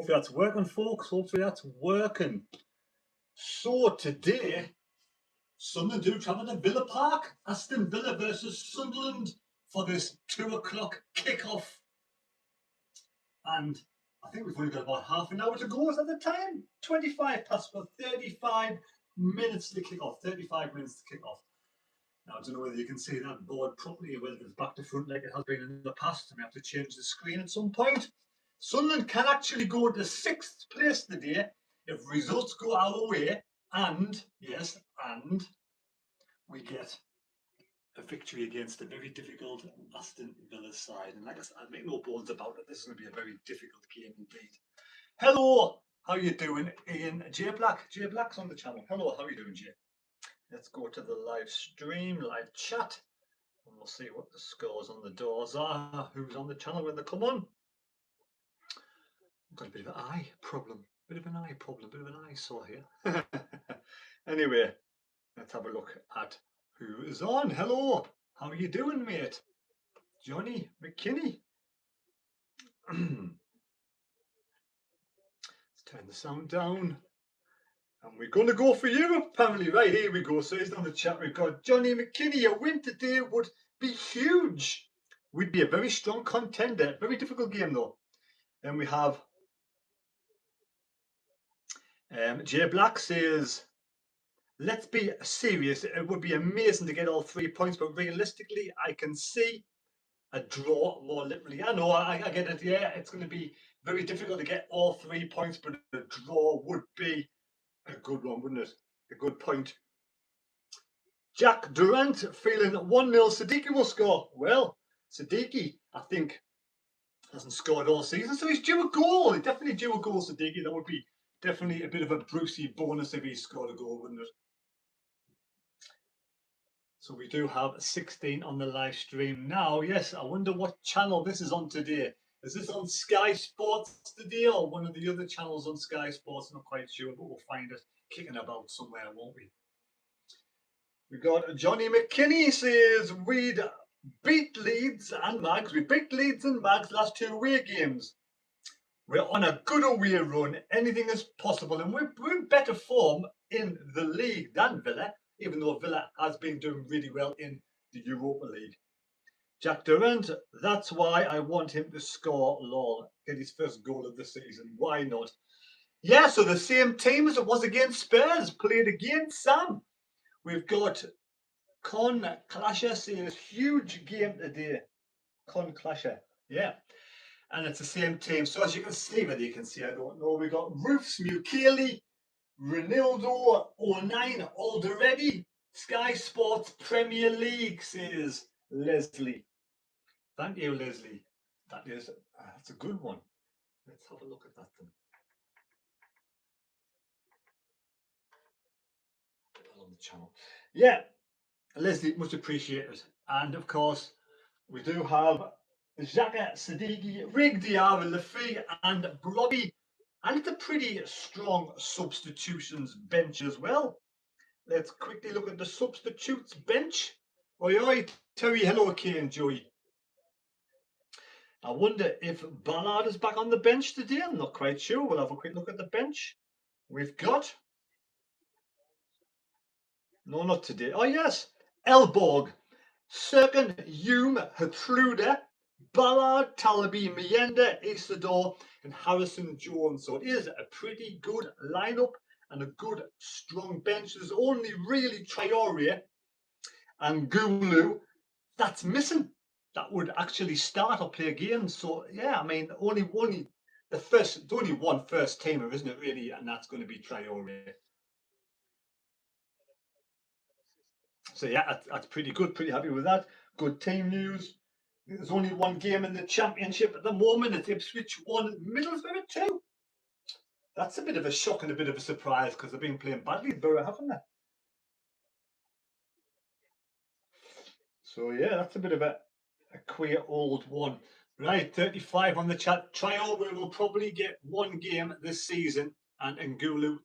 Hopefully that's working, folks. Hopefully that's working. So today, Sunderland do travel to Villa Park. Aston Villa versus Sunderland for this 2 o'clock kickoff. And I think we've only got about half an hour to go. Is that the time? 25 past, but 35 minutes to kick off. 35 minutes to kick off. Now, I don't know whether you can see that board properly or whether it's back to front like it has been in the past. And we have to change the screen at some point. Sunderland can actually go to 6th place today if results go our way and, yes, and we get a victory against a very difficult Aston Villa side. And like I said, I make no bones about it. This is going to be a very difficult game indeed. Hello, how you doing, Ian? J Black. J Black's on the channel. Hello, how are you doing, Jay? Let's go to the live stream, live chat, and we'll see what the scores on the doors are. Who's on the channel when they come on? I've got a bit of an eye problem. Bit of an eyesore here. Anyway, let's have a look at who is on. Hello, how are you doing, mate? Johnny McKinney. Let's turn the sound down. And we're going to go for you, apparently. Right, here we go. So he's on the chat. We've got Johnny McKinney. A win today would be huge. We'd be a very strong contender. Very difficult game, though. Then we have Jay Black says, let's be serious. It would be amazing to get all 3 points, but realistically, I can see a draw more literally. I know, I get it. Yeah, it's going to be very difficult to get all 3 points, but a draw would be a good one, wouldn't it? A good point. Jack Durant feeling 1-0. Siddiqui will score. Well, Siddiqui, I think, hasn't scored all season, so he's due a goal. He's definitely due a goal, Siddiqui. That would be definitely a bit of a Brucey bonus if he scored a goal, wouldn't it? So we do have 16 on the live stream now. Yes, I wonder what channel this is on today. Is this on Sky Sports today or one of the other channels on Sky Sports? I'm not quite sure, but we'll find it kicking about somewhere, won't we? We got Johnny McKinney says we'd beat Leeds and Mags. We beat Leeds and Mags last 2 away games. We're on a good away run. Anything is possible, and we're in better form in the league than Villa, even though Villa has been doing really well in the Europa League. Jack Durant, that's why I want him to score, lol, get his first goal of the season. Why not? Yeah, so the same team as it was against Spurs played against Sam. We've got Con Clasher says huge game today. Con Clasher, yeah. And it's the same team. So as you can see, whether you can see, I don't know. We've got Roofs, Mukeli, Ronaldo, 09, already. Sky Sports Premier League, says Leslie. Thank you, Leslie. That's a good one. Let's have a look at that then. On the channel. Yeah, Leslie, much appreciated. And of course, we do have Xhaka, Siddiqui, Rig Diarra, Lafi, and Robbie. And it's a pretty strong substitutions bench as well. Let's quickly look at the substitutes bench. Oi, Terry, hello, Kay and Joey. I wonder if Ballard is back on the bench today. I'm not quite sure. We'll have a quick look at the bench. We've got... No, not today. Oh, yes. Elborg, Serkan, Hume, Hatruda, Ballard, Talabi, Mienda, Isidore, and Harrison Jones. So it is a pretty good lineup and a good strong bench. There's only really Traore and Gulu that's missing. That would actually start or play games. So yeah, I mean, only one first teamer, isn't it really? And that's going to be Traore. So yeah, that's pretty good. Pretty happy with that. Good team news. There's only one game in the Championship at the moment. It's Ipswich 1, Middlesbrough 2. That's a bit of a shock and a bit of a surprise because they've been playing badly at Borough, haven't they? So yeah, that's a bit of a queer old one. Right, 35 on the chat. Traore will probably get 1 game this season and Ngulu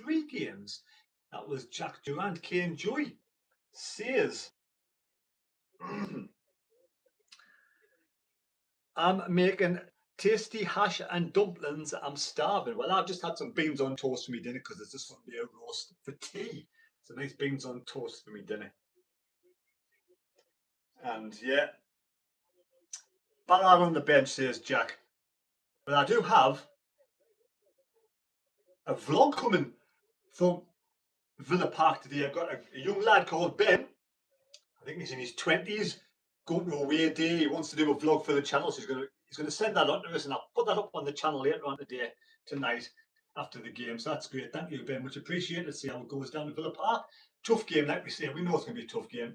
3 games. That was Jack Durant, Kane Joy. Says, I'm making Tasty hash and dumplings. I'm starving. Well, I've just had some beans on toast for me dinner because it's just Sunday roast for tea. So nice beans on toast for me dinner. And yeah, Ballard on the bench, says Jack. But I do have a vlog coming from Villa Park today. I've got a young lad called Ben. I think he's in his 20s, going to away day. He wants to do a vlog for the channel, so he's gonna send that on to us, and I'll put that up on the channel later on today, tonight, after the game. So that's great. Thank you, Ben. Much appreciated. See how it goes down at Villa Park. Tough game, like we say. We know it's going to be a tough game.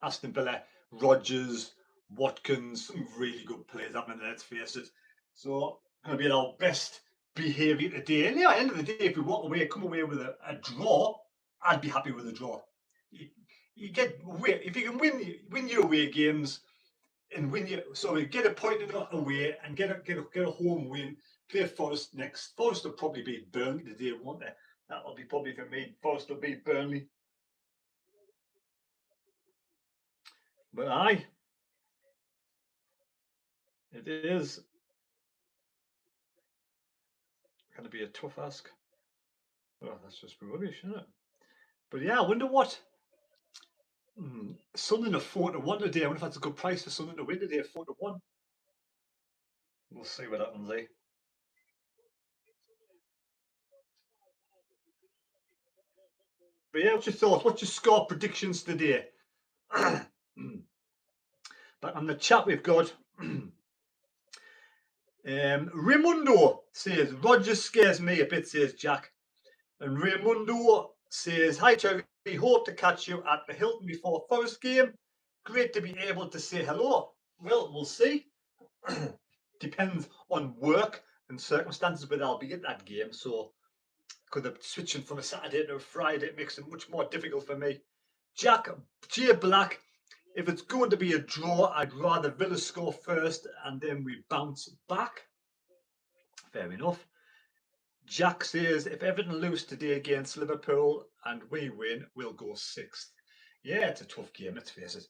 Aston Villa, Rodgers, Watkins, some really good players happening there, let's face it. So going to be at our best behaviour today. And yeah, at the end of the day, if we walk away, come away with a draw, I'd be happy with a draw. You get if you can win your away games and get a point away and get a home win. Play Forest next. Forest will probably beat Burnley today, won't they? That'll be probably for me. Forest will beat Burnley. But aye, it is going to be a tough ask. Oh, that's just rubbish, isn't it? But yeah, I wonder what. Sunderland are 4-1 today. I wonder if that's a good price for Sunderland to win today, 4-1. We'll see what happens, eh? But yeah, what's your thoughts? What's your score predictions today? But on the chat we've got Raimundo says Rodgers scares me a bit, says Jack. And Raimundo says, hi Terry, hope to catch you at the Hilton before Forest game. Great to be able to say hello. Well, we'll see. Depends on work and circumstances, but I'll be at that game. So, because I'm switching from a Saturday to a Friday, it makes it much more difficult for me. Jack J Black, if it's going to be a draw, I'd rather Villa score first and then we bounce back. Fair enough. Jack says, if Everton lose today against Liverpool and we win, we'll go sixth. Yeah, it's a tough game, let's face it.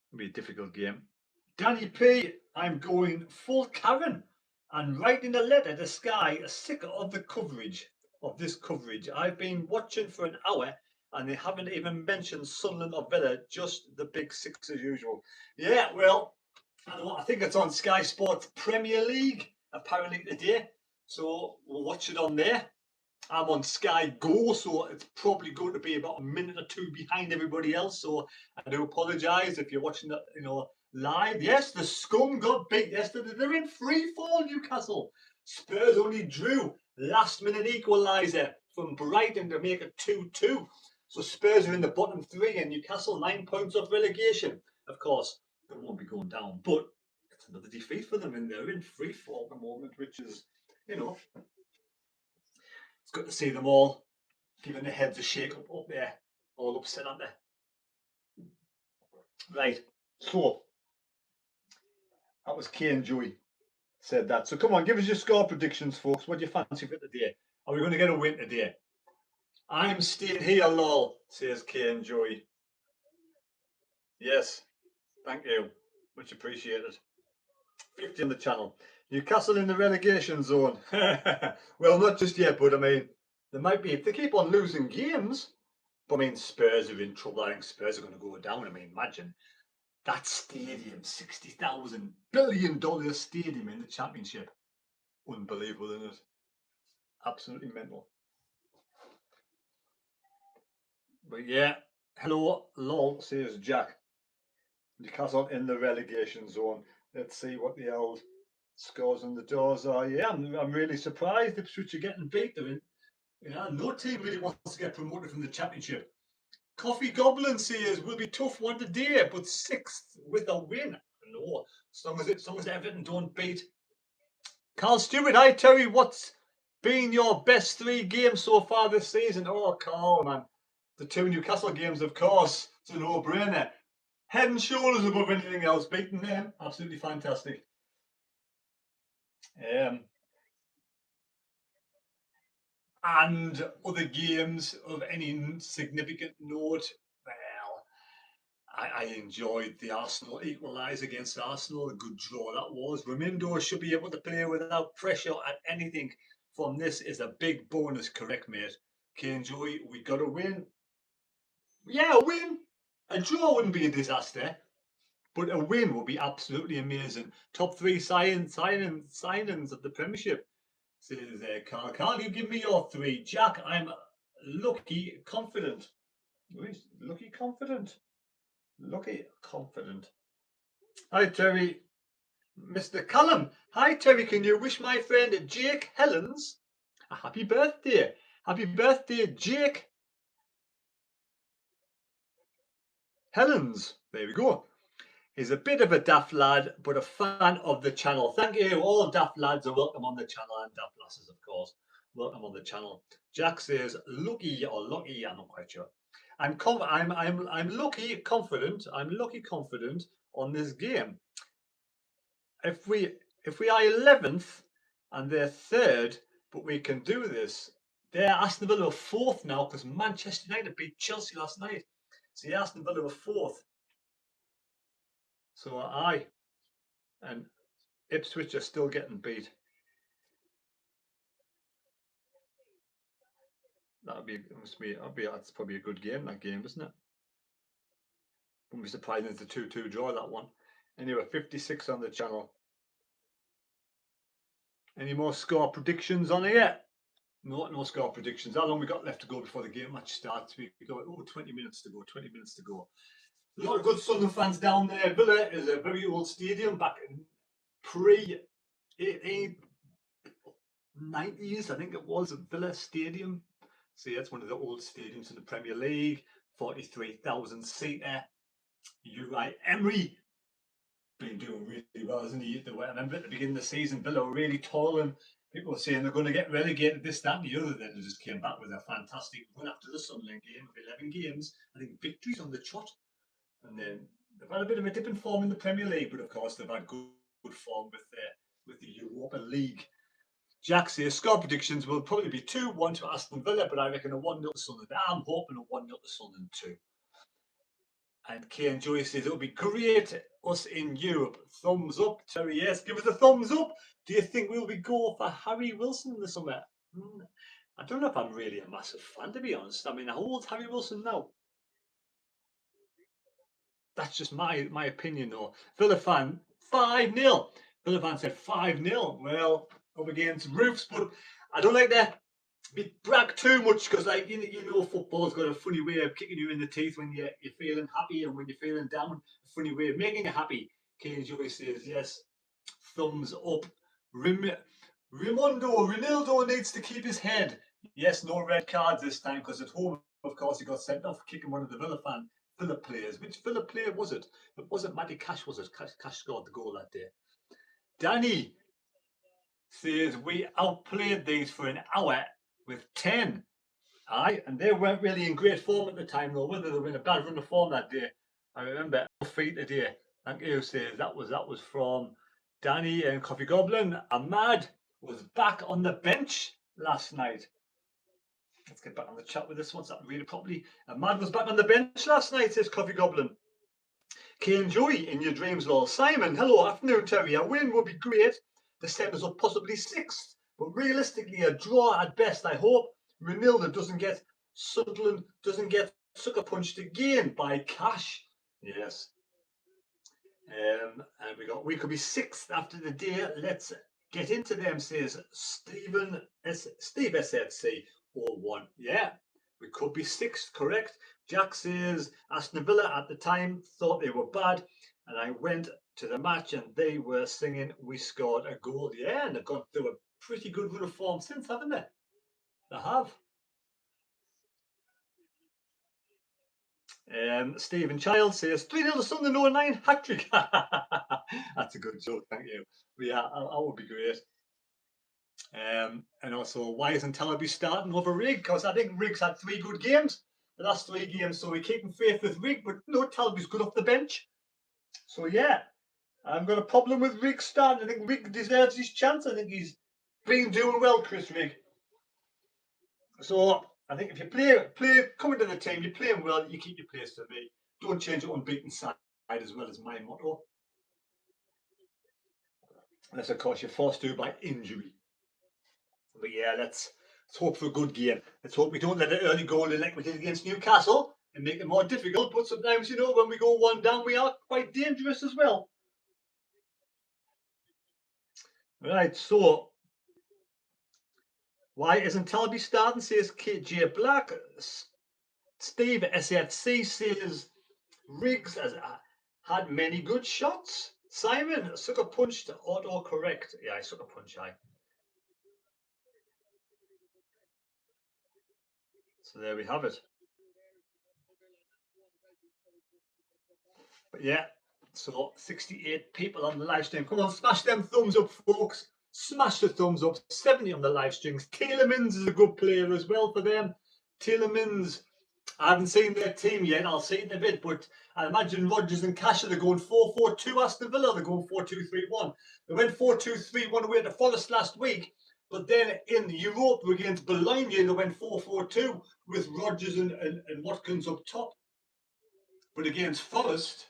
It'll be a difficult game. Danny P, I'm going full Karen and writing a letter to Sky, sick of the coverage of this coverage. I've been watching for an hour and they haven't even mentioned Sunderland or Villa, just the big six as usual. Yeah, well, I think it's on Sky Sports Premier League apparently today. So we'll watch it on there. I'm on Sky Go, so it's probably going to be about a minute or two behind everybody else. So I do apologise if you're watching that, live. Yes, the Scum got beat yesterday. They're in free fall, Newcastle. Spurs only drew last-minute equaliser from Brighton to make it 2-2. So Spurs are in the bottom three, and Newcastle 9 points off relegation. Of course, they won't be going down, but it's another defeat for them, and they're in free fall at the moment, which is, it's good to see them all giving their heads a shake up there, all upset, aren't they? Right, so that was Kane Joey said that. So come on, give us your score predictions, folks. What do you fancy for today? Are we going to get a win today? I'm staying here, lol, says Kane Joey. Yes, thank you. Much appreciated. 50 on the channel. Newcastle in the relegation zone. Well, not just yet, but I mean, they might be, if they keep on losing games. But I mean, Spurs are in trouble. I think Spurs are going to go down. I mean, imagine that stadium, $60,000 billion stadium in the Championship. Unbelievable, isn't it? Absolutely mental. But yeah, hello, lol, says Jack. Newcastle in the relegation zone. Let's see what the old scores on the doors are. Yeah, I'm really surprised Ipswich are getting beat. No team really wants to get promoted from the Championship. Coffee Goblin says will be tough one today, but sixth with a win. No, as long as Everton don't beat. Carl Stewart, hi Terry, what's been your best 3 games so far this season? Oh, Carl, man, the 2 Newcastle games, of course. It's a no-brainer. Head and shoulders above anything else. Beating them, absolutely fantastic. And other games of any significant note, well, I enjoyed the Arsenal equalise against Arsenal. A good draw that was. Remindo should be able to play without pressure at anything from this is a big bonus, correct, mate? Kane Joey, we got to win. Yeah, a win. A draw wouldn't be a disaster, but a win would be absolutely amazing. Top three signings of the Premiership. Says Carl. Carl, you give me your three. Jack, I'm lucky confident. Lucky confident. Lucky confident. Hi, Terry. Mr. Callum. Hi, Terry. Can you wish my friend Jake Helens a happy birthday? Happy birthday, Jake Helens. There we go. He's a bit of a daft lad, but a fan of the channel. Thank you. All daft lads are welcome on the channel, and daft lasses, of course. Welcome on the channel. Jack says, lucky or lucky, I'm not quite sure. I'm lucky confident. I'm lucky confident on this game. If we are 11th and they're third, but we can do this. They're Aston Villa are fourth now because Manchester United beat Chelsea last night. So yeah, Aston Villa are fourth. So and Ipswich are still getting beat. That's probably a good game, that game, isn't it? Wouldn't be surprised if it's a 2-2 draw, that one. Anyway, 56 on the channel. Any more score predictions on here? No score predictions. How long we got left to go before the game match starts? We got 20 minutes to go. 20 minutes to go. A lot of good Sunderland fans down there. Villa is a very old stadium back in pre 1890s, I think it was, Villa Stadium. See, that's one of the old stadiums in the Premier League. 43,000 seater. Uri Emery been doing really well, isn't he? I remember at the beginning of the season, Villa were really tall and people were saying they're going to get relegated, this, that, and the other. Then they just came back with a fantastic run after the Sunderland game of 11 games. I think victories on the trot. And then they've had a bit of a dip in form in the Premier League, but of course they've had good form with the Europa League. Jack says score predictions will probably be 2-1 to Aston Villa, but I reckon a 1-0 to Sunderland. I'm hoping a 1-0 to Sunderland too. And Kane Joy says it would be great us in Europe. Thumbs up, Terry. Yes, give us a thumbs up. Do you think we'll be go for Harry Wilson in the summer? I don't know if I'm really a massive fan, to be honest. I mean, how old's Harry Wilson now? That's just my opinion, though. Villa fan, 5-0. Villa fan said 5-0. Well, up against Roofs, but I don't like that. Brag too much because, like, football's got a funny way of kicking you in the teeth when you're feeling happy and when you're feeling down. A funny way of making you happy. Kane Joey says yes. Thumbs up. Ronaldo needs to keep his head. Yes, no red cards this time because at home, of course, he got sent off kicking one of the Villa players. Which Villa player was it? It wasn't Matty Cash, was it? Cash scored the goal that day. Danny says we outplayed these for an hour with 10. Aye, and they weren't really in great form at the time, though. Whether they were in a bad run of form that day, I remember feet today. Thank you, says that was from Danny and Coffee Goblin. Ahmad was back on the bench last night. Let's get back on the chat with this one so I can read it properly. Ahmad was back on the bench last night, says Coffee Goblin. Kane Joy in your dreams, lol. Simon, hello, afternoon, Terry. A win would be great. The set us up possibly sixth, but realistically a draw at best. I hope Renilda doesn't get Sunderland doesn't get sucker punched again by Cash. Yes. And we could be sixth after the day. Let's get into them, says Steve SFC 01. Yeah, we could be sixth, correct. Jack says Aston Villa at the time thought they were bad, and I went to the match and they were singing we scored a goal. Yeah, and they've gone through a pretty good run of form since, haven't they? They have. Stephen Child says 3-0 to Sunderland 09 hat trick. That's a good joke, thank you. But yeah, that would be great. And also, why isn't Talaby starting over Rig? Because I think Rig's had 3 good games, the last 3 games, so we're keeping faith with Rig, but no, Talaby's good off the bench. So yeah, I've got a problem with Rig starting. I think Rig deserves his chance. I think he's been doing well, Chris Rig. So I think if you play coming to the team, you're playing well, you keep your place for me. don't change it unbeaten side as well as my motto. Unless, of course, you're forced to by injury. But yeah, let's hope for a good game. Let's hope we don't let an early goal in like we did against Newcastle and make it more difficult. But sometimes, you know, when we go one down, we are quite dangerous as well. Right, so why isn't Talby starting? Says KJ Black. Steve SFC says Riggs has had many good shots. Simon, sucker punch to auto-correct. Yeah, I sucker punch, I. So there we have it. But yeah, so 68 people on the live stream. Come on, smash them thumbs up, folks. Smash the thumbs up. 70 on the live streams. Tielemans is a good player as well for them. Tielemans, I haven't seen their team yet. I'll see it in a bit, but I imagine Rodgers and Cash are going 4-4-2. Aston Villa, they're going 4-2-3-1. They went 4-2-3-1 away to Forest last week, but then in Europe against Bologna, they went 4-4-2 with Rodgers and Watkins up top. But against Forest,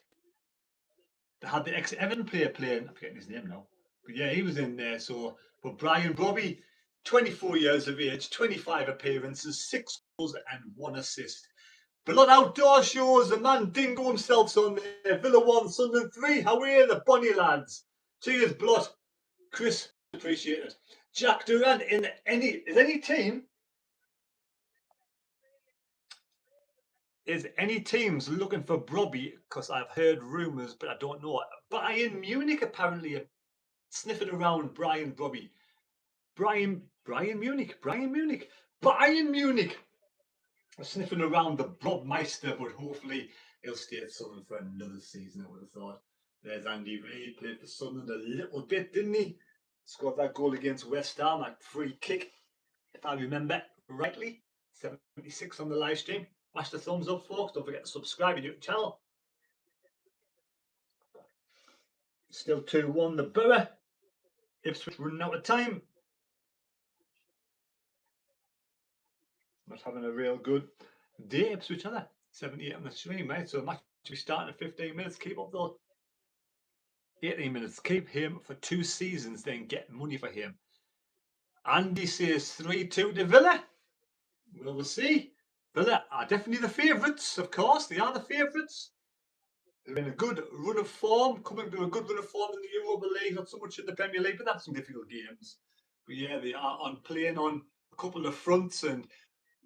they had the ex-Everton player playing. I'm forgetting his name now. But yeah, he was in there. So, but Brian Brobby, 24 years of age, 25 appearances, 6 goals and 1 assist. Blood Outdoor Shows, the man Dingo himself's on there. Villa 1, Sunderland 3. How are you, the bunny lads? Cheers, Blood. Chris, appreciate it. Jack Durant, is any team teams looking for Brobby? Because I've heard rumours, but I don't know. Bayern Munich apparently are sniffing around Brian Brobby. Bayern Munich are sniffing around the Brobmeister, but hopefully he'll stay at Sunderland for another season, I would have thought. There's Andy Reid, played for Sunderland a little bit, didn't he? Scored that goal against West Ham, that free kick, if I remember rightly. 76 on the live stream. Smash the thumbs up, folks. Don't forget to subscribe to the channel. Still 2-1 the Borough. Ipswich running out of time. Not having a real good day, Ipswich, are they? 78 on the stream, right? So match will be starting in 15 minutes. Keep up those 18 minutes. Keep him for 2 seasons, then get money for him. Andy says 3-2 to Villa. Well, we'll see. Villa are definitely the favourites, of course. They are the favourites. They're in a good run of form, coming to a good run of form in the Europa League, not so much in the Premier League, but that's some difficult games. But yeah, they are playing on a couple of fronts, and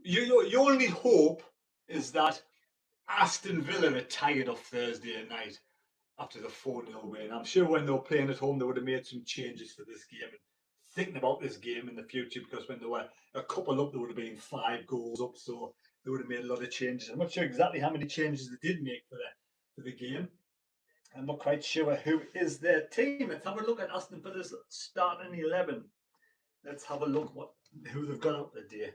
your only hope is that Aston Villa are tired of Thursday night after the 4-0 win. I'm sure when they were playing at home, they would have made some changes for this game and thinking about this game in the future, because when they were a couple up, there would have been 5 goals up, so they would have made a lot of changes. I'm not sure exactly how many changes they did make for the game. I'm not quite sure who is their team. Let's have a look at Aston Villa's starting 11. Let's have a look who they've got out today.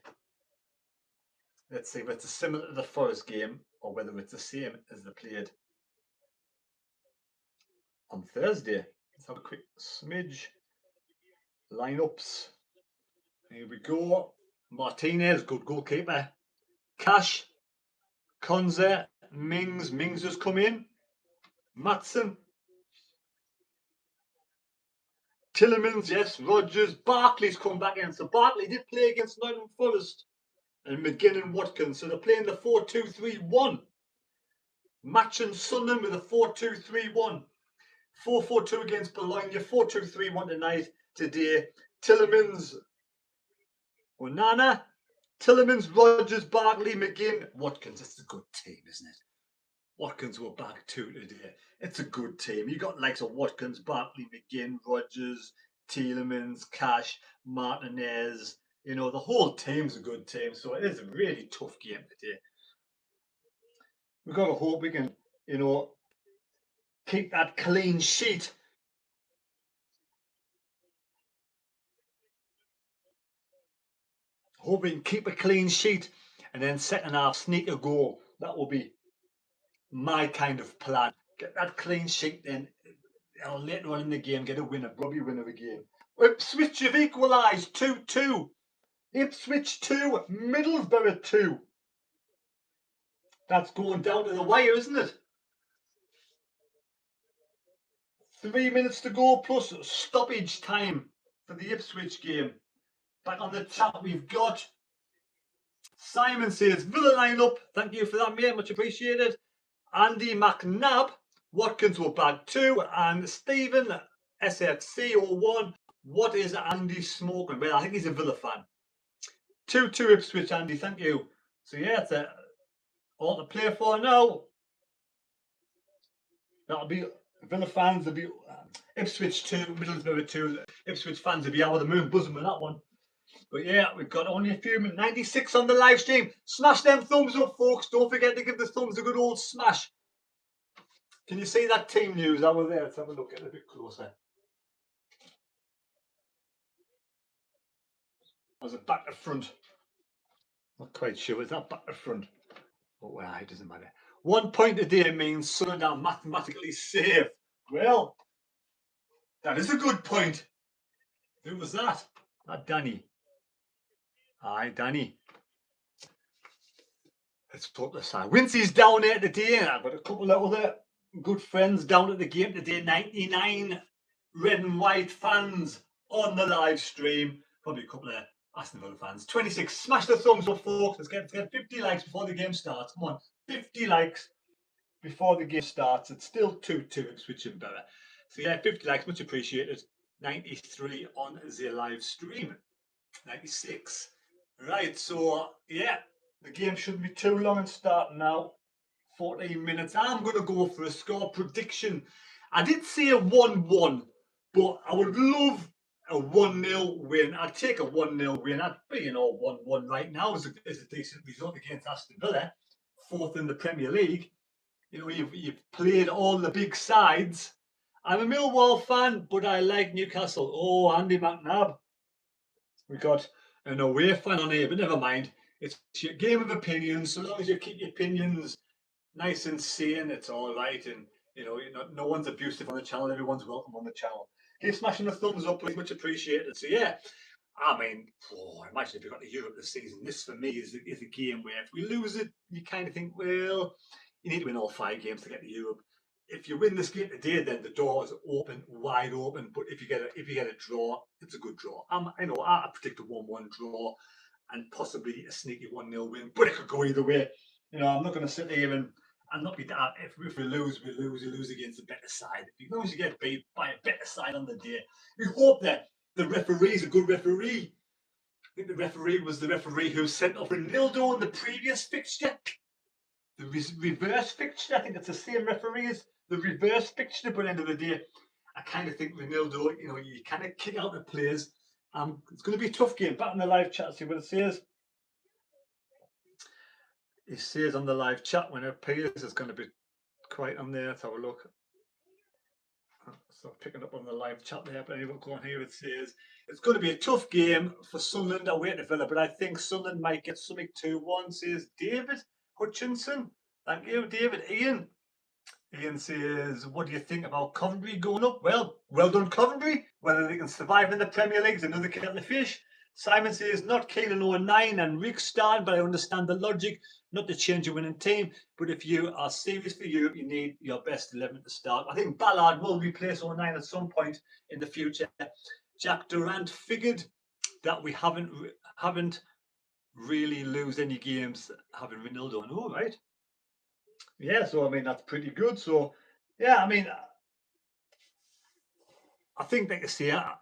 Let's see if it's similar to the Forest game or whether it's the same as they played on Thursday. Let's have a quick smidge. Lineups. Here we go. Martinez, good goalkeeper. Cash, Konza, Mings has come in. Matson, Tielemans, yes. Rodgers, Barkley's come back in. So Barkley did play against Nottingham Forest. And McGinn and Watkins. So they're playing the 4-2-3-1. Matching Sunderland with a 4-2-3-1. 4-4-2 against Bologna. 4-2-3-1 today. Tielemans, Onana, Tielemans, Rodgers, Barkley, McGinn, Watkins. It's a good team, isn't it? Watkins were back too today. It's a good team. You got likes of Watkins, Barkley, McGinn, Rodgers, Tielemans, Cash, Martinez. You know, the whole team's a good team. So it is a really tough game today. We've got to hope we can, you know, keep that clean sheet. Hope we can keep a clean sheet and then second half sneak a goal. That will be my kind of plan. Get that clean sheet, then later on in the game, get a winner, probably win of the game. Ipswich have equalised 2-2. Ipswich 2, Middlesbrough 2. That's going down to the wire, isn't it? 3 minutes to go plus stoppage time for the Ipswich game. Back on the chat, we've got Simon says, Villa line up. Thank you for that, mate. Much appreciated. Andy McNabb, Watkins will bag 2. And Stephen SFC01, what is Andy smoking? Well, I think he's a Villa fan. 2-2 Ipswich, Andy. Thank you. So, yeah, it's all to play for now. That'll be Villa fans. Will be Ipswich 2, Middlesbrough 2. Ipswich fans will be out of the moon buzzing with that one. But yeah, we've got only a few minutes. 96 on the live stream. Smash them thumbs up, folks. Don't forget to give the thumbs a good old smash. Can you see that team news over there? Let's have a look at it a bit closer. Was it back to front? Not quite sure. It's not back to front. But well, it doesn't matter. 1 point a day means Sunderland are mathematically safe. Well, that is a good point. Who was that? That Danny. Aye, Danny. Let's put this on. Wincy's down there today. I've got a couple of other good friends down at the game today. 99 red and white fans on the live stream. Probably a couple of Aston Villa fans. 26. Smash the thumbs up, folks. Let's get 50 likes before the game starts. Come on, 50 likes before the game starts. It's still 2-2 Ipswich and Borough. So yeah, 50 likes, much appreciated. 93 on the live stream. 96. Right, so yeah, the game shouldn't be too long and starting now. 14 minutes. I'm going to go for a score prediction. I did say a 1-1, but I would love a 1-0 win. I'd take a 1-0 win. I'd be, 1-1 right now is a decent result against Aston Villa, 4th in the Premier League. You've played all the big sides. I'm a Millwall fan, but I like Newcastle. Oh, Andy McNabb. We got an away fan on here, but never mind. It's your game of opinions. So long as you keep your opinions nice and sane, it's all right. And no one's abusive on the channel. Everyone's welcome on the channel. Keep smashing the thumbs up, please. Much appreciated. So yeah, I mean, imagine if we got to Europe this season. This for me is a game where if we lose it, you kind of think, well, you need to win all 5 games to get to Europe. If you win this game today, then the door is open, wide open. But if you get a draw, it's a good draw. I predict a 1-1 draw and possibly a sneaky 1-0 win. But it could go either way. I'm not going to sit here and not be that. If we lose, we lose. You lose against a better side. As long as you get beat by a better side on the day, we hope that the referee is a good referee. I think the referee was the referee who sent off Ronaldo in the previous fixture. The reverse fixture, I think it's the same referee as the reverse fixture, but at the end of the day, I kind of think Ronaldo, you kind of kick out the players. It's going to be a tough game. Back in the live chat, see what it says. It says on the live chat when it appears, it's going to be quite on there. Let's have a look. So picking up on the live chat there, but anyway, go on here. It says it's going to be a tough game for Sunderland away to Villa, but I think Sunderland might get something 2-1. Says David Hutchinson. Thank you, David. Ian says, what do you think about Coventry going up? Well done, Coventry. Whether they can survive in the Premier League is another kettle of fish. Simon says, not keen on 09 and Rick Starn, but I understand the logic. Not to change a winning team, but if you are serious for Europe, you need your best 11 to start. I think Ballard will replace 09 at some point in the future. Jack Durant figured that we haven't really lose any games having Ronaldo. Oh, right. Yeah, so I mean that's pretty good. So yeah, I mean I think they can say I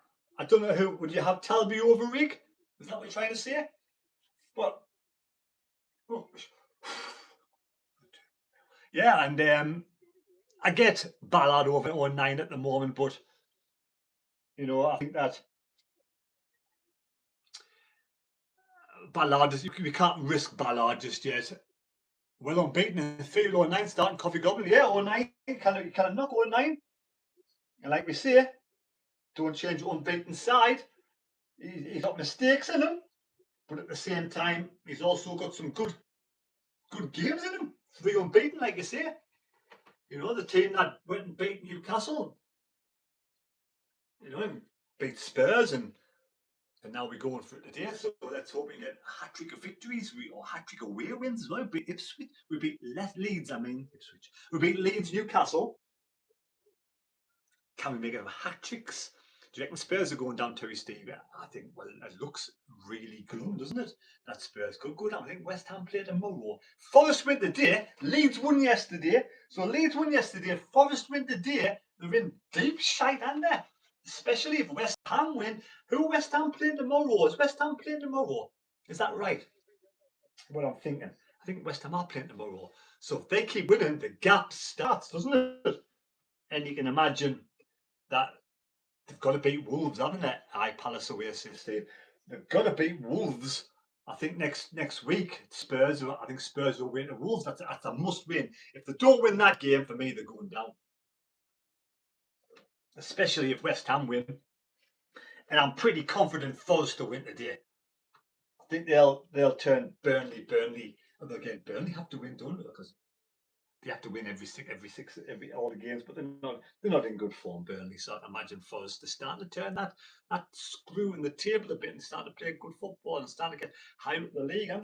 don't know who would you have Talby over Rick? Is that what you're trying to say? But yeah, and I get Ballard over 09 at the moment, but I think that Ballard we can't risk Ballard just yet. Well unbeaten in field 09 starting Coffee Goblin. Yeah, 09 can knock 09. And like we say, don't change unbeaten side. He's got mistakes in him, but at the same time, he's also got some good games in him. 3 unbeaten, like you say. The team that went and beat Newcastle, and beat Spurs and And now we're going for it today. So let's hope we get a hat-trick of victories or hat-trick away wins as well. We beat Ipswich. We beat Leeds, Ipswich. We beat Leeds, Newcastle. Can we make it a hat-tricks? Do you reckon Spurs are going down, Terry Steve? I think, well, it looks really glum, doesn't it? That Spurs could go down. I think West Ham play tomorrow. Forest win today. Leeds won yesterday. So Leeds won yesterday. Forest win today. They're in deep shite, aren't they? Especially if West Ham win. Who West Ham playing tomorrow? Is West Ham playing tomorrow? Is that right? What I'm thinking. I think West Ham are playing tomorrow. So if they keep winning, the gap starts, doesn't it? And you can imagine that they've got to beat Wolves, haven't they? Palace away, Steve. They've got to beat Wolves. I think next week Spurs. I think Spurs will win to Wolves. That's a must win. If they don't win that game, for me, they're going down. Especially if West Ham win. And I'm pretty confident Forest will win today. I think they'll turn Burnley. And again, Burnley have to win, don't they? Because they have to win every all the games, but they're not in good form, Burnley. So I imagine Forest are starting to turn that screw in the table a bit and start to play good football and start to get higher up the league. And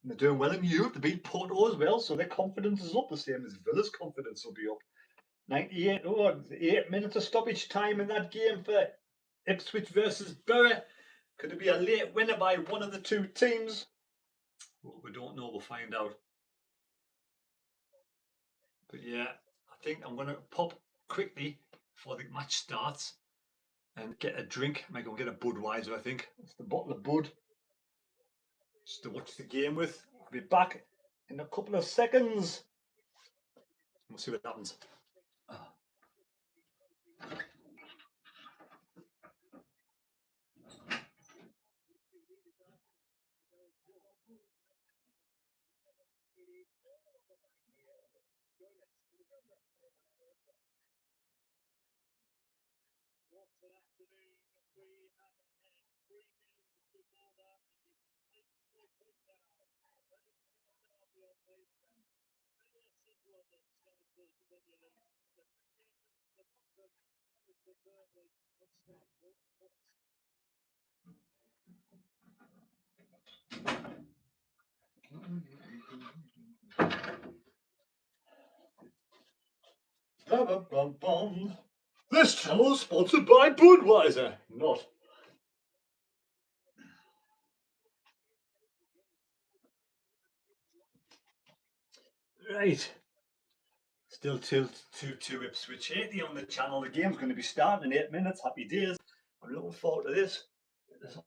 they're doing well in Europe. They beat Porto as well, so their confidence is up, the same as Villa's confidence will be up. 98, 8 minutes of stoppage time in that game for Ipswich versus Bury. Could it be a late winner by one of the two teams? Well, we don't know. We'll find out. But yeah, I think I'm going to pop quickly before the match starts and get a drink. I might go get a Budweiser, I think. It's the bottle of Bud. Just to watch the game with. I'll be back in a couple of seconds. We'll see what happens. This channel is sponsored by Budweiser. Not. Right. Still 2-2 Ipswich 80 on the channel. The game's going to be starting in 8 minutes. Happy days. I'm looking forward to this. Get this off.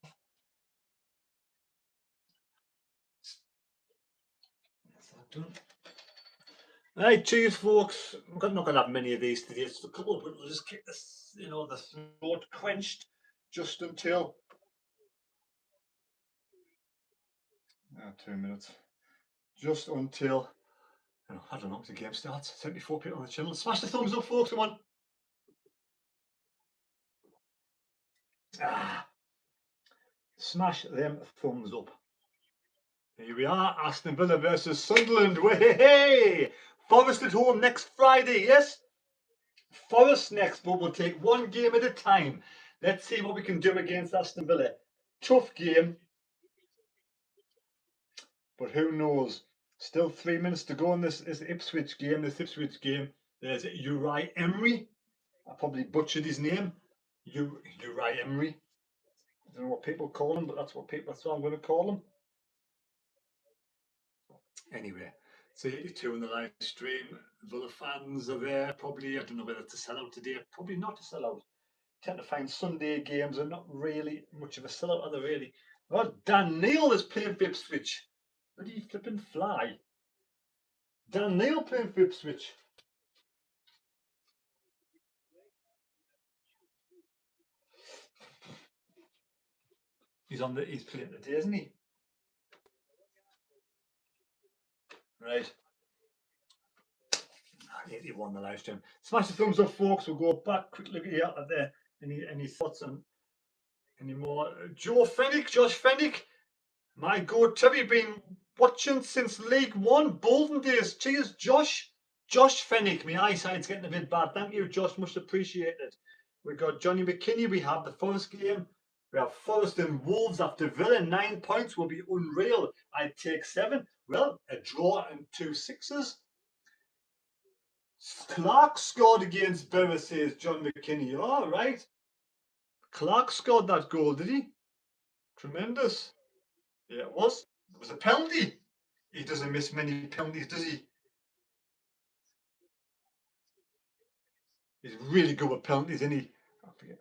That's that done. Right, cheers, folks. I'm not going to have many of these today. Just a couple, but we'll just keep this, the throat quenched just until 2 minutes. Just until I don't know, the game starts. 74 people on the channel. Smash the thumbs up, folks. Come on. Smash them thumbs up. Here we are, Aston Villa versus Sunderland. Hey! Forest at home next Friday, yes? Forest next, but we'll take one game at a time. Let's see what we can do against Aston Villa. Tough game, but who knows? Still 3 minutes to go in this Ipswich game. There's Uri Emery. I probably butchered his name. Uri Emery. I don't know what people call him, but that's what I'm going to call him. Anyway, so 82 on the live stream. Villa fans are there. Probably, I don't know whether to sell out today. Probably not to sell out. Tend to find Sunday games are not really much of a sellout, are they really? Oh, Dan Neil is playing for Ipswich. Where do you flipping fly? Dan Neil playing for Ipswich. He's playing today, isn't he? Right. 81 the live stream. Smash the thumbs up, folks. We'll go back quickly here. Are there any thoughts on any more? Josh Fennick. My God, have you been watching since League One, Bolton days? Cheers, Josh. Josh Fennick. My eyesight's getting a bit bad. Thank you, Josh. Much appreciated. We got Johnny McKinney. We have the Forest game. We have Forest and Wolves after Villa. 9 points will be unreal. I'd take 7. Well, a draw and 2 sixes. Clark scored against Berra, says John McKinney. All right. Clark scored that goal, did he? Tremendous. Yeah, it was. It was a penalty. He doesn't miss many penalties, does he? He's really good with penalties, isn't he? I forget.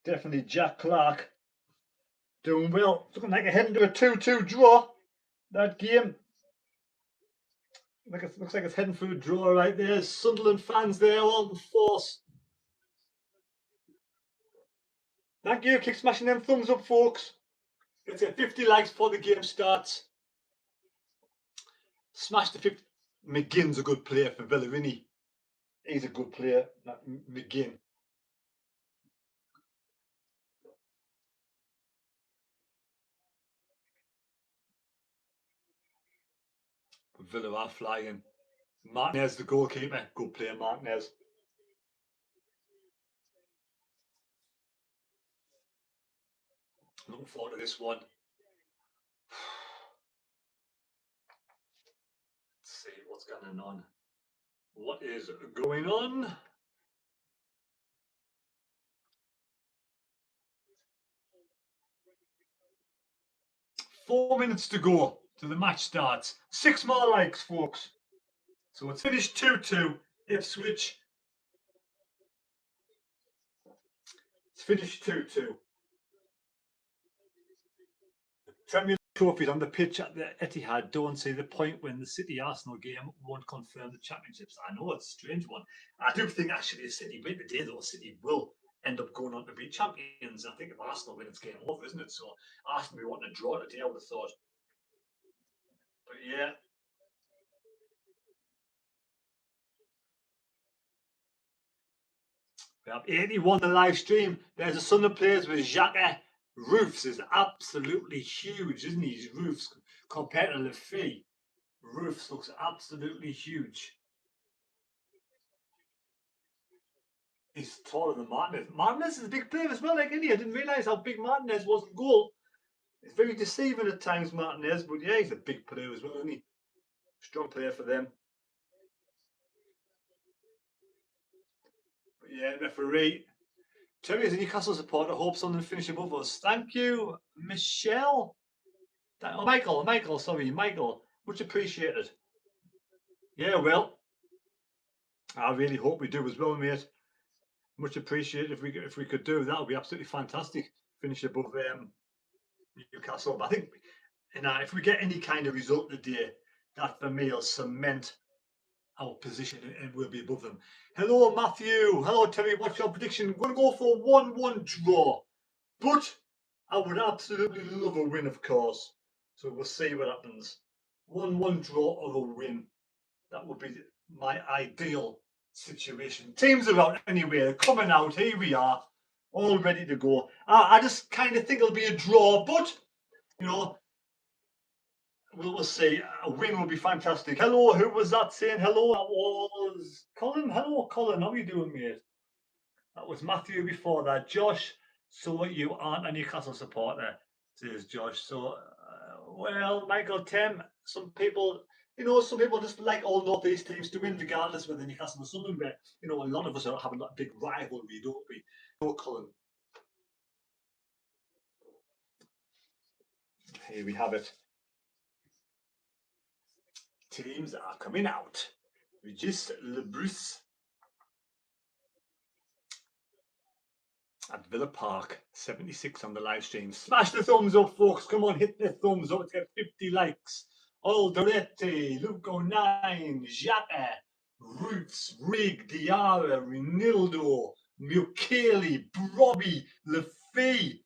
Definitely Jack Clark doing well. Looking like a heading to a 2-2 draw. That game. Looks like it's heading for a draw right there. Sunderland fans there all in force. Thank you. Keep smashing them thumbs up, folks. Let's get 50 likes before the game starts. Smash the 50. McGinn's a good player for Villa, isn't he? He's a good player, that McGinn. Villa are flying. Martinez, the goalkeeper. Good player, Martinez. Looking forward to this one. Let's see what's going on. What is going on? Four minutes to go till the match starts. 6 more likes, folks. So it's finished 2-2. Ipswich. It's finished 2-2. Premier League trophies on the pitch at the Etihad don't see the point when the City Arsenal game won't confirm the championships. I know it's a strange one. I do think actually the City win today, though. City will end up going on to be champions. I think if Arsenal win, it's game over, isn't it? So Arsenal will want to draw today, I would have thought. But yeah. We have 81 the live stream. There's a Sunderland players with Xhaka. Roofs is absolutely huge, isn't he? His Roofs compared to Lefebvre. Roofs looks absolutely huge. He's taller than Martinez. Martinez is a big player as well, like India. I didn't realise how big Martinez was in goal. It's very deceiving at times, Martinez, but yeah, he's a big player as well, isn't he? Strong player for them. But yeah, referee. Terry is a Newcastle supporter. Hope Sunderland finish above us. Thank you, Michelle. Oh, Michael, sorry, Michael. Much appreciated. Yeah, well, I really hope we do as well, mate. Much appreciated if we could do that. Would be absolutely fantastic. Finish above Newcastle. But I think, if we get any kind of result today, that for me will cement our position and we'll be above them. Hello, Matthew. Hello, Terry. What's your prediction? We're going to go for a 1-1 draw. But I would absolutely love a win, of course. So we'll see what happens. 1-1 draw or a win. That would be my ideal situation. Teams are out anyway. They're coming out. Here we are. All ready to go. I just kind of think it'll be a draw. But, we'll see. A win will be fantastic. Hello, who was that saying hello? That was Colin. Hello, Colin. How are you doing, mate? That was Matthew before that. Josh, so you aren't a Newcastle supporter, says Josh. So, well, Michael, Tim, some people just like all Northeast teams to win, regardless whether Newcastle or Sunderland. But, a lot of us are having that big rivalry, don't we? No, Colin. Here we have it. Teams are coming out. Regis Lebrus at Villa Park, 76 on the live stream. Smash the thumbs up, folks. Come on, hit the thumbs up. Let's get 50 likes. Alderete, Luco9, Xhaka, Roots, Rig, Diarra, Rinaldo, Mukeli, Robbie, Lefebvre,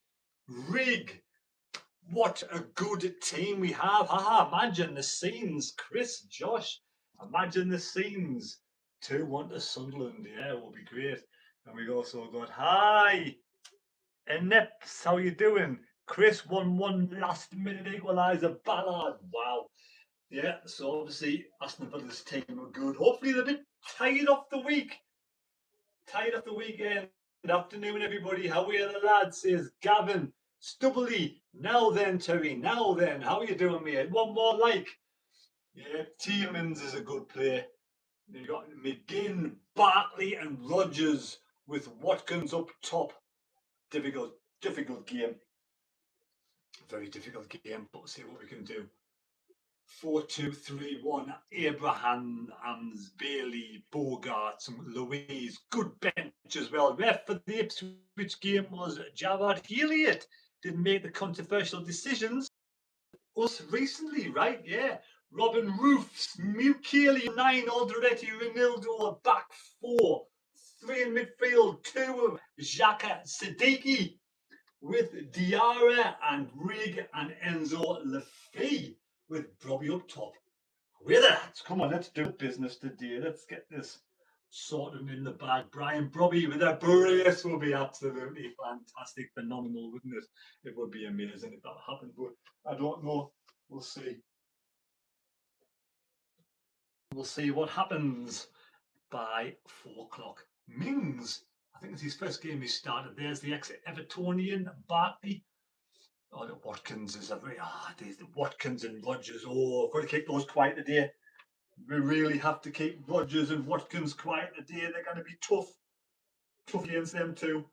Rig. What a good team we have. Imagine the scenes, Chris, Josh. Imagine the scenes. 2-1 to Sunderland. Yeah, it will be great. And we've also got, hi, Eneps, how you doing? Chris 1-1 last minute equaliser, Ballard. Wow. Yeah, so obviously Aston Villa's team are good. Hopefully they're a bit tired off the week. Tired off the weekend. Good afternoon, everybody. How are you, the lads? Says Gavin Stubbly. Now then, Terry. Now then, how are you doing, mate? One more like. Yeah, Tielemans is a good player. You got McGinn, Bartley, and Rogers with Watkins up top. Difficult game. Very difficult game, but we'll see what we can do. 4-2-3-1. Abraham, Bailey, Bogart, Louise. Good bench as well. Ref for the Ipswich game was Javad Heliot. Didn't make the controversial decisions. Us recently, right? Yeah. Robin Roofs, Mukeli 9, Alderete, Ronaldo, back 4. 3 in midfield, 2 of Xhaka Siddiqui with Diarra and Rig and Enzo Lefebvre with Brobby up top. With that, come on, let's do business today. Let's get this sorted in the bag. Brian Brobby with a brace will be absolutely fantastic, phenomenal, wouldn't it? It would be amazing if that happened, but I don't know. We'll see. We'll see what happens by 4 o'clock. Mings, I think it's his first game he started. There's the ex-Evertonian Bartley. Oh, the Watkins is the Watkins and Rogers. Oh, I've got to keep those quiet today. We really have to keep Rogers and Watkins quiet today. They're going to be tough against them too.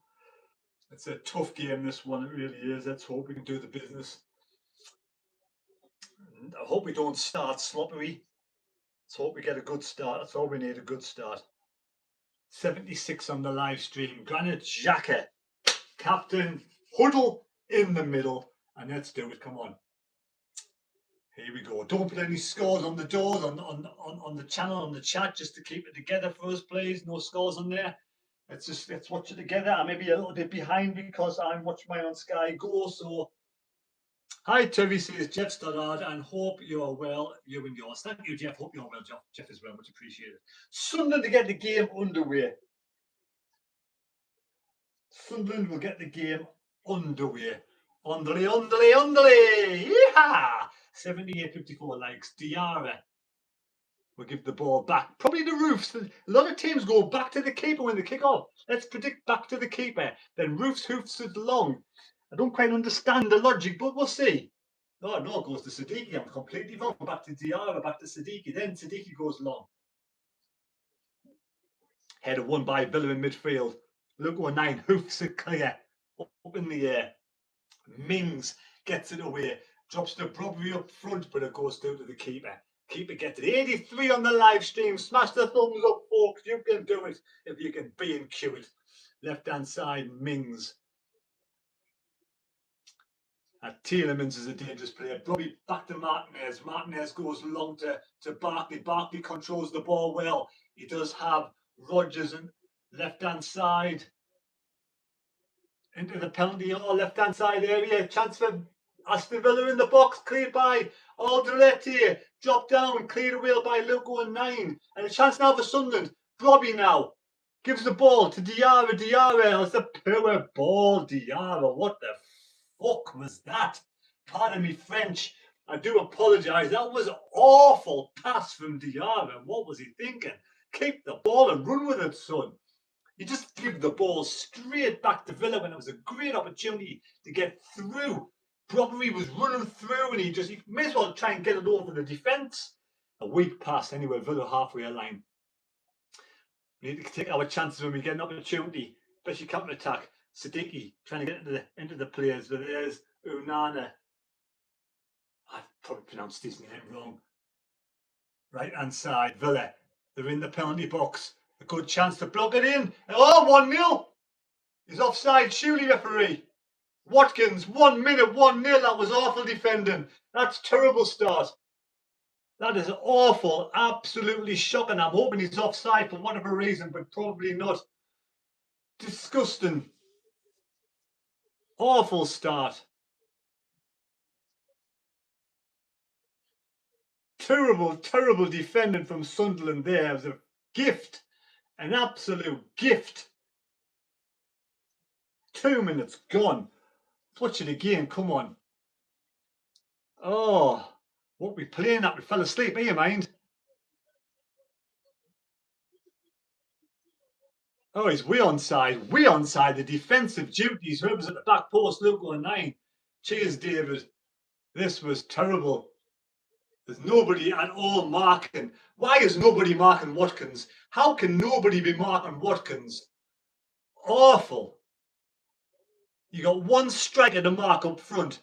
It's a tough game, this one. It really is. Let's hope we can do the business. And I hope we don't start sloppily. Let's hope we get a good start. That's all we need, a good start. 76 on the live stream. Granit Xhaka, captain, huddle in the middle. And let's do it. Come on. Here we go. Don't put any scores on the doors, on the channel, on the chat, just to keep it together for us, please. No scores on there. Let's watch it together. I may be a little bit behind because I'm watching mine on Sky Go. So, hi, Terry, says Jeff Stoddard, and hope you are well, you and yours. Thank you, Jeff. Hope you're well, Jeff as well. Much appreciated. Sunderland to get the game underway. Sunderland will get the game underway. Underlay. Yeehaw! 78-54 likes. Diarra will give the ball back. Probably the Roofs. A lot of teams go back to the keeper when they kick off. Let's predict back to the keeper. Then Roofs hoofs it long. I don't quite understand the logic, but we'll see. Oh, no, it goes to Siddiqui. I'm completely wrong. Back to Diarra, back to Siddiqui. Then Siddiqui goes long. Header won by Villa in midfield. Luke 9 hoofs it clear. Up in the air. Mings gets it away. Drops the Brobby up front, but it goes down to the keeper. Keeper gets it. 83 on the live stream. Smash the thumbs up, folks. You can do it if you can be and cue it. Left hand side, Mings. Tielemans is a dangerous player. Brobby back to Martinez. Martinez goes long to Barkley. Barkley controls the ball well. He does have Rogers on left hand side. Into the penalty or left hand side area. Chance for Aston Villa in the box. Cleared by Alderete. Dropped down. Cleared away by Luke 9. And a chance now for Sunderland. Brobby now gives the ball to Diarra. Diarra. It's a poor ball. Diarra. What the fuck was that? Pardon me French. I do apologise. That was an awful pass from Diarra. What was he thinking? Keep the ball and run with it, son. You just give the ball straight back to Villa when it was a great opportunity to get through. Brobby was running through and he may as well try and get it over the defence. A weak pass anyway, Villa halfway line. We need to take our chances when we get an opportunity, especially counter attack. Siddiqui trying to get into the players, but there's Unana. I've probably pronounced his name wrong. Right hand side, Villa. They're in the penalty box. A good chance to block it in. Oh, 1-0. He's offside. Surely, referee. Watkins, 1 minute, 1-0. That was awful defending. That's terrible start. That is awful. Absolutely shocking. I'm hoping he's offside for whatever reason, but probably not. Disgusting. Awful start. Terrible defending from Sunderland there. It was a gift. An absolute gift. 2 minutes gone. Watch it again. Come on. Oh, what we playing at? We fell asleep. Are you mind? Oh, he's way onside, way onside. The defensive duties. Whoever's at the back post, Luke on 9. Cheers, David. This was terrible. There's nobody at all marking. Why is nobody marking Watkins? How can nobody be marking Watkins? Awful. You got one striker to mark up front.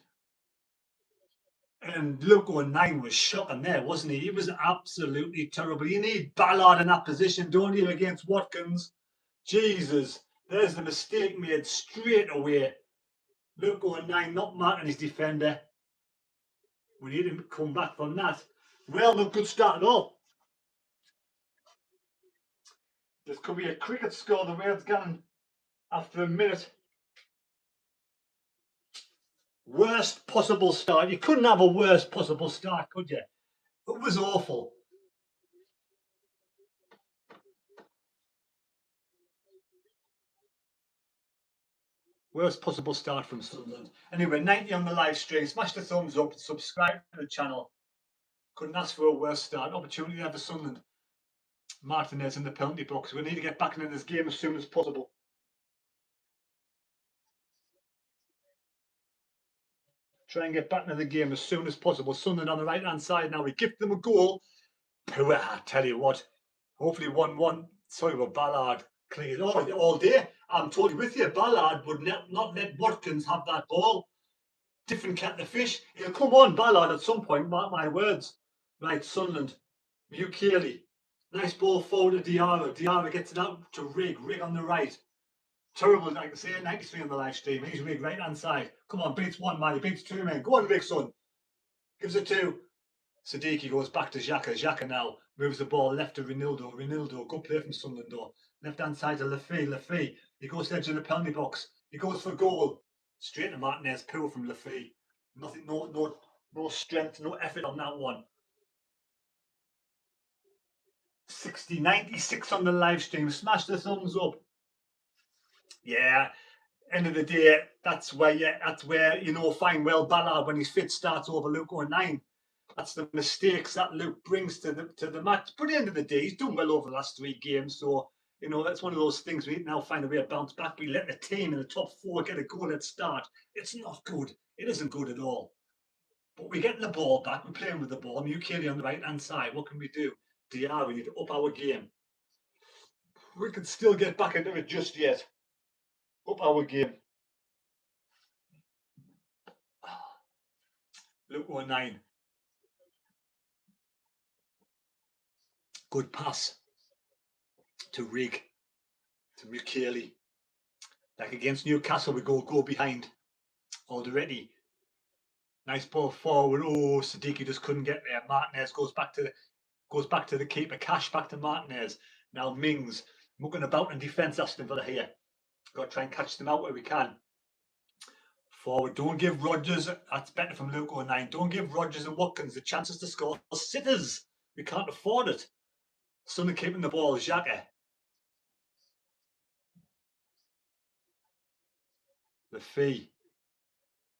And Luke on 9 was shocking there, wasn't he? It was absolutely terrible. You need Ballard in that position, don't you, against Watkins? Jesus, there's the mistake made straight away. Luke on 9 not marking his defender. We need him to come back from that. Well, no good start at all. This could be a cricket score the way it's gone after a minute. Worst possible start. You couldn't have a worst possible start, could you? It was awful. Worst possible start from Sunderland. Anyway, 90 on the live stream. Smash the thumbs up, subscribe to the channel. Couldn't ask for a worse start. Opportunity there for Sunderland. Martinez in the penalty box. We need to get back into this game as soon as possible. Try and get back into the game as soon as possible. Sunderland on the right-hand side now. We give them a goal. Poor, I tell you what. Hopefully 1-1. Sorry about Ballard. Cleared all day. I'm totally with you. Ballard would not let Watkins have that ball. Different kettle of fish. He'll come on, Ballard, at some point. Mark my words. Right, Sunderland. Hugh Keeley. Nice ball forward to Diarra. Diarra gets it out to Rig. Rig on the right. Terrible, like I say, 93 on the live stream. He's Rig right hand side. Come on, beats one man. He beats two men. Go on, Rig, son. Gives it to Siddiqui. Goes back to Xhaka. Xhaka now moves the ball left to Ronaldo. Ronaldo, good play from Sunderland though. Left hand side to Lafay. Lafay. He goes to the edge of the penalty box. He goes for goal. Straight to Martinez. Poor from Lafay. Nothing, no strength, no effort on that one. 96 on the live stream. Smash the thumbs up. Yeah, end of the day, that's where you know fine well Ballard when he's fit starts over Luke 09. That's the mistakes that Luke brings to the match. But at the end of the day, he's done well over the last 3 games. So, you know, that's one of those things we need to now find a way to bounce back. We let the team in the top 4 get a goal at start. It's not good. It isn't good at all. But we're getting the ball back. We're playing with the ball. Mukeli on the right-hand side. What can we do? DR, we need to up our game. We can still get back into it just yet. Up our game. Luke 09. Good pass to Rig, to Mukeli. Like against Newcastle, we go behind already. Nice ball forward. Oh, Siddiqui just couldn't get there. Martinez goes back to the keeper. Cash back to Martinez. Now Mings mucking about in defence. Aston Villa here. Got to try and catch them out where we can. Forward. Don't give Rodgers. That's better from Luke 09. Don't give Rodgers and Watkins the chances to score. Sitters. We can't afford it. Sunderland keeping the ball. Xhaka. Lafay.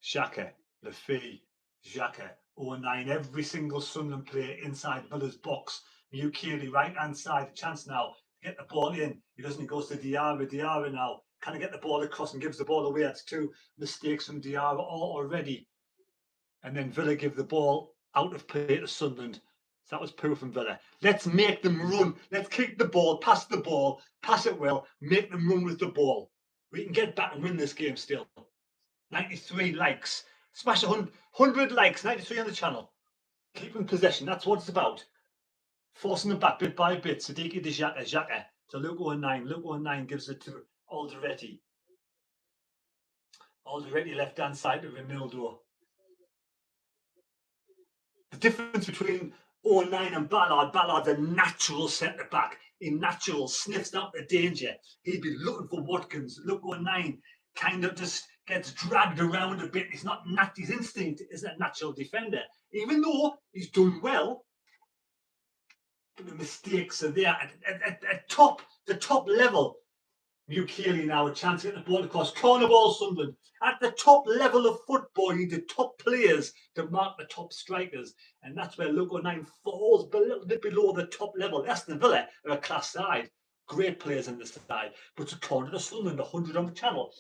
Xhaka. Lafay. Xhaka. 09. Every single Sunderland player inside Villa's box. Mukeli right hand side. Chance now. Get the ball in. He doesn't. He goes to Diarra. Diarra now. Can he get the ball across and gives the ball away? That's 2 mistakes from Diarra already. And then Villa give the ball out of play to Sunderland. So that was poor from Villa. Let's make them run. Let's kick the ball, pass it well, make them run with the ball. We can get back and win this game still. 93 likes. Smash 100 likes, 93 on the channel. Keeping possession, that's what it's about. Forcing them back bit by bit. Siddiqui to Xhaka, Xhaka to Luke 09. Luke 09 gives it to Alderete. Alderete left hand side to Ronaldo. The difference between 09 and Ballard's a natural centre back. He natural sniffs out the danger. He'd be looking for Watkins. Luke 09 kind of just gets dragged around a bit. He's not his instinct isn't a natural defender. Even though he's done well, the mistakes are there at the top level. Mukeli now a chance to get the ball across. Corner ball, Sunderland. At the top level of football, you need the top players to mark the top strikers. And that's where Luke 09 falls a little bit below the top level. Aston Villa are a class side. Great players in the side. But it's a corner to Sunderland, 100 on the channel.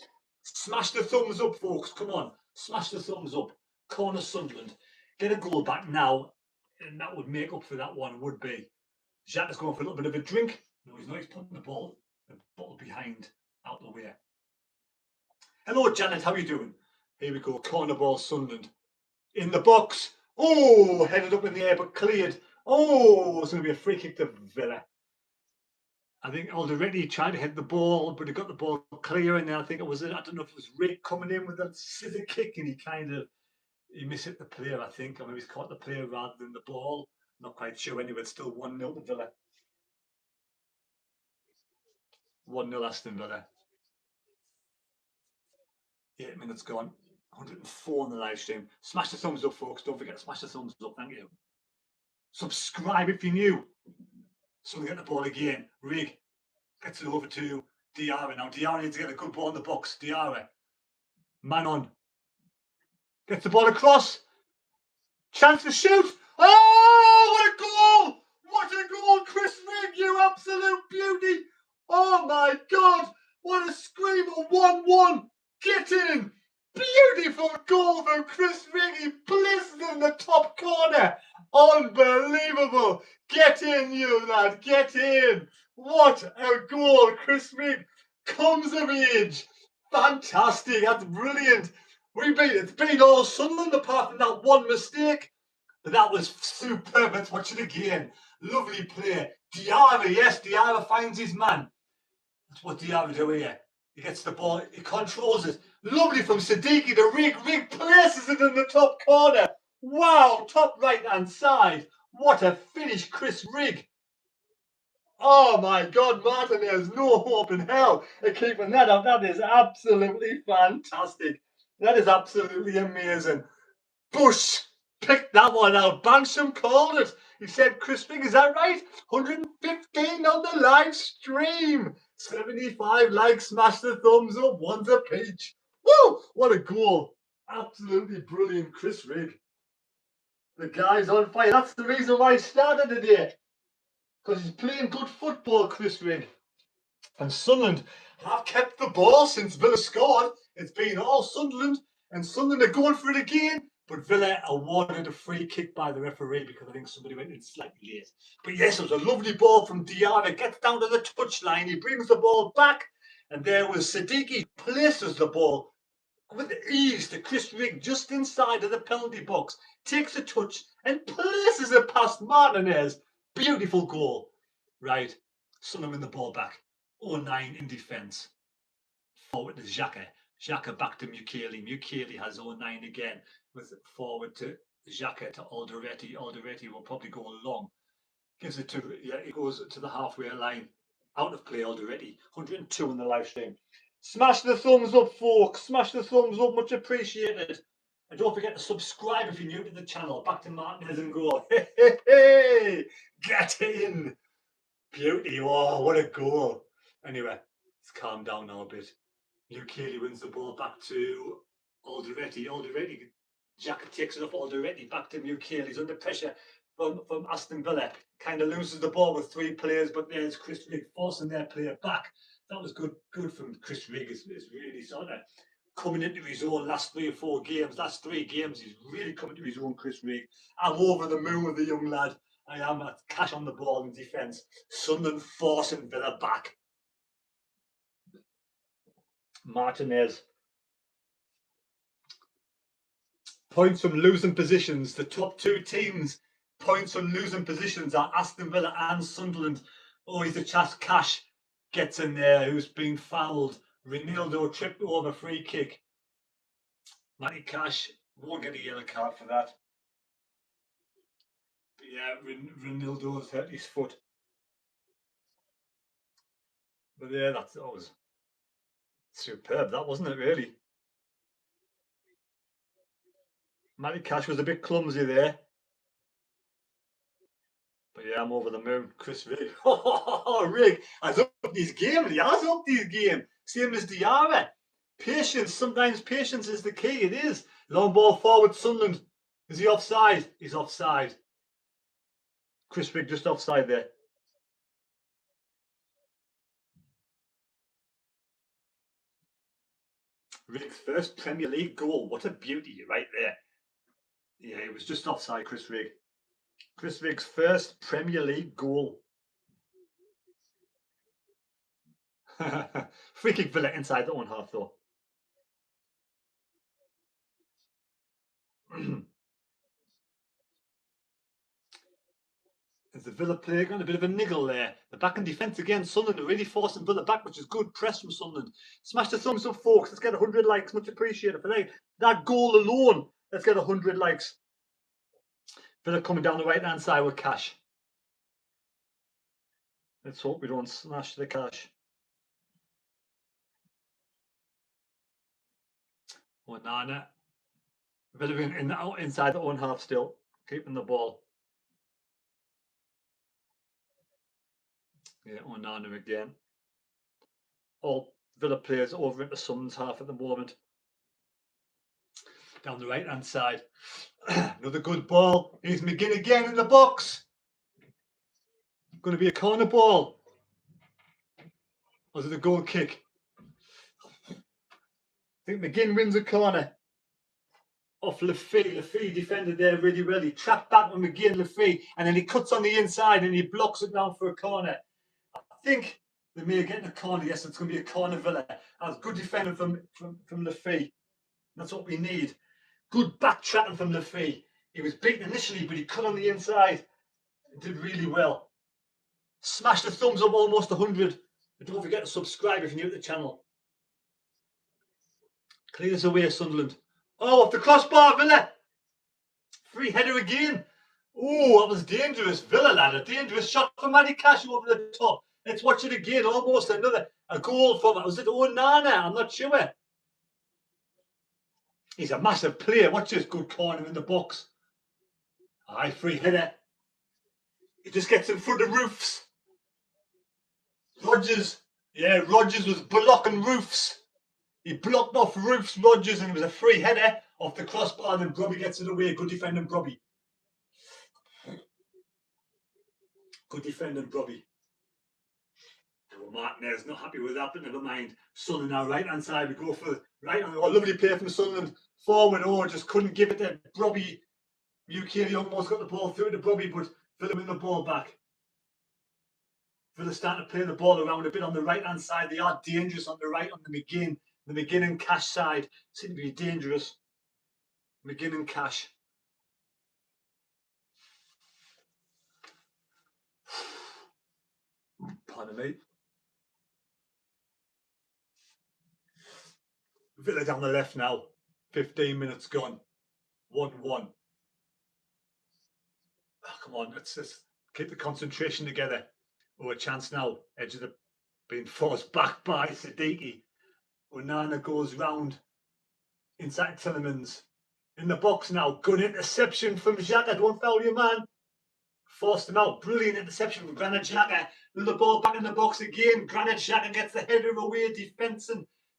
Smash the thumbs up, folks. Come on. Smash the thumbs up. Corner Sunderland. Get a goal back now. And that would make up for that one, would be. Jack is going for a little bit of a drink. No, he's not. He's putting the bottle behind, out the way. Hello, Janet. How are you doing? Here we go. Corner ball, Sunderland. In the box. Oh, headed up in the air, but cleared. Oh, it's going to be a free kick to Villa. I think Alderete tried to hit the ball, but he got the ball clear, and then I think it was, I don't know if it was Rick coming in with a scissor kick, and he mishit the player, I think, or maybe he's caught the player rather than the ball. Not quite sure. Anyway, it's still 1-0 to Villa. 1-0 Aston Villa. 8 minutes gone. 104 on the live stream. Smash the thumbs up, folks. Don't forget to smash the thumbs up. Thank you. Subscribe if you're new. So we get the ball again. Rig gets it over to Diarra. Now Diarra needs to get a good ball in the box. Diarra. Man on. Gets the ball across. Chance to shoot. Oh, what a goal! What a goal, Chris Rig, you absolute beauty! Oh my God! What a screamer! 1-1. Get in! Beautiful goal from Chris Rig. He placed it in the top corner. Unbelievable! Get in, you lad. Get in. What a goal! Chris Rig comes of age. Fantastic. That's brilliant. It's been all Sunderland apart from that one mistake. But that was superb. Let's watch it again. Lovely play. Diarra, yes, Diarra finds his man. That's what Diarra do here. He gets the ball, he controls it. Lovely from Siddiqui to Rig. Rig places it in the top corner. Wow, top right-hand side. What a finish, Chris Rig. Oh my God, Martin, there's no hope in hell of keeping that up. That is absolutely fantastic. That is absolutely amazing. Bush picked that one out. Bansham called it. He said, Chris Rig, is that right? 115 on the live stream. 75 likes, smash the thumbs up, one's a peach. Woo! What a goal. Absolutely brilliant, Chris Rig. The guy's on fire. That's the reason why he started today. Because he's playing good football, Chris Rig. And Sunderland have kept the ball since Villa scored. It's been all Sunderland, and Sunderland are going for it again. But Villa awarded a free kick by the referee because I think somebody went in slightly late. But yes, it was a lovely ball from Diarra. Gets down to the touchline. He brings the ball back. And there was Siddiqui. Places the ball with ease to Chris Rig just inside of the penalty box. Takes a touch and places it past Martinez. Beautiful goal. Right. Sunderland win the ball back. 09 in defence. Forward to Xhaka. Xhaka back to Mukeli. Mukeli has 09 again. With forward to Xhaka to Alderete. Alderete will probably go long. Gives it to, he goes to the halfway line. Out of play Alderete. 102 in the live stream. Smash the thumbs up, folks. Smash the thumbs up. Much appreciated. And don't forget to subscribe if you're new to the channel. Back to Martinez and goal. Hey, hey, hey. Get in. Beauty. Oh, what a goal. Anyway, let's calm down now a bit. Mukeli wins the ball back to Alderete. Alderete. Jack takes it off Alderete. Back to Mukeli. He's under pressure from Aston Villa. Kind of loses the ball with 3 players, but there's Chris Rig forcing their player back. That was good from Chris Rig. It's really sort of coming into his own last 3 or 4 games. Last 3 games, he's really coming to his own, Chris Rig. I'm over the moon with the young lad. I am at cash on the ball in defence. Sunderland forcing Villa back. Martinez. Points from losing positions. The top 2 teams. Points from losing positions are Aston Villa and Sunderland. Oh, he's a Cash gets in there, who's been fouled. Ronaldo tripped over, free kick. Matty Cash won't get a yellow card for that. But yeah, Ronaldo's hurt his foot. But yeah, that was superb, that wasn't it, really? Matty Cash was a bit clumsy there. But yeah, I'm over the moon. Chris Rig. Oh, Rig has upped his game. He has upped his game. Same as Diarra. Patience. Sometimes patience is the key. It is. Long ball forward, Sunderland. Is he offside? He's offside. Chris Rig just offside there. Riggs' first Premier League goal. What a beauty right there. Yeah, it was just offside, Chris Rigg. Chris Riggs' first Premier League goal. Free kick Villa inside the own half, though. As the Villa player got a bit of a niggle there. The back in defence again. Sunderland really forcing Villa back, which is good press from Sunderland. Smash the thumbs up, folks. Let's get 100 likes. Much appreciated for that goal alone. Let's get 100 likes. Villa coming down the right-hand side with Cash. Let's hope we don't smash the Cash. Oh, Nana. Villa inside the own half still. Keeping the ball. Yeah, Onana again. All Villa players over into Sunderland's half at the moment. Down the right-hand side. Another good ball. Here's McGinn again in the box. Going to be a corner ball. Or is it a goal kick? I think McGinn wins a corner. Off Lafay. Lafay defended there really well. He trapped back with McGinn, Lafay, and then he cuts on the inside and he blocks it down for a corner. I think they may get a corner. Yes, it's going to be a corner, Villa. That's good defending from Lafay. That's what we need. Good backtracking from Lafay. He was beaten initially, but he cut on the inside. He did really well. Smash the thumbs up, almost 100. And don't forget to subscribe if you're new to the channel. Clears away Sunderland. Oh, off the crossbar, Villa. Free header again. Oh, that was dangerous. Villa, lad. A dangerous shot from Matty Cash over the top. Let's watch it again. Almost a goal from, was it Onana? I'm not sure. He's a massive player. Watch this good corner in the box. Aye, free header. He just gets in front of Roofs. Rodgers. Yeah, Rodgers was blocking Roofs. He blocked off Roofs, Rodgers, and it was a free header off the crossbar, and then Brobby gets it away. Good defending, Brobby. Good defending, Brobby. Oh, Martinez not happy with that, but never mind. Sunderland now, right-hand side. We go for right on. Oh, lovely play from Sunderland. Forward, just couldn't give it to Brobby. UK almost got the ball through to Brobby, but Villa win the ball back. Villa starting to play the ball around a bit on the right-hand side. They are dangerous on the right, on the McGinn and Cash side. Seem to be dangerous. McGinn and Cash. Pardon me. Villa down the left now. 15 minutes gone. 1-1. Oh, come on, let's just keep the concentration together. Oh, a chance now. Edge of the being forced back by Siddiqui. Onana goes round inside Tillemans. In the box now. Good interception from Xhaka. Don't foul your man. Forced him out. Brilliant interception from Granit Xhaka. The ball back in the box again. Granit Xhaka gets the header away.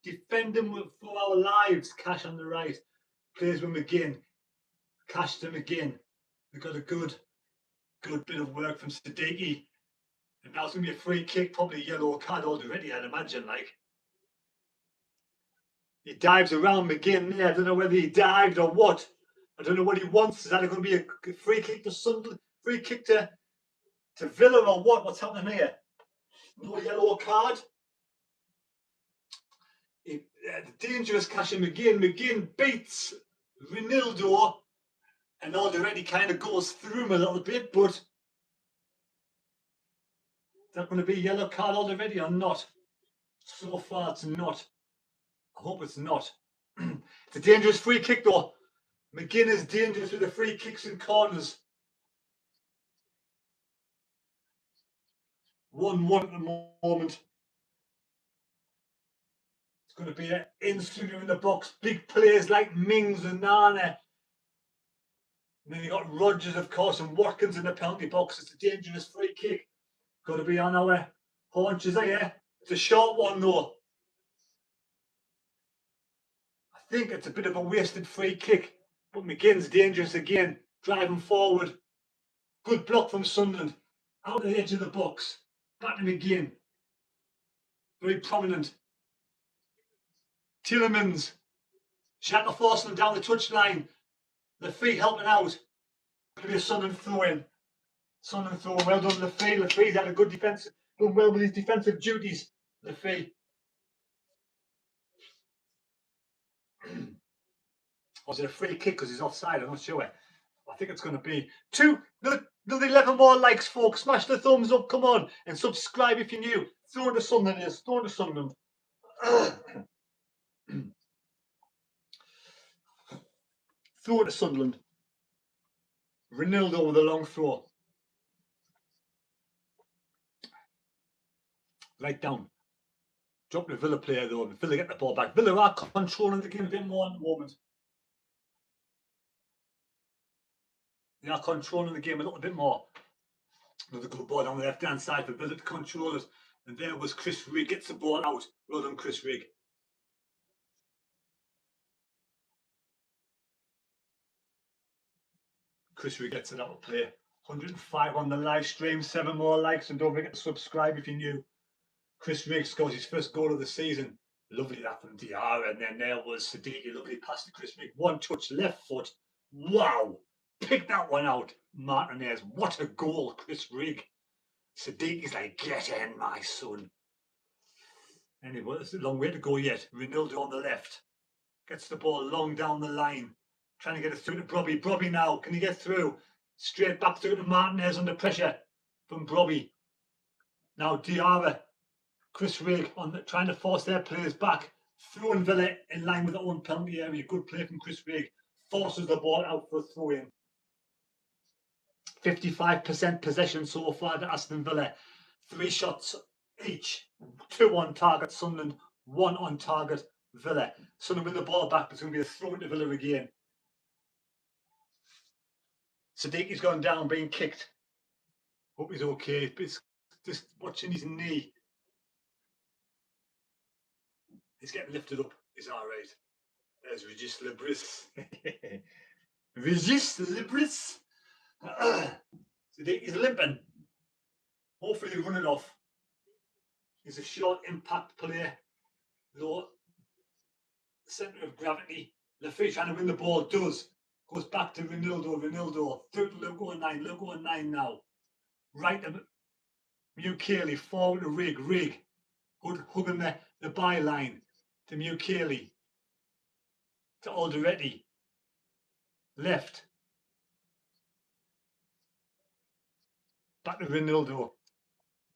Defending for our lives. Cash on the right. Plays with McGinn. Cash to McGinn. They've got a good bit of work from Siddiqui. And now it's going to be a free kick. Probably a yellow card already, I'd imagine. Like, he dives around McGinn there. I don't know whether he dived or what. I don't know what he wants. Is that going to be a free kick to Sunderland? Free kick to Villa or what? What's happening here? No yellow card. The dangerous Cash and McGinn. McGinn beats Ronaldo and already kind of goes through him a little bit, but is that going to be a yellow card already or not? So far, it's not. I hope it's not. It's a dangerous free kick, though. McGinn is dangerous with the free kicks and corners. 1-1 at the moment. It's going to be an instant in the box. Big players like Mings and Nana. And then you got Rodgers, of course, and Watkins in the penalty box. It's a dangerous free kick. Got to be on our haunches here. It's a short one, though. I think it's a bit of a wasted free kick. But McGinn's dangerous again. Driving forward. Good block from Sunderland. Out of the edge of the box. Back to McGinn. Very prominent. Tillemans. Shaka forcing them down the touchline. The free helping out. Going to be a Sunderland throw in. Sunderland throw. Well done, Lafay. Lafay's had a good defence. Done well with his defensive duties. Lafay. Was it a free kick because he's offside? I'm not sure. I think it's going to be another 11 more likes, folks. Smash the thumbs up, come on, and subscribe if you're new. Throw to Sunderland, yes, throw to Sunderland. Throw to Sunderland. Ronaldo with a long throw. Right down. Drop the Villa player though. Villa get the ball back. Villa are controlling the game a bit more at the moment. They are controlling the game a little bit more. Another good ball on the left hand side for Villa to control it. And there was Chris Rigg, gets the ball out. Well done, Chris Rigg. Chris Rigg gets it out of play. 105 on the live stream, 7 more likes, and don't forget to subscribe if you're new. Chris Rigg scores his first goal of the season. Lovely that from Diarra, and then there was Siddiqui. Lovely pass to Chris Rigg. One touch, left foot. Wow! Pick that one out, Martinez. What a goal, Chris Rigg. Siddiqui's like, get in, my son. Anyway, there's a long way to go yet. Ronaldo on the left. Gets the ball long down the line. Trying to get it through to Brobby. Brobby now, can he get through? Straight back through to Martinez under pressure from Brobby. Now Diarra, Chris Rigg trying to force their players back. Throwing Villa in line with their own penalty area. Good play from Chris Rigg. Forces the ball out for a throw in. 55% possession so far to Aston Villa. 3 shots each. 2 on target Sunderland, 1 on target Villa. Sunderland with the ball back, but it's going to be a throw into Villa again. Siddiqui's gone down, being kicked. Hope he's okay. It's just watching his knee. He's getting lifted up. He's all right. There's Regis Libris. Regis Libris. Siddiqui's limping. Hopefully he'll run it off. He's a short impact player. Low centre of gravity. Lafay trying to win the ball. Does. Goes back to Ronaldo. Ronaldo. Through to Luke 09. Luke 09 now. Right to Mukeli. Forward to Rigg. Rigg. Hugging the byline to Mukeli. To Alderete. Left. Back to Ronaldo.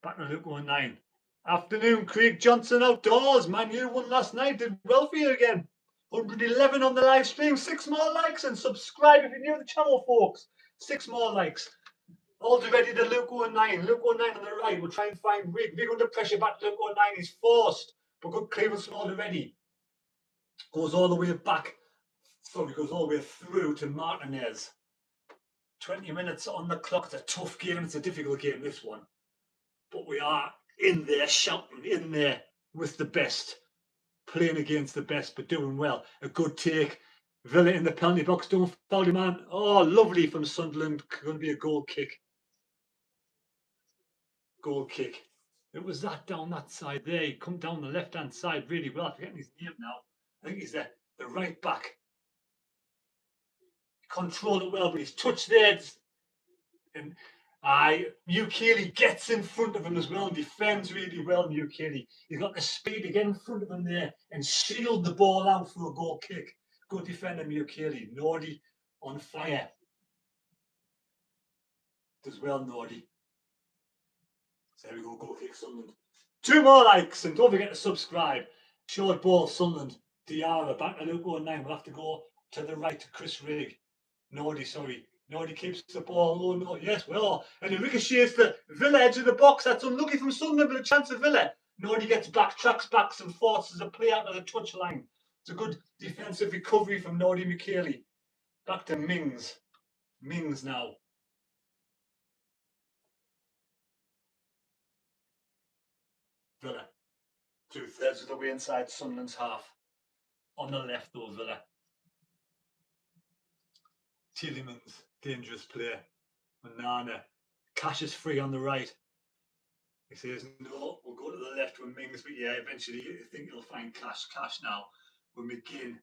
Back to Luke 09. Afternoon, Craig Johnson outdoors. Man U won last night. Did well for you again. 111 on the live stream. 6 more likes and subscribe if you're new to the channel, folks. 6 more likes. Alderete to Luke 09. Luke 09 on the right. We'll try and find Rigg. Rigg under pressure. Back to Luke 09. He's forced. But good clearance from Alderete. Goes all the way back. Sorry, goes all the way through to Martinez. 20 minutes on the clock. It's a tough game. It's a difficult game, this one. But we are in there, shouting in there with the best. Playing against the best, but doing well. A good take. Villa in the penalty box. Don't foul him, man. Oh, lovely from Sunderland. Going to be a goal kick. Goal kick. It was that down that side there. He come down the left-hand side really well. I'm forgetting his name now. I think he's the right back. Controlled it well, but he's touched there. And Mukeli gets in front of him as well, defends really well, Mukeli. He's got the speed to get in front of him there and shield the ball out for a goal kick. Good defender, Mukeli. Nordy on fire. Does well, Nordy. So there we go, goal kick, Sunderland. 2 more likes, and don't forget to subscribe. Short ball, Sunderland. Diarra, back to Luke 09. We'll have to go to the right to Chris Rigg. Nordy, sorry. Nordy keeps the ball. Oh, no. Yes, well. And it ricochets the Villa edge of the box. That's unlucky from Sunderland, but a chance of Villa. Nordy gets back, tracks back, and forces a play out of the touchline. It's a good defensive recovery from Nordy Mukeli. Back to Mings. Mings now. Villa. 2/3 of the way inside Sunderland's half. On the left, though, Villa. Tielemans, dangerous player. Manana. Cash is free on the right. He says, no, we'll go to the left with Mings, but yeah, eventually you think he'll find Cash now with McGinn.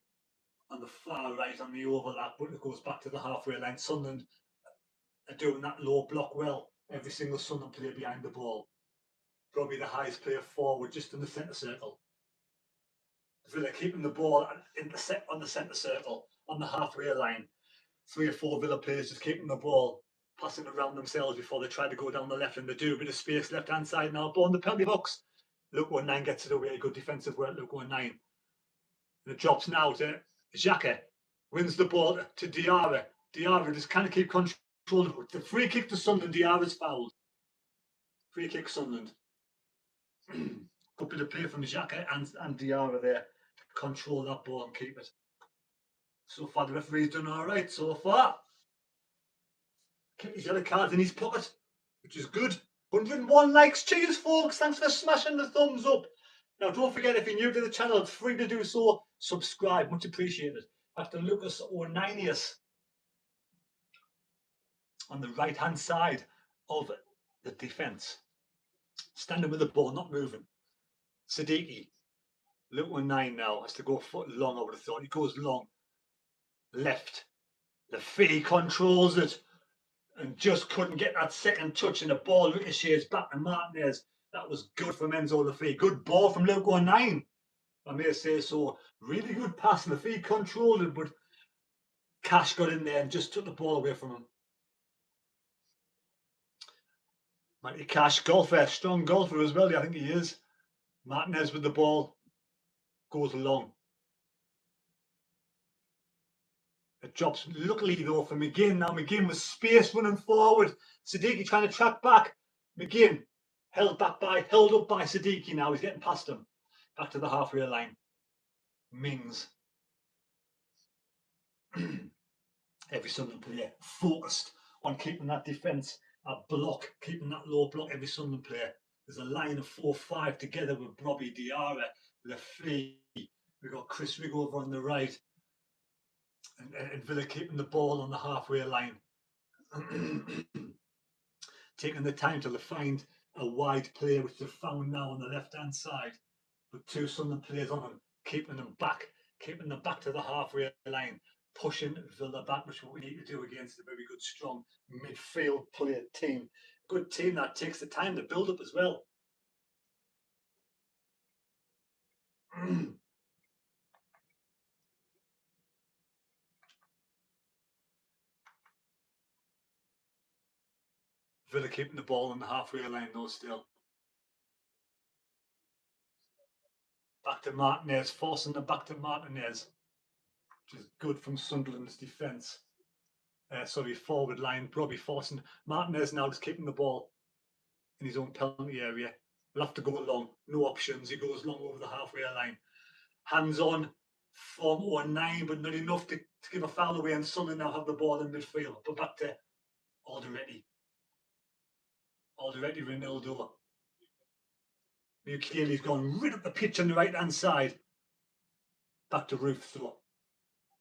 on the far right on the overlap, but it goes back to the halfway line. Sunderland are doing that low block well. Every single Sunderland player behind the ball. Probably the highest player forward, just in the centre circle. Villa keeping the ball on the centre circle, on the halfway line. 3 or 4 Villa players just keeping the ball, passing around themselves before they try to go down the left, and they do a bit of space left hand side now. Ball in the penalty box. Luke 19 gets it away. Good defensive work, Luke 19. And it drops now to Xhaka. Wins the ball to Diarra. Diarra just kind of keep control. The free kick to Sunderland. Diarra's fouled. Free kick Sunderland. Good bit of play from Xhaka and Diarra there to control that ball and keep it. So far, the referee's done all right so far. Kept his yellow card in his pocket, which is good. 101 likes. Cheers, folks. Thanks for smashing the thumbs up. Now, don't forget, if you're new to the channel, it's free to do so. Subscribe. Much appreciated. Back to Lucas Orninius on the right-hand side of the defence. Standing with the ball, not moving. Siddiqui. Luke 19 now has to go foot long, I would have thought. He goes long. Left. Lafay controls it and just couldn't get that second touch, and the ball ricochets back to Martinez. That was good from Enzo Lafay. Good ball from Luke 19. I may say so. Really good pass. Lafay controlled it, but Cash got in there and just took the ball away from him. Matty Cash, golfer, strong golfer as well, I think he is. Martinez with the ball, goes long. It drops luckily though for McGinn. Now McGinn with space running forward. Siddiqui trying to track back. McGinn held up by Siddiqui now. He's getting past him. Back to the halfway line. Mings. Every Sunderland player focused on keeping that defence, a block, keeping that low block. Every Sunderland player. There's a line of 4-5 together with Robbie Diarra, Lafay. We've got Chris Rigg over on the right. And Villa keeping the ball on the halfway line. Taking the time to find a wide player, which they've found now on the left-hand side. With 2 Sunderland players on them, keeping them back to the halfway line. Pushing Villa back, which is what we need to do against a very good, strong midfield player team. Good team that takes the time to build up as well. Villa keeping the ball on the halfway line though still. Back to Martinez, forcing them back to Martinez, which is good from Sunderland's defence. Forward line, probably forcing Martinez now just keeping the ball in his own penalty area. We'll have to go long, no options. He goes long over the halfway line. Hands on from 19, but not enough to give a foul away, and Sunderland now have the ball in midfield. But back to Alderete. Alderete, Ronaldo. Mukiele's gone right up the pitch on the right-hand side. Back to Roof though.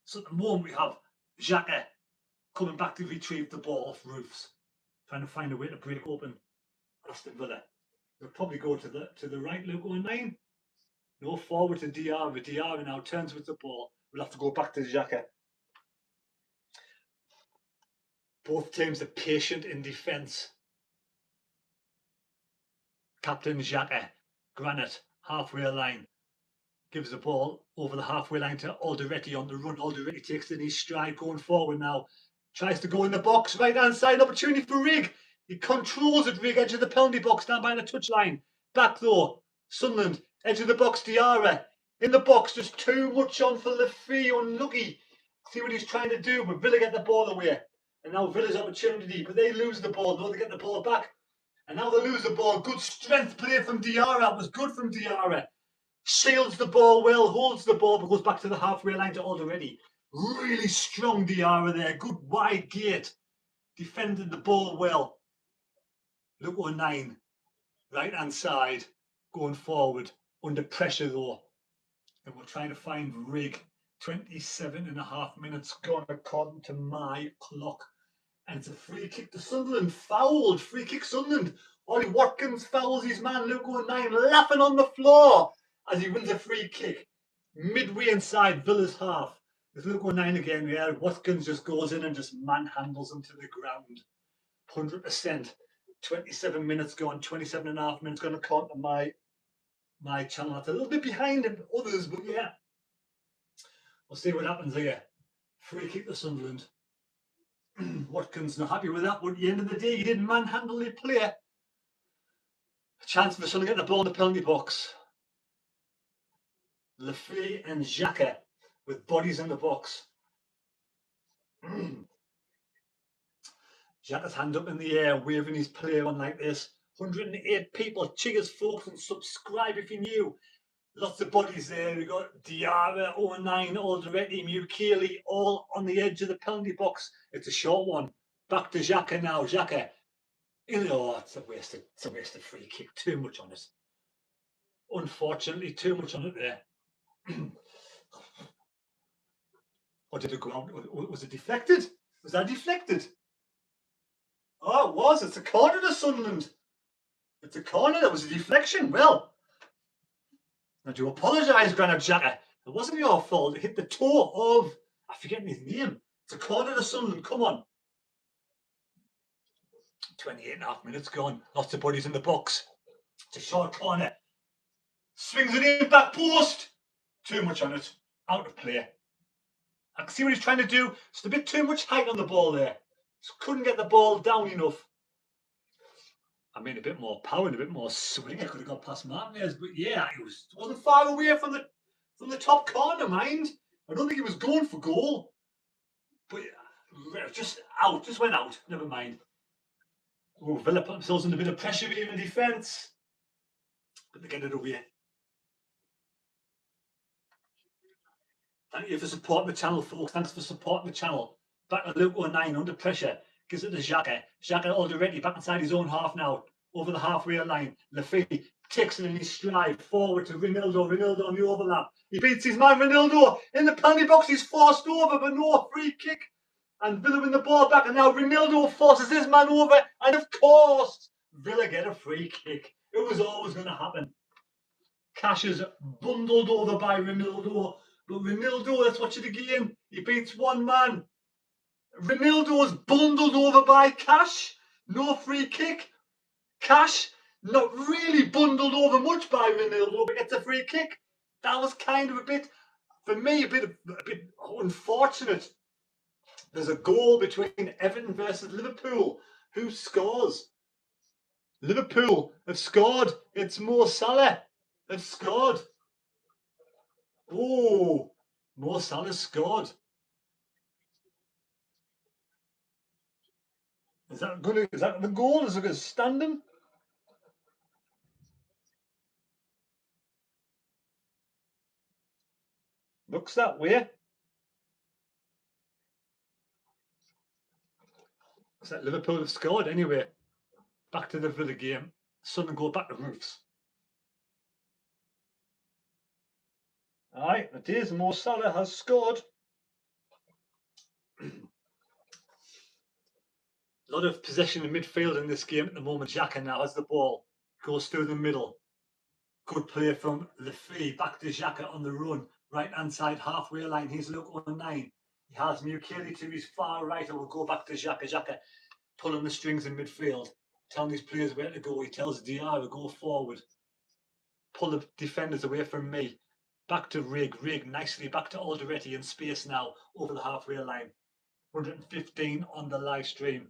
So at the moment we have Xhaka coming back to retrieve the ball off Roofs, trying to find a way to break open Aston Villa. They'll probably go to the right, Luke 19. No, forward to Diarra. Diarra now turns with the ball. We'll have to go back to Xhaka. Both teams are patient in defence. Captain Xhaka, Granite, halfway line. Gives the ball over the halfway line to Alderete on the run. Alderete takes it in his stride going forward now. Tries to go in the box, right hand side, opportunity for Rigg. He controls it, Rigg, edge of the penalty box, down by the touchline. Back though, Sunderland, edge of the box, Diarra. In the box, there's too much on for Lafay, unlucky. See what he's trying to do, but Villa get the ball away. And now Villa's opportunity, but they lose the ball, though they get the ball back. And now they lose the ball. Good strength play from Diarra. It was good from Diarra. Shields the ball well, holds the ball, but goes back to the halfway line to Alderete. Really strong Diarra there. Good wide gate. Defended the ball well. Luke 19. Right hand side. Going forward. Under pressure though. And we're trying to find Rigg. 27.5 minutes gone according to my clock. And it's a free kick to Sunderland. Fouled. Free kick Sunderland. Ollie Watkins fouls his man Luke 19, laughing on the floor as he wins a free kick. Midway inside Villa's half. There's Luke 9 again, yeah. Watkins just goes in and just manhandles him to the ground. 100%. 27 minutes gone, 27 and a half minutes going to count on my channel. That's a little bit behind others, but yeah. We'll see what happens here. Free kick to Sunderland. Watkins not happy with that, but at the end of the day, he didn't manhandle the player. A chance for Sunderland to get the ball in the penalty box. Lefebvre and Xhaka with bodies in the box. Xhaka's hand up in the air, waving his player on like this. 108 people. Cheers, folks, and subscribe if you're new. Lots of bodies there. We've got Diarra, 09, Alderete, Mukele, all on the edge of the penalty box. It's a short one. Back to Xhaka now. Xhaka. Oh, it's a wasted free kick. Too much on it. Unfortunately, too much on it there. Or did it go out? Was it deflected? Was that deflected? Oh, it was. It's a corner to Sunderland. It's a corner. That was a deflection. Well, I do apologise, Granite Xhaka. It wasn't your fault. It hit the toe of, I forget his name. It's a corner to Sunderland. Come on. 28 and a half minutes gone. Lots of bodies in the box. It's a short corner. Swings it in, back post. Too much on it. Out of play. I can see what he's trying to do. Just a bit too much height on the ball there. Just couldn't get the ball down enough. I mean, a bit more power and a bit more swing. I could have got past Martinez, but yeah, it wasn't far away from the top corner, mind. I don't think he was going for goal, but just out, just went out. Never mind. Oh, Villa put themselves under a bit of pressure here in defence, but they get it away. Thank you for supporting the channel, folks. Thanks for supporting the channel. Back to Luke 09, under pressure. Gives it to Xhaka. Xhaka already back inside his own half now. Over the halfway line. Lefebvre takes it in his stride. Forward to Ronaldo. Ronaldo on the overlap. He beats his man Ronaldo. In the penalty box, he's forced over, but no free kick. And Villa win the ball back. And now Ronaldo forces his man over. And of course, Villa get a free kick. It was always going to happen. Cash is bundled over by Ronaldo. But Ronaldo, let's watch it again. He beats one man. Ronaldo is bundled over by Cash. No free kick. Cash not really bundled over much by Ronaldo, but gets a free kick. That was kind of a bit, for me, a bit unfortunate. There's a goal between Everton versus Liverpool. Who scores? Liverpool have scored. It's Mo Salah. They've scored. Oh, Mo Salah scored. Is that the goal? Is it going to stand him? Looks that way. Looks like Liverpool have scored anyway. Back to the Villa game. Sunderland go back to roofs. Aye, it is. Mo Salah has scored. A lot of possession in midfield in this game at the moment. Xhaka now has the ball. Goes through the middle. Good play from Lefebvre. Back to Xhaka on the run. Right hand side halfway line. He's Luke 09. He has Mukele to his far right. And will go back to Xhaka. Xhaka pulling the strings in midfield. Telling his players where to go. He tells Diarra, go forward. Pull the defenders away from me. Back to Rig nicely. Back to Alderete in space now. Over the halfway line. 115 on the live stream.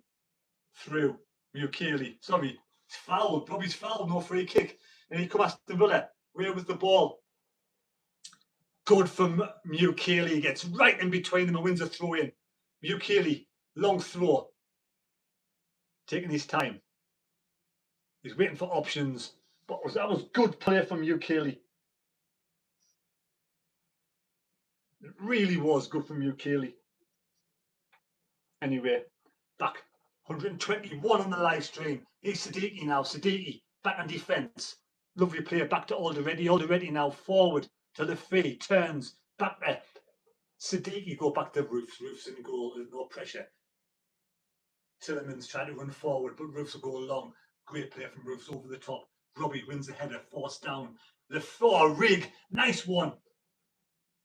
Through Mukele. Sorry, it's fouled. Bobby's fouled, no free kick. And he comes Aston Villa. Where was the ball? Good from Mukele. He gets right in between them and wins a throw in. Mukele, long throw. Taking his time. He's waiting for options. But that was good play from Mukele. It really was good from Mukele. Anyway, back 121 on the live stream. Here's Siddiqui now. Siddiqui back on defence. Lovely player back to Alderete. Alderete now forward to Lefebvre. Turns back there. Siddiqui go back to Roofs. Roofs in goal. There's no pressure. Tillerman's trying to run forward, but Roofs will go long. Great play from Roofs over the top. Robbie wins the header. Forced down. Lefebvre. Rig. Nice one.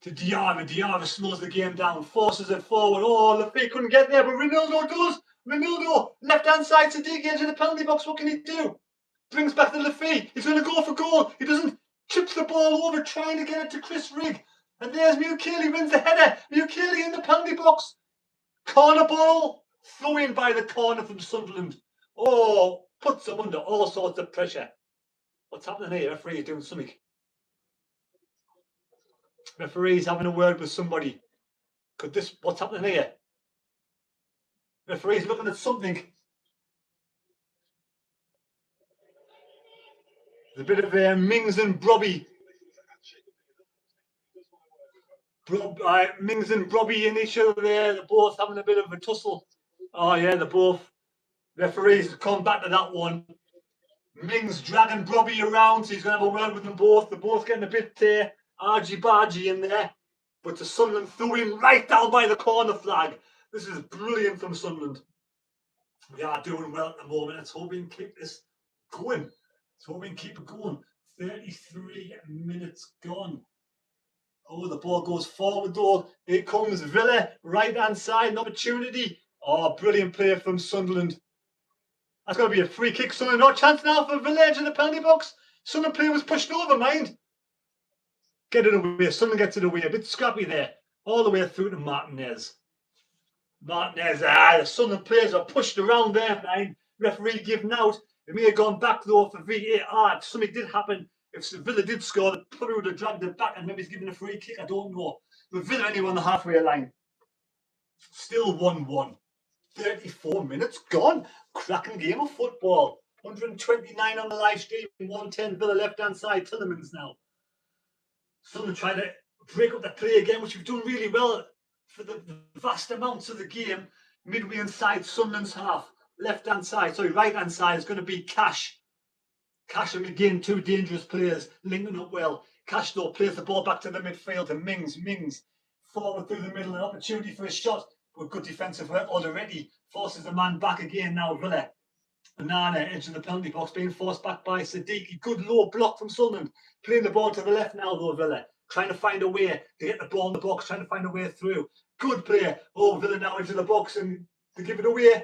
to Diarra. Diarra slows the game down, forces it forward. Oh, Lafay couldn't get there, but Ronaldo does. Ronaldo, left-hand side, Sadiq edge of the penalty box. What can he do? Brings back the Lafay. He's going to go for goal. He doesn't. Chips the ball over, trying to get it to Chris Rigg. And there's Mukeli, wins the header. Mukeli in the penalty box. Corner ball. Throw in by the corner from Sunderland. Oh, puts them under all sorts of pressure. What's happening here? Referee is doing something. Referee's having a word with somebody. What's happening here? Referee's looking at something. There's a bit of Mings and Brobby. Mings and Brobby in each other there. They're both having a bit of a tussle. Oh yeah, they're both. Referees come back to that one. Mings dragging Brobby around, so he's going to have a word with them both. They're both getting a bit argy-bargy in there. But the Sunderland threw in right down by the corner flag. This is brilliant from Sunderland. We are doing well at the moment. Let's hope we can keep this going. Let's hope we can keep it going. 33 minutes gone. Oh, the ball goes forward though. Here comes Villa, right-hand side, an opportunity. Oh, brilliant play from Sunderland. That's got to be a free kick. Sunderland, no chance now for Villa edge in the penalty box. Sunderland player was pushed over, mind. Get it away. Sunderland gets it away. A bit scrappy there. All the way through to Martinez. The Sunderland players are pushed around there, mind. Referee giving out. It may have gone back though for VAR. If something did happen, if Villa did score, the probably would have dragged it back and maybe he's given a free kick. I don't know. But Villa anyway on the halfway line. Still 1-1. 34 minutes gone. Cracking game of football. 129 on the live stream. 110 Villa left-hand side. Tillemans now. Sunderland trying to break up the play again, which we've done really well for the vast amounts of the game. Midway inside Sunderland's half. Left-hand side, sorry, right-hand side is going to be Cash. Cash and McGinn, two dangerous players, linking up well. Cash though plays the ball back to the midfield to Mings. Mings forward through the middle, an opportunity for a shot. With good defensive work already. Forces the man back again now, Villa. Banana edge of the penalty box being forced back by Siddiqui. Good low block from Sunderland. Playing the ball to the left now though, Villa. Trying to find a way to get the ball in the box, trying to find a way through. Good play. Oh, Villa now into the box and to give it away.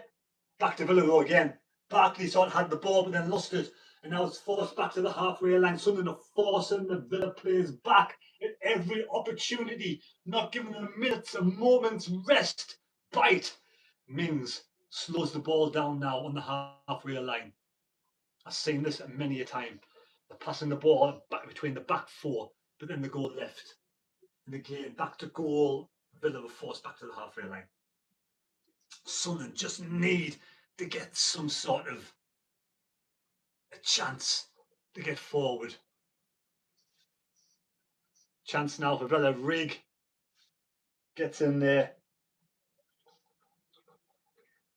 Back to Villa though again. Barkley sort of had the ball but then lost it. And now it's forced back to the halfway line. Sunderland are forcing the Villa players back at every opportunity. Not giving them minutes, a moment's rest. Bite. Mings slows the ball down now on the halfway line. I've seen this many a time. They're passing the ball back between the back four, but then they go left. And again, back to goal. Villa were forced back to the halfway line. Sunderland just need to get some sort of a chance to get forward. Chance now for Villa. Rigg gets in there.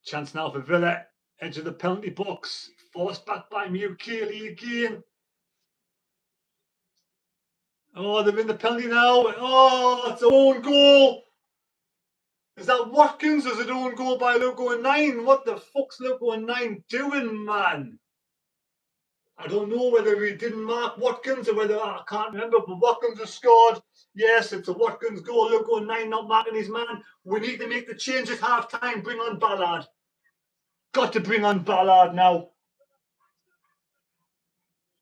Chance now for Villa. Edge of the penalty box. Forced back by Mukeli again. Oh, they're in the penalty now. Oh, it's own goal. Is that Watkins? Is it own goal by Loco 9? What the fuck's Loco 9 doing, man? I don't know whether he didn't mark Watkins or whether, I can't remember, but Watkins has scored. Yes, it's a Watkins goal. Loco 9 not marking his man. We need to make the change at half time. Bring on Ballard. Got to bring on Ballard now.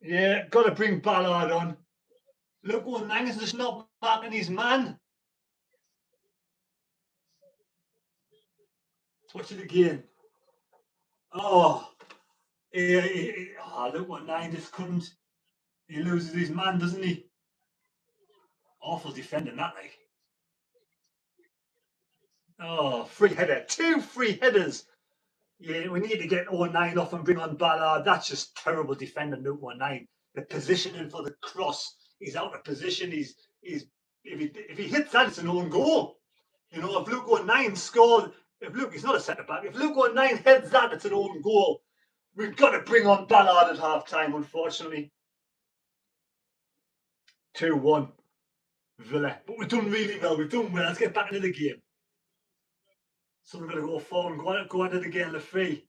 Yeah, got to bring Ballard on. Loco 9 is just not marking his man. Let's watch it again. Oh. Loco 9 just couldn't. He loses his man, doesn't he? Awful defending that, like. Oh, free header. 2 free headers. Yeah, we need to get 09 off and bring on Ballard. That's just terrible defending, Luke 09. The positioning for the cross. He's out of position. If he hits that, it's an own goal. You know, if Luke 09 scored, he's not a centre back. If Luke 09 heads that, it's an own goal. We've got to bring on Ballard at half time, unfortunately. 2-1 Villa. But we've done really well. We've done well. Let's get back into the game. So we're going to go forward and go at it again, Lafay.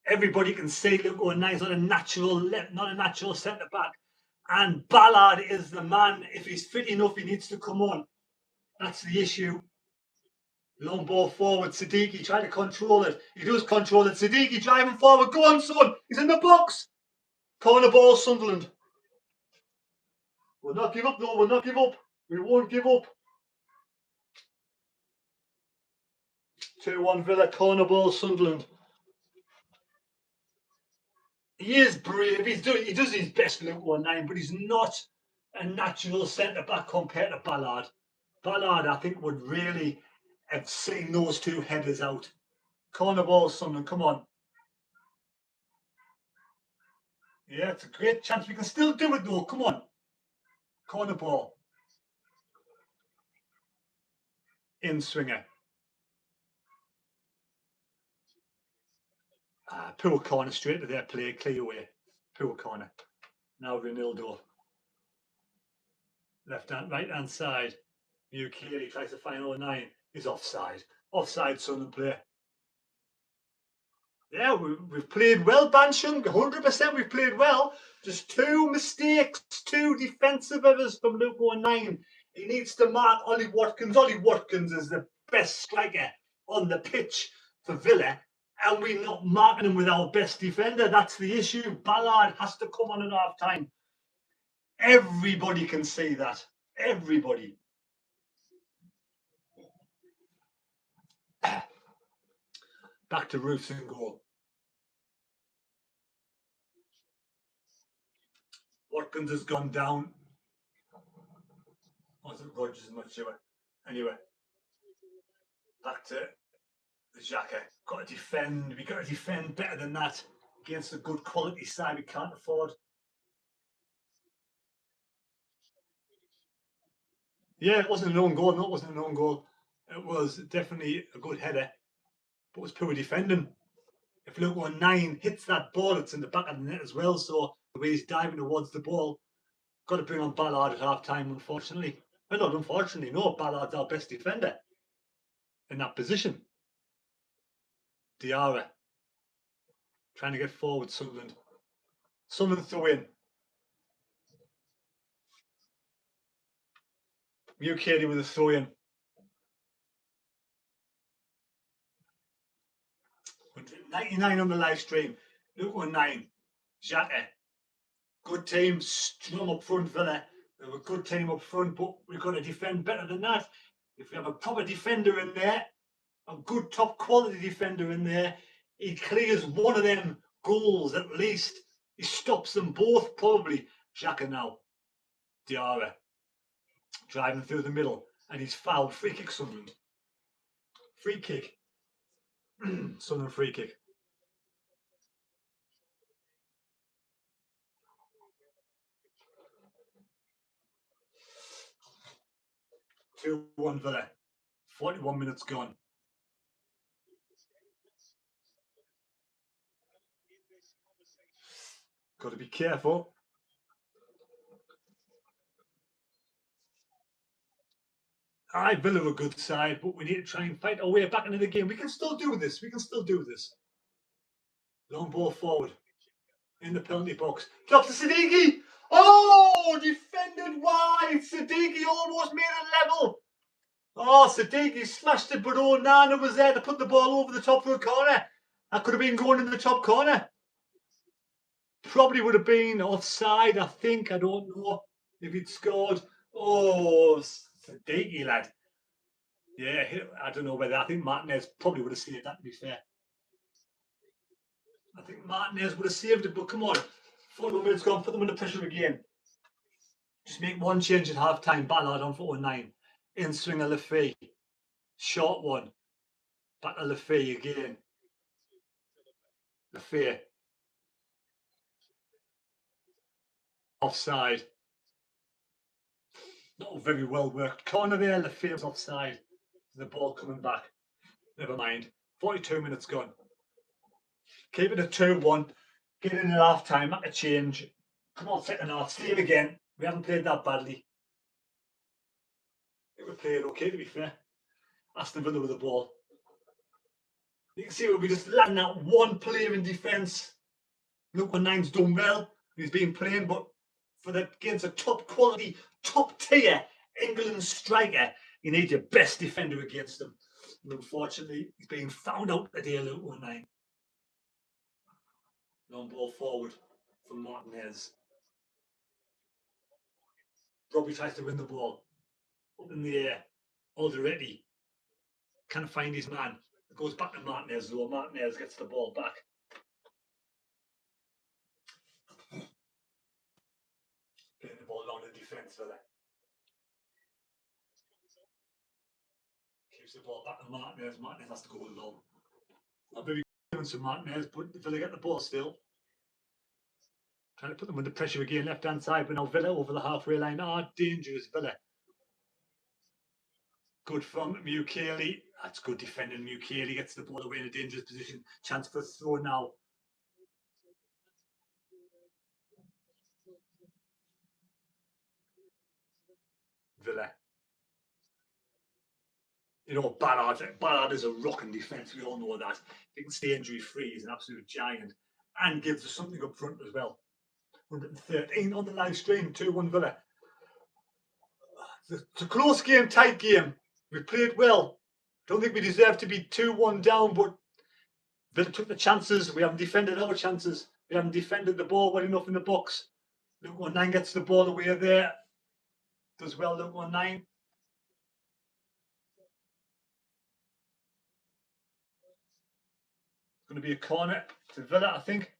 Everybody can see Luke 09 is not a natural centre back. And Ballard is the man. If he's fit enough, he needs to come on. That's the issue. Long ball forward. Siddiqui trying to control it. He does control it. Siddiqui driving forward. Go on, son. He's in the box. Corner ball, Sunderland. We'll not give up, though. We'll not give up. We won't give up. 2-1 Villa. Corner ball, Sunderland. He is brave. He does his best, Luke 19, but he's not a natural centre back compared to Ballard. Ballard, I think, would really have seen those two headers out. Corner ball, Sunderland. Come on. Yeah, it's a great chance. We can still do it, though. Come on. Corner ball. In swinger. Poor corner straight to their play. Clear away. Poor corner. Now Ronaldo. Left hand, right hand side. Mukeli tries to find 09. He's offside. Offside, Sunderland player. Yeah, we've played well, Banshung. 100% we've played well. Just two mistakes, two defensive errors from Luke 19. He needs to mark Ollie Watkins. Ollie Watkins is the best striker on the pitch for Villa, and we're not marking him with our best defender. That's the issue. Ballard has to come on at half time. Everybody can see that. Everybody. Back to Roofs in goal. Watkins has gone down. Wasn't Rodgers much sure. Anyway, back to the Xhaka. Got to defend. We got to defend better than that against a good quality side we can't afford. Yeah, it wasn't an own goal. No, it wasn't an own goal. It was definitely a good header, but it was poor defending. If Luke 19 hits that ball, it's in the back of the net as well. So the way he's diving towards the ball, got to bring on Ballard at half time, unfortunately. Well, not unfortunately, no. Ballard's our best defender in that position. Diarra trying to get forward, Sunderland. Sunderland throw in. Mukeli with a throw in. 199 on the live stream. Luke 19. Xhaka. Good team, strong up front, Villa. We have a good team up front, but we've got to defend better than that. If we have a proper defender in there, a good top quality defender in there, he clears one of them goals at least. He stops them both, probably. Xhaka now. Diarra. Driving through the middle. And he's fouled. Free kick, Sunderland. Free kick. Sunderland free kick. Two 1 Villa. 41 minutes gone. Got to be careful. Aye, Villa are a good side, but we need to try and fight our way back into the game. We can still do this. We can still do this. Long ball forward. In the penalty box. Drops to Siddiqui. Oh, defended wide. Siddiqui almost made it level. Oh, Siddiqui smashed it, but Onana was there to put the ball over the top of the corner. That could have been going in the top corner. Probably would have been offside, I think. I don't know if he'd scored. Oh, Siddiqui, lad. Yeah, I don't know whether. I think Martinez probably would have saved that, to be fair. I think Martinez would have saved it, but come on. 4 minutes gone, put them under pressure again. Just make one change at half time. Ballard on 4-9. In swinger Lafay. Short one. Back to Lafay again. Lafay. Offside. Not very well worked corner there. Lafay was offside. The ball coming back. Never mind. 42 minutes gone. Keep it at 2-1. Get in at half time. Make a change. Come on, second half. Save again. We haven't played that badly. We played okay, to be fair. Aston Villa with the ball. You can see we just landing that one player in defence. Luke 19's done well. He's been playing, but against a top quality, top tier England striker, you need your best defender against them. And unfortunately, he's being found out today, Luke 19. Long ball forward from Martinez. Robbie tries to win the ball. Up in the air. Alderete can't find his man. It goes back to Martinez, though. Martinez gets the ball back. Playing the ball along the defence, fella. Keeps the ball back to Martinez. Martinez has to go long. Not very good to Martinez, but Villa get the ball still. Trying to put them under pressure again, left hand side, but now Villa over the halfway line. Dangerous Villa. Good from Mukeli. That's good defending. Mukeli gets the ball away in a dangerous position. Chance for a throw now. Villa. You know, Ballard is a rocking defence. We all know that. He can stay injury free. He's an absolute giant and gives us something up front as well. 113 on the live stream, 2-1 Villa. It's a close game, tight game. We played well. Don't think we deserve to be 2-1 down, but Villa took the chances. We haven't defended our chances. We haven't defended the ball well enough in the box. Luke 19 gets the ball away there. Does well, Luke 19. It's going to be a corner to Villa, I think.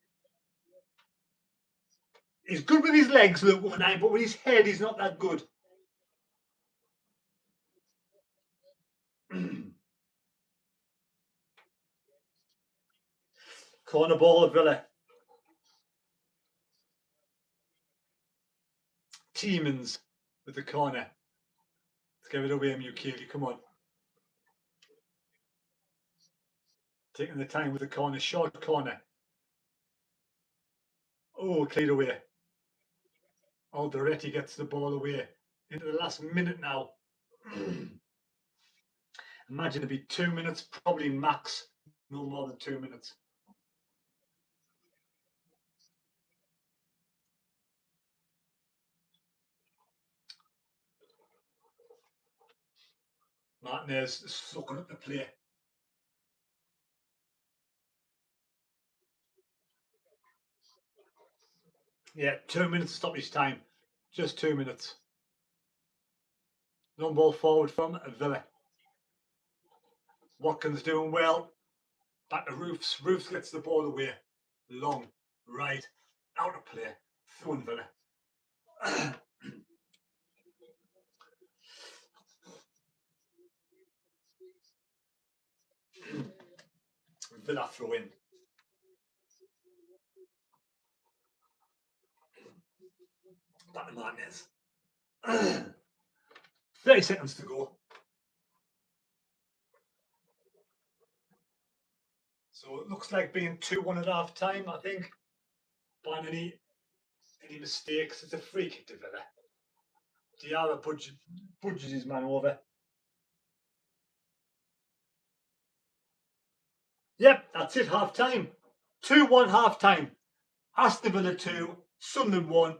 He's good with his legs, Luke 19, but with his head, he's not that good. Corner ball of Villa. Tiemans with the corner. Let's give it away, Mukeli. Come on. Taking the time with the corner. Short corner. Oh, cleared away. Alderete gets the ball away. Into the last minute now. Imagine it'd be 2 minutes, probably max. No more than 2 minutes. Martinez is sucking up the play. Yeah, 2 minutes to stoppage time. Just 2 minutes. Long ball forward from Villa. Watkins doing well. Back to Roofs. Roofs gets the ball away. Long. Right. Out of play. Thrown Villa. Villa throw in. Back to Martinez. 30 seconds to go. So it looks like being 2-1 at half time, I think. Barring any mistakes, it's a free kick to Villa. Diarra budges his man over. Yep, that's it, half time. 2-1 half time. Aston Villa 2, Sunderland 1.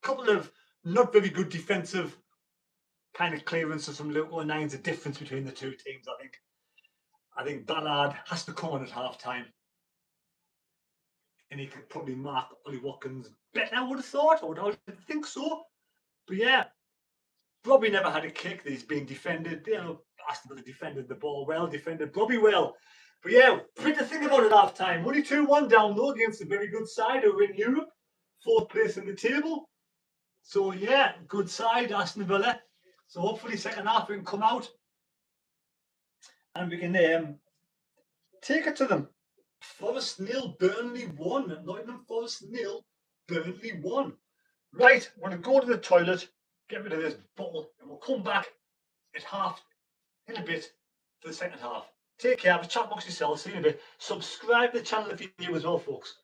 Couple of not very good defensive kind of clearances from Luke 19's the difference between the two teams, I think. I think Ballard has to come on at half time. And he could probably mark Ollie Watkins better, I would have thought. I would think so. But yeah, Robbie never had a kick that he's being defended. You know, Aston Villa defended the ball well, defended Robbie well. But yeah, bit to think about at half time. Only 2-1 down low against a very good side over in Europe. 4th place in the table. So yeah, good side, Aston Villa. So hopefully second half we can come out and we can take it to them. Forest 0, Burnley 1. Nottingham Forest 0, Burnley 1. Right, I'm going to go to the toilet, get rid of this bottle, and we'll come back at half in a bit for the second half. Take care, have a chat box yourself, see you in a bit. Subscribe to the channel if you're new as well, folks.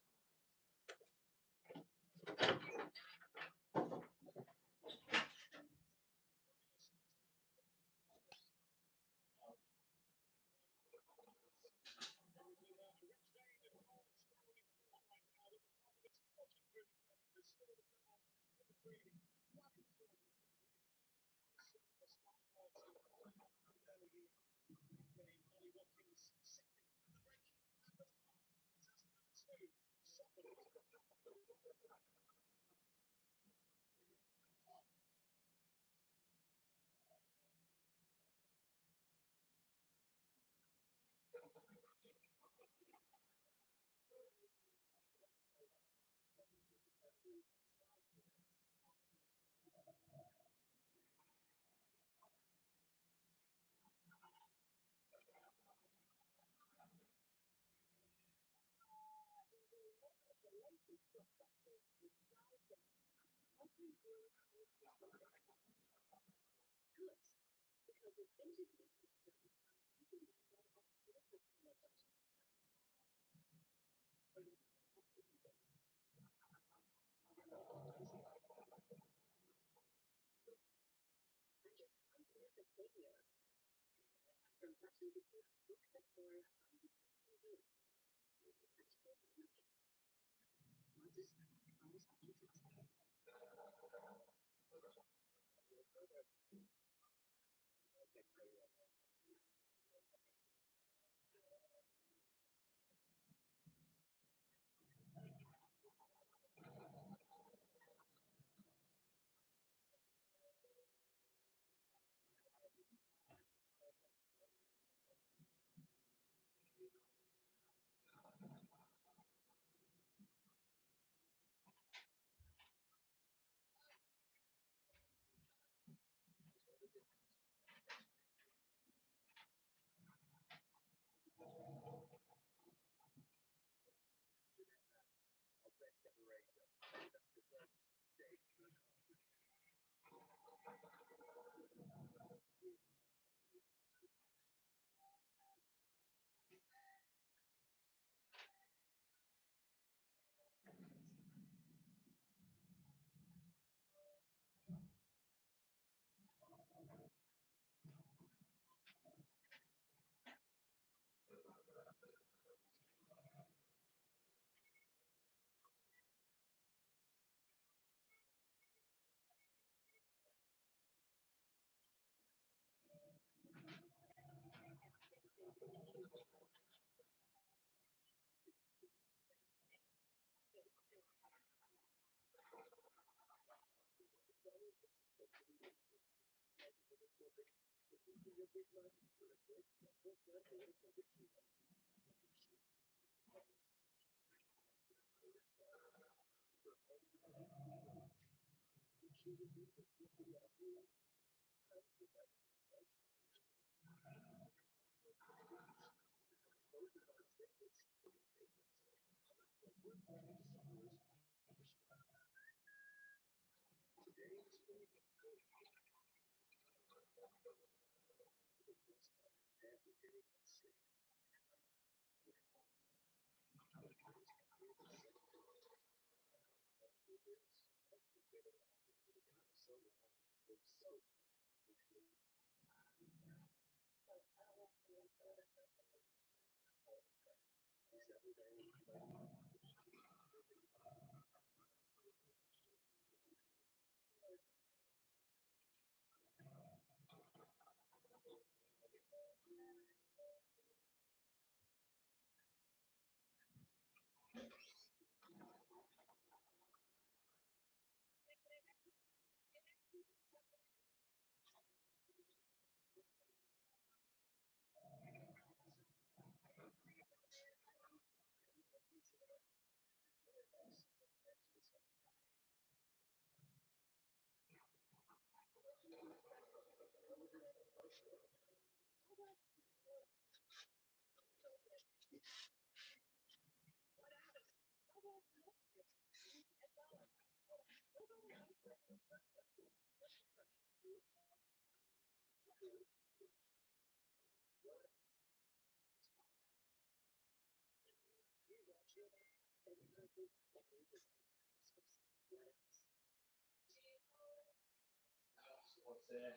What's there?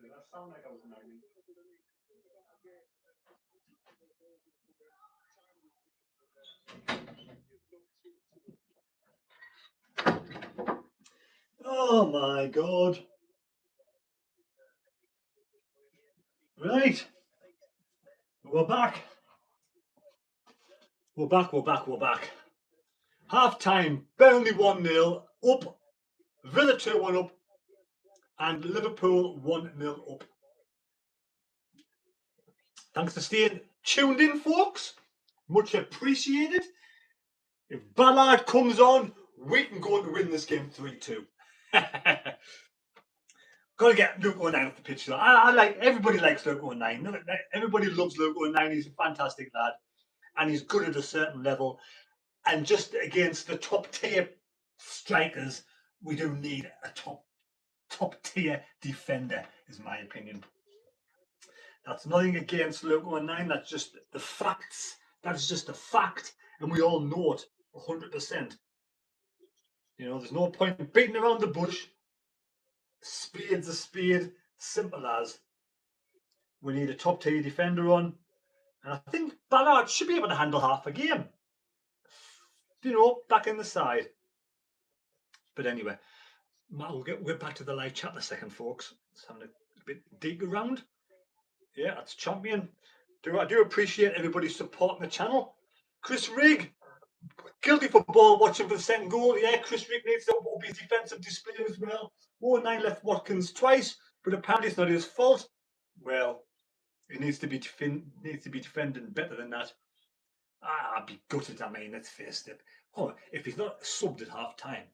Does that sound like I was nagging? Oh my God. Right. We're back. We're back, we're back, we're back. Half time, Burnley 1-0 up, Villa 2-1 up, and Liverpool 1-0 up. Thanks for staying tuned in, folks. Much appreciated. If Ballard comes on, we can go on to win this game 3-2. Got to get Luke 09 off the pitch. Though. I like, everybody likes Luke 09. Everybody loves Luke 09. He's a fantastic lad, and he's good at a certain level. And just against the top tier strikers, we do need a top tier defender, is my opinion. That's nothing against Luke 09. That's just the facts. That's just a fact, and we all know it 100%. You know, there's no point beating around the bush. Spade's a spade, simple as. We need a top tier defender on, and I think Ballard should be able to handle half a game. You know, back in the side. But anyway, we'll get back to the live chat in a second, folks. It's having a bit dig around. Yeah, that's champion. I do appreciate everybody supporting the channel. Chris Rigg, guilty for ball watching for the second goal. Yeah, Chris Rigg needs to up his defensive display as well. 9 left Watkins twice, but apparently it's not his fault. Well, he needs to be defending better than that. I'd be gutted. I mean, let's face it. Oh, if he's not subbed at half time,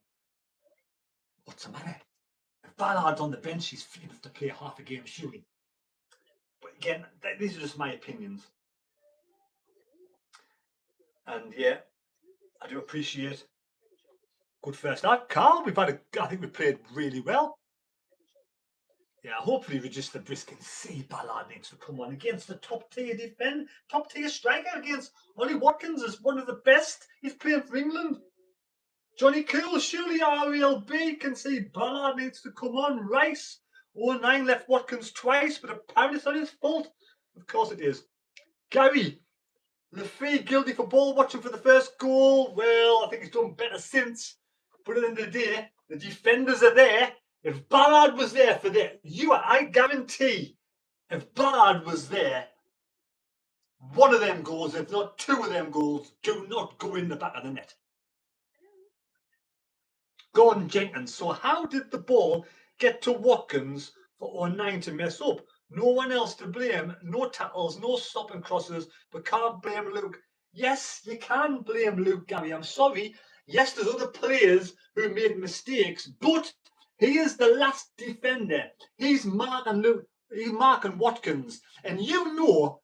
what's the matter? If Ballard's on the bench, he's free enough to play half a game, surely. But again, these are just my opinions. And yeah, I do appreciate good first half. Carl, I think we played really well. Yeah, hopefully Register Brisk can see Ballard needs to come on against the top tier striker against Ollie Watkins is one of the best. He's playing for England. Johnny Cool, surely RLB can see Ballard needs to come on. Rice, 9 left Watkins twice, but apparently it's not his fault. Of course it is. Gary, Lafay guilty for ball watching for the first goal. Well, I think he's done better since. But at the end of the day, the defenders are there. If Ballard was there for that, I guarantee, if Ballard was there, one of them goals, if not two of them goals, do not go in the back of the net. Gordon Jenkins. So how did the ball get to Watkins for 09 to mess up? No one else to blame. No tackles, no stopping crosses. But can't blame Luke. Yes, you can blame Luke Gary. I'm sorry. Yes, there's other players who made mistakes, but he is the last defender. He's marking Watkins, and you know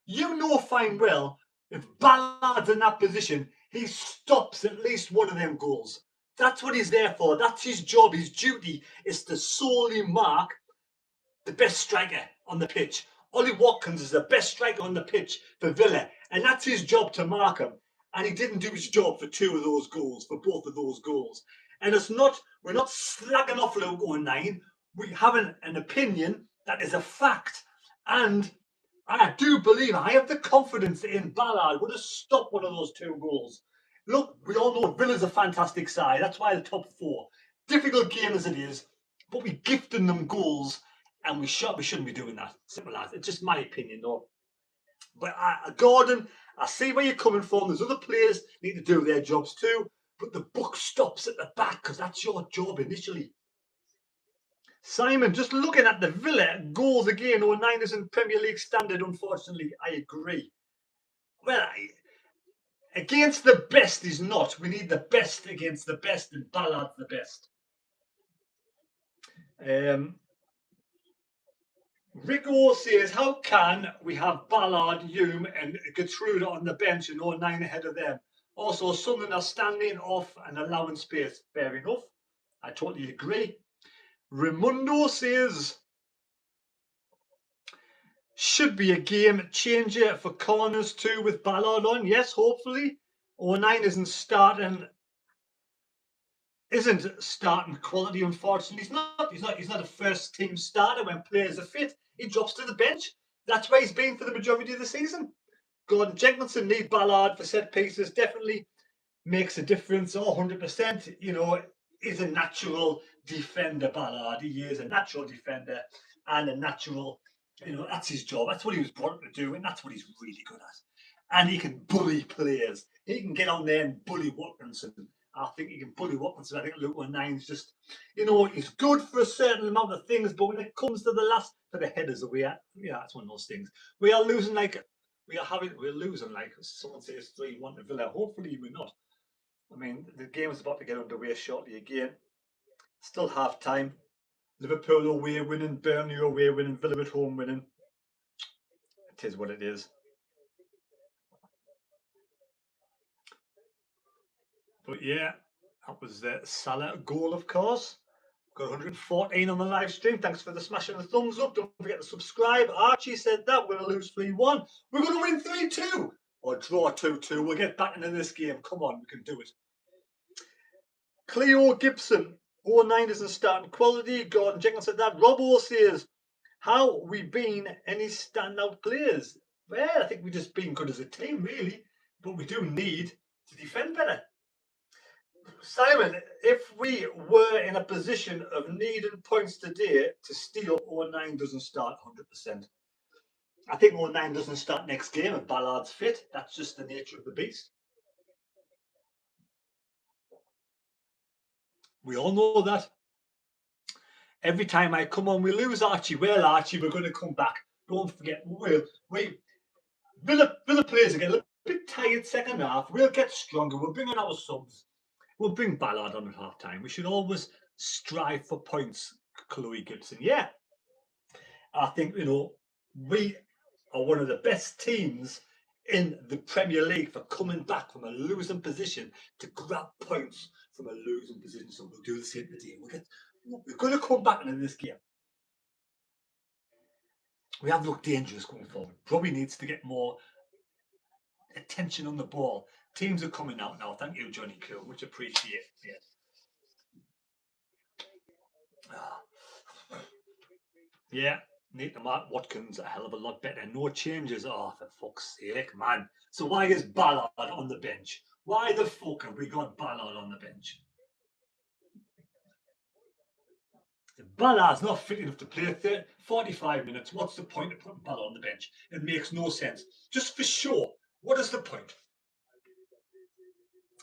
fine well, if Ballard's in that position, he stops at least one of them goals. That's what he's there for. That's his job. His duty is to solely mark the best striker on the pitch. Ollie Watkins is the best striker on the pitch for Villa, and that's his job to mark him. And he didn't do his job for two of those goals, for both of those goals. And we're not slagging off Luke O'Nien. We have an opinion that is a fact. And I do believe, I have the confidence in Ballard would have stopped one of those two goals. Look, we all know Villa's a fantastic side. That's why the top four. Difficult game as it is, but we gifting them goals, and we shouldn't be doing that. Simple as. It's just my opinion, though. But Gordon, I see where you're coming from. There's other players need to do their jobs too, but the buck stops at the back because that's your job initially. Simon, just looking at the Villa goals again, 09 isn't Premier League standard, unfortunately. I agree. Well, against the best is not. We need the best against the best, and Ballard's the best. Rico says, how can we have Ballard, Hume, and Gertrude on the bench and 09 ahead of them? Also, Sunderland are standing off and allowing space. Fair enough. I totally agree. Raimundo says, should be a game changer for corners too with Ballard on. Yes, hopefully. 09 isn't starting quality, unfortunately. He's not a first team starter when players are fit. He drops to the bench. That's where he's been for the majority of the season. Gordon Jenkinson need Ballard for set pieces. Definitely makes a difference. 100%. You know, is a natural defender, Ballard. He is a natural defender and a natural, that's his job. That's what he was brought up to do, and that's what he's really good at. And he can bully players. He can get on there and bully Watkinson. I think he can bully Watkinson. I think Luke O'Nien's just, he's good for a certain amount of things, but when it comes to the last, for the headers that we are, that's one of those things. We're losing like someone says 3-1 to Villa. Hopefully we're not. I mean, the game is about to get underway shortly again. Still half time. Liverpool away winning, Burnley away winning, Villa at home winning. It is what it is. But yeah, that was the Salah goal, of course. Got 114 on the live stream. Thanks for the smashing the thumbs up. Don't forget to subscribe. Archie said that we're going to lose 3-1. We're going to win 3-2 or draw 2-2. We'll get back into this game. Come on, we can do it. Cleo Gibson, 09 isn't starting quality. Gordon Jenkins said that. Robbo says, how we been any standout players? Well, I think we've just been good as a team, really. But we do need to defend better. Simon, if we were in a position of needing points today to steal, 09 doesn't start 100%. I think 09 doesn't start next game if Ballard's fit. That's just the nature of the beast. We all know that. Every time I come on, we lose Archie. Well, Archie, we're going to come back. Don't forget, Villa players are getting a bit tired second half. We'll get stronger. We'll bring on our subs. We'll bring Ballard on at half time. We should always strive for points, Chloe Gibson. Yeah. I think, we are one of the best teams in the Premier League for coming back from a losing position to grab points from a losing position. So we'll do the same today. We're going to come back into this game. We have looked dangerous going forward. Probably needs to get more attention on the ball. Teams are coming out now. Thank you, Johnny Cool. Much appreciated. Yeah, need to mark Watkins a hell of a lot better. No changes. Oh, for fuck's sake, man. So why is Ballard on the bench? Why the fuck have we got Ballard on the bench? If Ballard's not fit enough to play 45 minutes, what's the point of putting Ballard on the bench? It makes no sense. Just for sure, what is the point?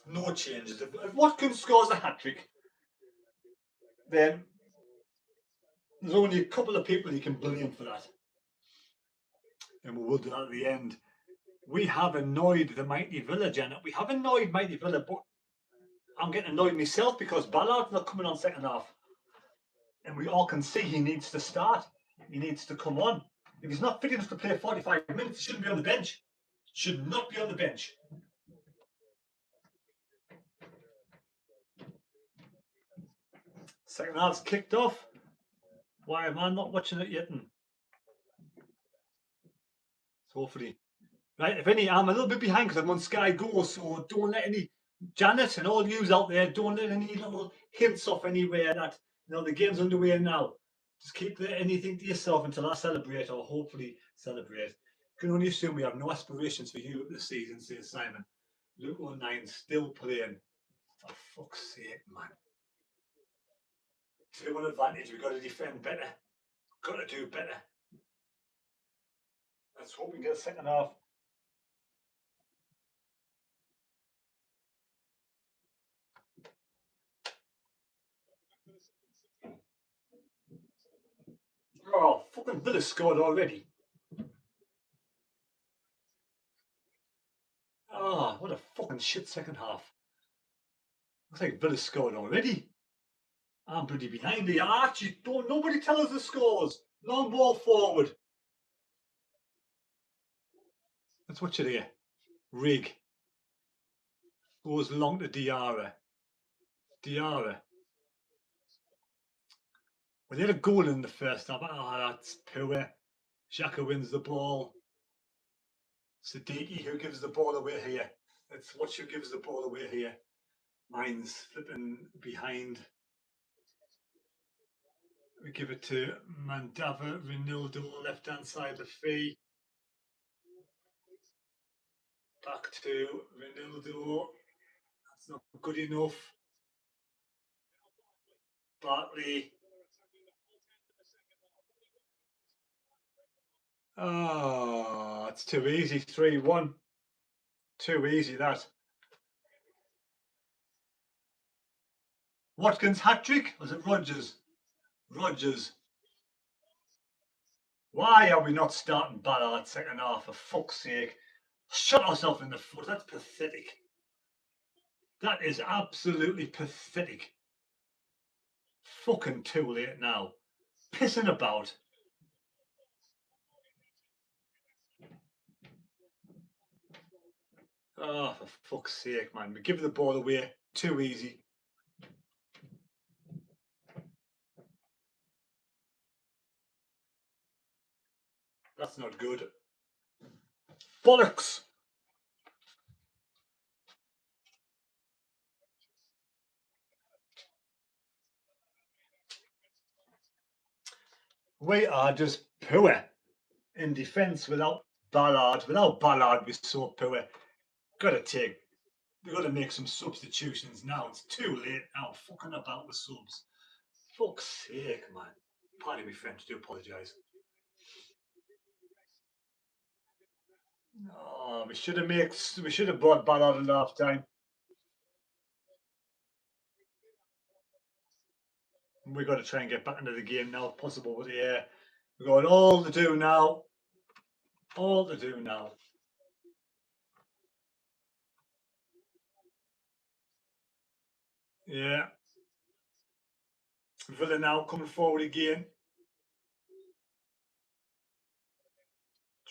No changes. If Watkins scores a hat-trick, then there's only a couple of people you can blame for that. And we will do that at the end. We have annoyed the mighty Villa, Janet. We have annoyed mighty Villa, but I'm getting annoyed myself because Ballard's not coming on second half. And we all can see he needs to start. He needs to come on. If he's not fit enough to play 45 minutes, he shouldn't be on the bench. Should not be on the bench. Second half's kicked off. Why am I not watching it yet? So hopefully. Right, if any, I'm a little bit behind because I'm on Sky Go, so don't let any, Janet and all yous out there, don't let any little hints off anywhere that, the game's underway now. Just keep anything to yourself until I celebrate, or hopefully celebrate. You can only assume we have no aspirations for Europe this season, says Simon. Luke 09 still playing. For fuck's sake, man. 2-1 advantage, we've got to defend better. Got to do better. Let's hope we can get a second half. Oh, fucking Villa scored already. Oh, what a fucking shit second half. Looks like Villa scored already. I'm bloody behind the arch. Don't nobody tell us the scores. Long ball forward. Let's watch it here. Rig. Goes long to Diarra. Well, they had a goal in the first half. Oh, that's poor. Xhaka wins the ball. Siddiqui, who gives the ball away here. Let's watch who gives the ball away here. Mine's flipping behind. We give it to Mandava, Ronaldo, left hand side of the fee. Back to Ronaldo. That's not good enough. Bartley. Oh, it's too easy. 3-1. Too easy, that. Watkins hat-trick? Was it Rodgers? Rodgers. Why are we not starting Ballard second half, for fuck's sake? Shut ourselves in the foot. That's pathetic. That is absolutely pathetic. Fucking too late now. Pissing about. Oh, for fuck's sake, man. We give the ball away. Too easy. That's not good. Bollocks! We are just poor in defence without Ballard. Without Ballard, we're so poor. We've got to make some substitutions now. It's too late now. Fucking about with subs. Fuck's sake, man. Pardon me, French. Do apologise. Oh, we should have brought Ballard at half time. We've got to try and get back into the game now, if possible. But yeah, we've got all to do now. All to do now. Yeah. Villa now coming forward again.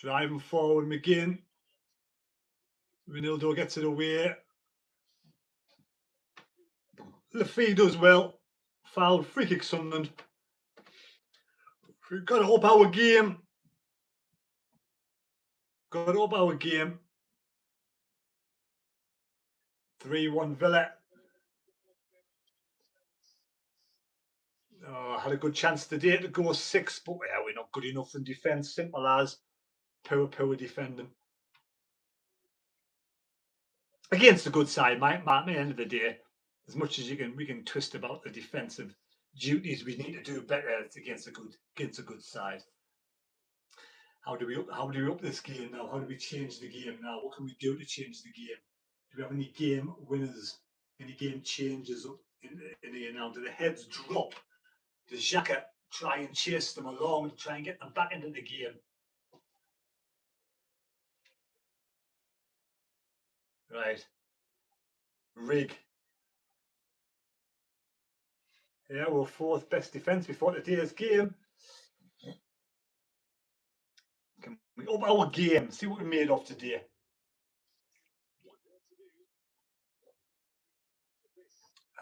Driving forward, McGinn. Ronaldo gets it away. Lafay does well. Foul, free kick Sunderland. We've got to up our game. Got to up our game. 3-1 Villa. Oh, had a good chance today to go 6, but yeah, we're not good enough in defence. Simple as. Poor defending. Against a good side, Mike. At the end of the day, as much as we can twist about the defensive duties, we need to do better against a good side. How do we up this game now? How do we change the game now? What can we do to change the game? Do we have any game winners? Any game changes up in here now? Do the heads drop? Does Xhaka try and chase them along and try and get them back into the game? Right. Rig. Yeah, we're fourth best defence before today's game. Can we up our game? See what we made of today.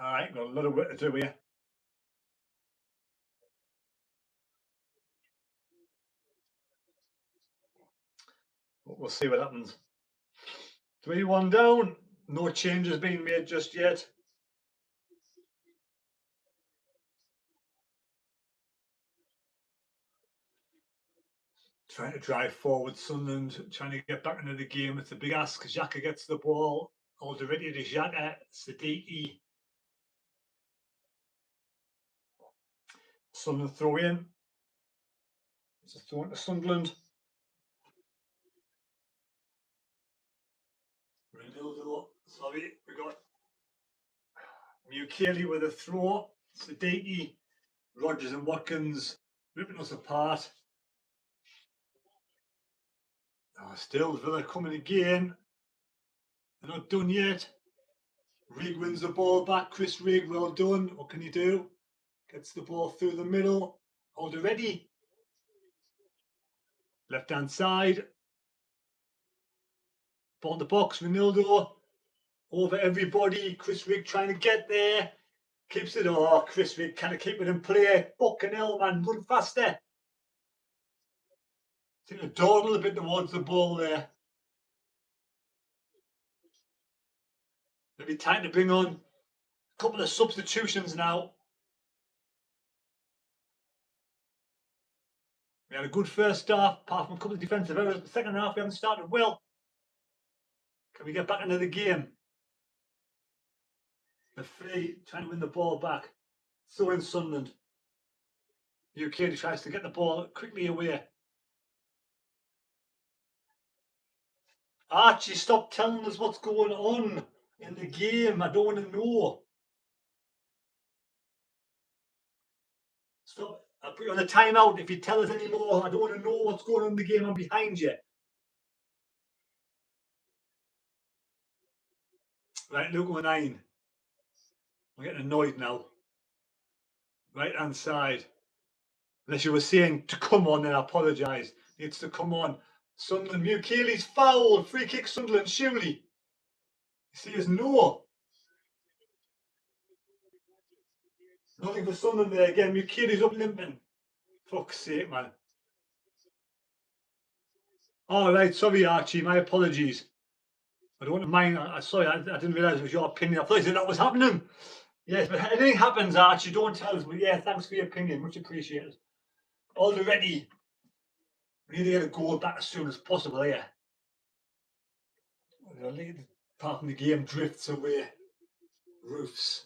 All right, got a lot of work to do here. But we'll see what happens. 3-1 down. No changes being made just yet. Trying to drive forward, Sunderland trying to get back into the game. It's a big ask. Xhaka gets the ball. Alderete to Xhaka. Siddiqui. Sunderland throw in. It's a throw into Sunderland. Ronaldo. Sorry, we got Mukeli with a throw. Siddiqui. Rodgers and Watkins ripping us apart. Oh, still Villa coming again. They're not done yet. Rig wins the ball back. Chris Rig, well done. What can he do? Gets the ball through the middle. Alderete. Left hand side. Ball in the box. Ronaldo. Over everybody. Chris Rig trying to get there. Keeps it. Oh, Chris Rig kind of keep it in play. Fucking hell, man. Run faster. Take a dawdle a bit towards the ball there. Maybe time to bring on a couple of substitutions now. We had a good first half, apart from a couple of defensive errors. The second half, we haven't started well. Can we get back into the game? The free, trying to win the ball back. So in Sunderland. UK tries to get the ball quickly away. Archie, stop telling us what's going on in the game. I don't want to know. Stop. I'll put you on a timeout if you tell us any more. I don't want to know what's going on in the game. I'm behind you. Right, Luke 9. I'm getting annoyed now. Right hand side. Unless you were saying to come on, then I apologise. It's to come on. Sunderland, Mukeli's foul. Free kick Sunderland, surely. You see, there's no. Nothing for Sunderland there again. Mukeli's up limping. Fuck's sake, man. All right, sorry, Archie. My apologies. I don't want to mind. Sorry, I didn't realise it was your opinion. I thought that was happening. Yes, but anything happens, Archie, don't tell us. But yeah, thanks for your opinion. Much appreciated. Already, we need to get a goal back as soon as possible here. Apart from the game drifts away. Roofs.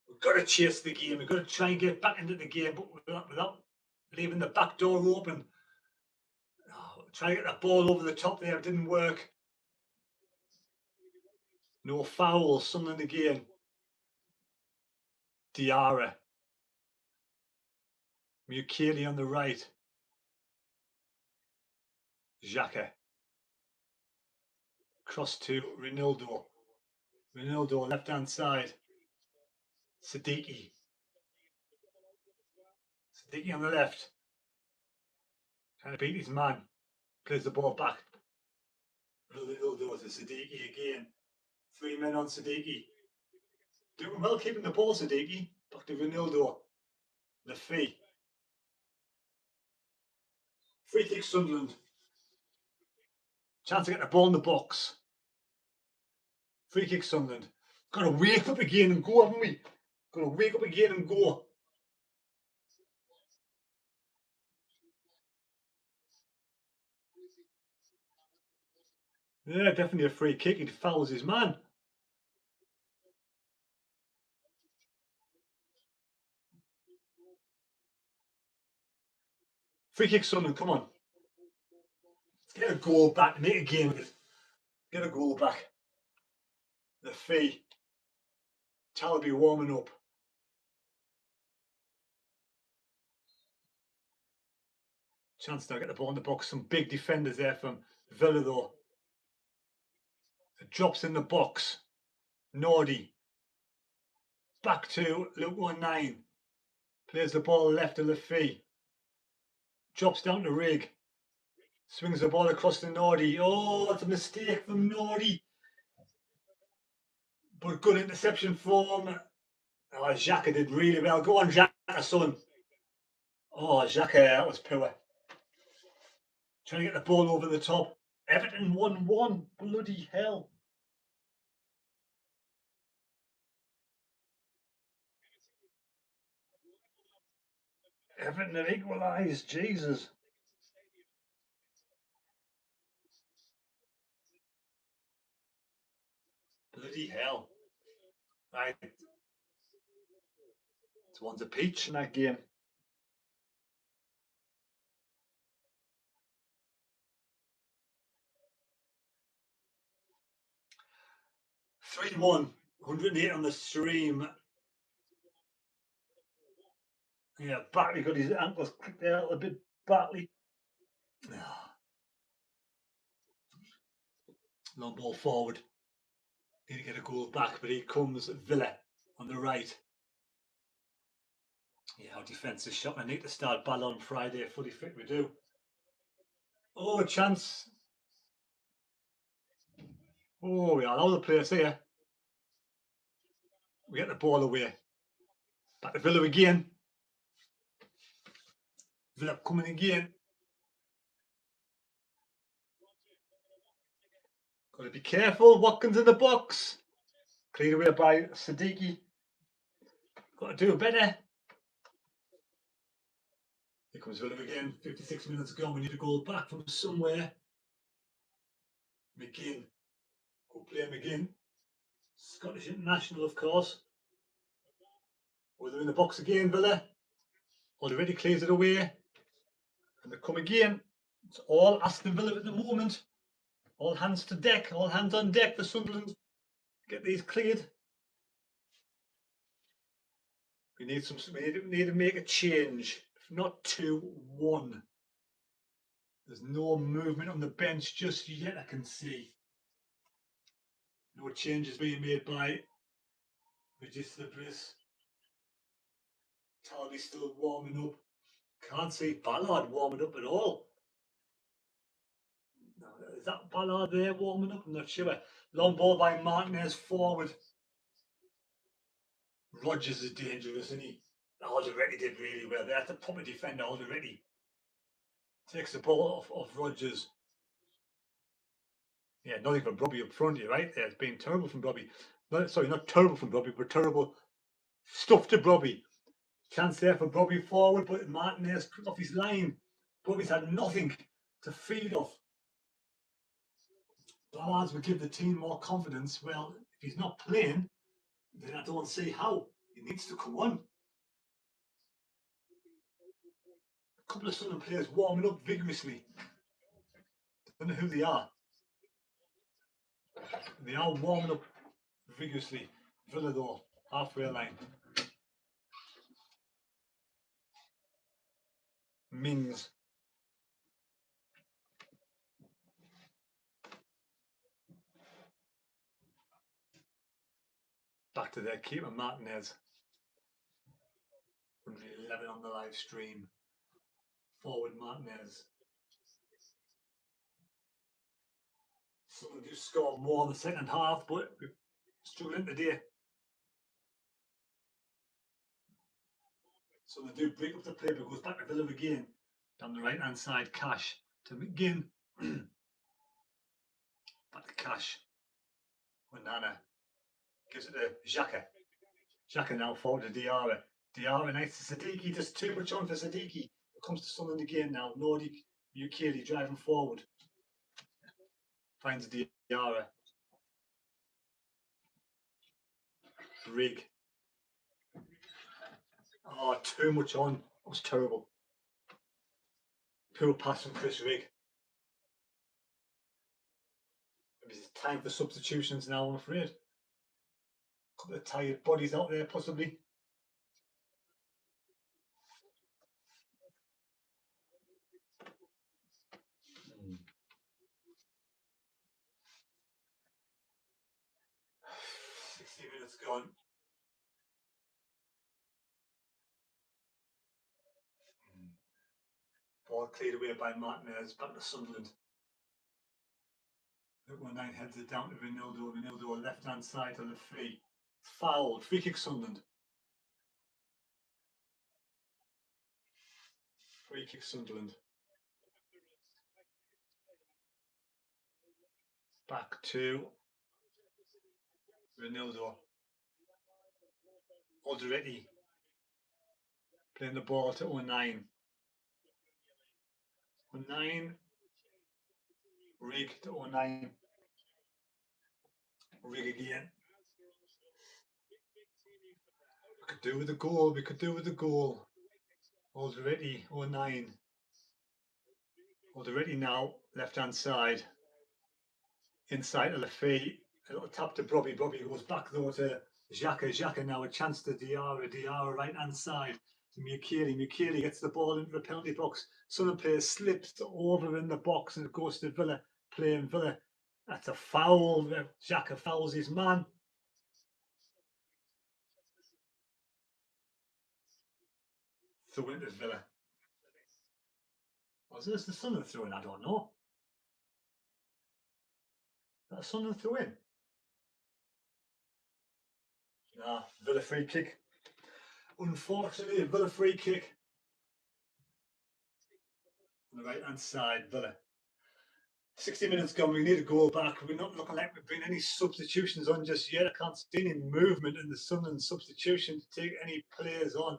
We've got to chase the game. We've got to try and get back into the game, but without leaving the back door open. Oh, try to get that ball over the top there. It didn't work. No foul. Sunderland again. Diarra. Mukeli on the right. Xhaka. Cross to Ronaldo. Ronaldo left hand side. Siddiqui. Siddiqui on the left. Trying to beat his man. Plays the ball back. Ronaldo to Siddiqui again. 3 men on Siddiqui. Doing well keeping the ball, Siddiqui. Back to Ronaldo. The fee. Free kick Sunderland. Chance to get the ball in the box. Free kick Sunderland. Got to wake up again and go, haven't we? Got to wake up again and go. Yeah, definitely a free kick. He fouls his man. Free kick Sunderland, come on. Let's get a goal back, make a game of it. Get a goal back. The fee. Talaby warming up. Chance to get the ball in the box. Some big defenders there from Villa though. drops in the box. Nordy. Back to Luke 19. Plays the ball left of the fee. Drops down to Rig. Swings the ball across to Nordy. Oh, it's a mistake from Nordy. But good interception from Xhaka did really well. Go on, Xhaka, son. Oh, Xhaka, that was poor. Trying to get the ball over the top. Everton 1-1. Bloody hell. Everton have equalised. Jesus. Bloody hell. Right. It's one's a peach in that game. 3-1. 108 on the stream. Yeah, Bartley got his ankles clipped there a little bit. Bartley. Long ball forward. Need to get a goal back, but here comes Villa on the right. Yeah, our defence is shot. I need to start Ball on Friday. Fully fit, we do. Oh, a chance. Oh, we are all the players here. We get the ball away. Back to Villa again. Villa coming again. Got to be careful. Watkins in the box. Cleared away by Siddiqui. Got to do better. Here comes Villa again. 56 minutes ago. We need a goal back from somewhere. McGinn. Go play McGinn. Scottish international, of course. Oh, they're in the box again, Villa. Already clears it away. And they come again. It's all Aston Villa at the moment. All hands to deck. All hands on deck for Sunderland. Get these cleared. We need to make a change. If not 2-1. There's no movement on the bench just yet, I can see. No changes being made by Regis the Briss. Talby's still warming up. Can't see Ballard warming up at all. No, is that Ballard there warming up? I'm not sure. Long ball by Martinez forward. Rodgers is dangerous, isn't he? Alderweireld did really well. That's a proper defender, Alderweireld. Takes the ball off Rodgers. Yeah, nothing from Robbie up front, you're right there. It's been terrible from Robbie. Sorry, not terrible from Robbie, but terrible stuff to Robbie. Chance there for Robbie forward, but Martinez cut off his line. Robbie's had nothing to feed off. Ballards would give the team more confidence. Well, if he's not playing, then I don't see how. He needs to come on. A couple of Sunderland players warming up vigorously. Don't know who they are. They are warming up vigorously. Villa though, halfway line. Mings. Back to their keeper Martinez. 111 on the live stream. Forward Martinez. Someone do score more in the second half, but we're struggling today. So they do break up the play, but goes back to Villa again. Down the right hand side, Cash to McGinn. Back to Cash. Onana gives it to Xhaka. Xhaka now forward to Diarra. Diarra nice to Siddiqui, just too much on for Siddiqui. It comes to Sunderland again now. Nordic, Ukeli driving forward. Finds Diarra. Rig. Oh, too much on. That was terrible. Poor pass from Chris Rig. Maybe it's time for substitutions now, I'm afraid. A couple of tired bodies out there, possibly. 60 minutes gone. Ball cleared away by Martinez. Back to Sunderland. Number 9 heads it down to Ronaldo. Ronaldo left hand side to the free. Fouled. Free kick Sunderland. Free kick Sunderland. Back to Ronaldo. Already playing the ball to 09. 09. Rig to 09. Rig again. We could do with a goal. We could do with a goal. Already 09. Already now left hand side. Inside of the fee. A little tap to Bobby. Bobby goes back though to Xhaka. Xhaka now a chance to Diarra. Diarra right hand side to Mukeli. Mukeli gets the ball into the penalty box. Sunderland player slips over in the box and it goes to Villa. Playing Villa. That's a foul. Xhaka fouls his man. Throw into Villa. Was this the Sunderland throw in? I don't know. That Sunderland throw in? Nah, Villa free kick. Unfortunately, Villa free kick. On the right hand side, Villa. 60 minutes gone, we need a goal back. We're not looking like we've been any substitutions on just yet. I can't see any movement in the Sunderland substitution to take any players on.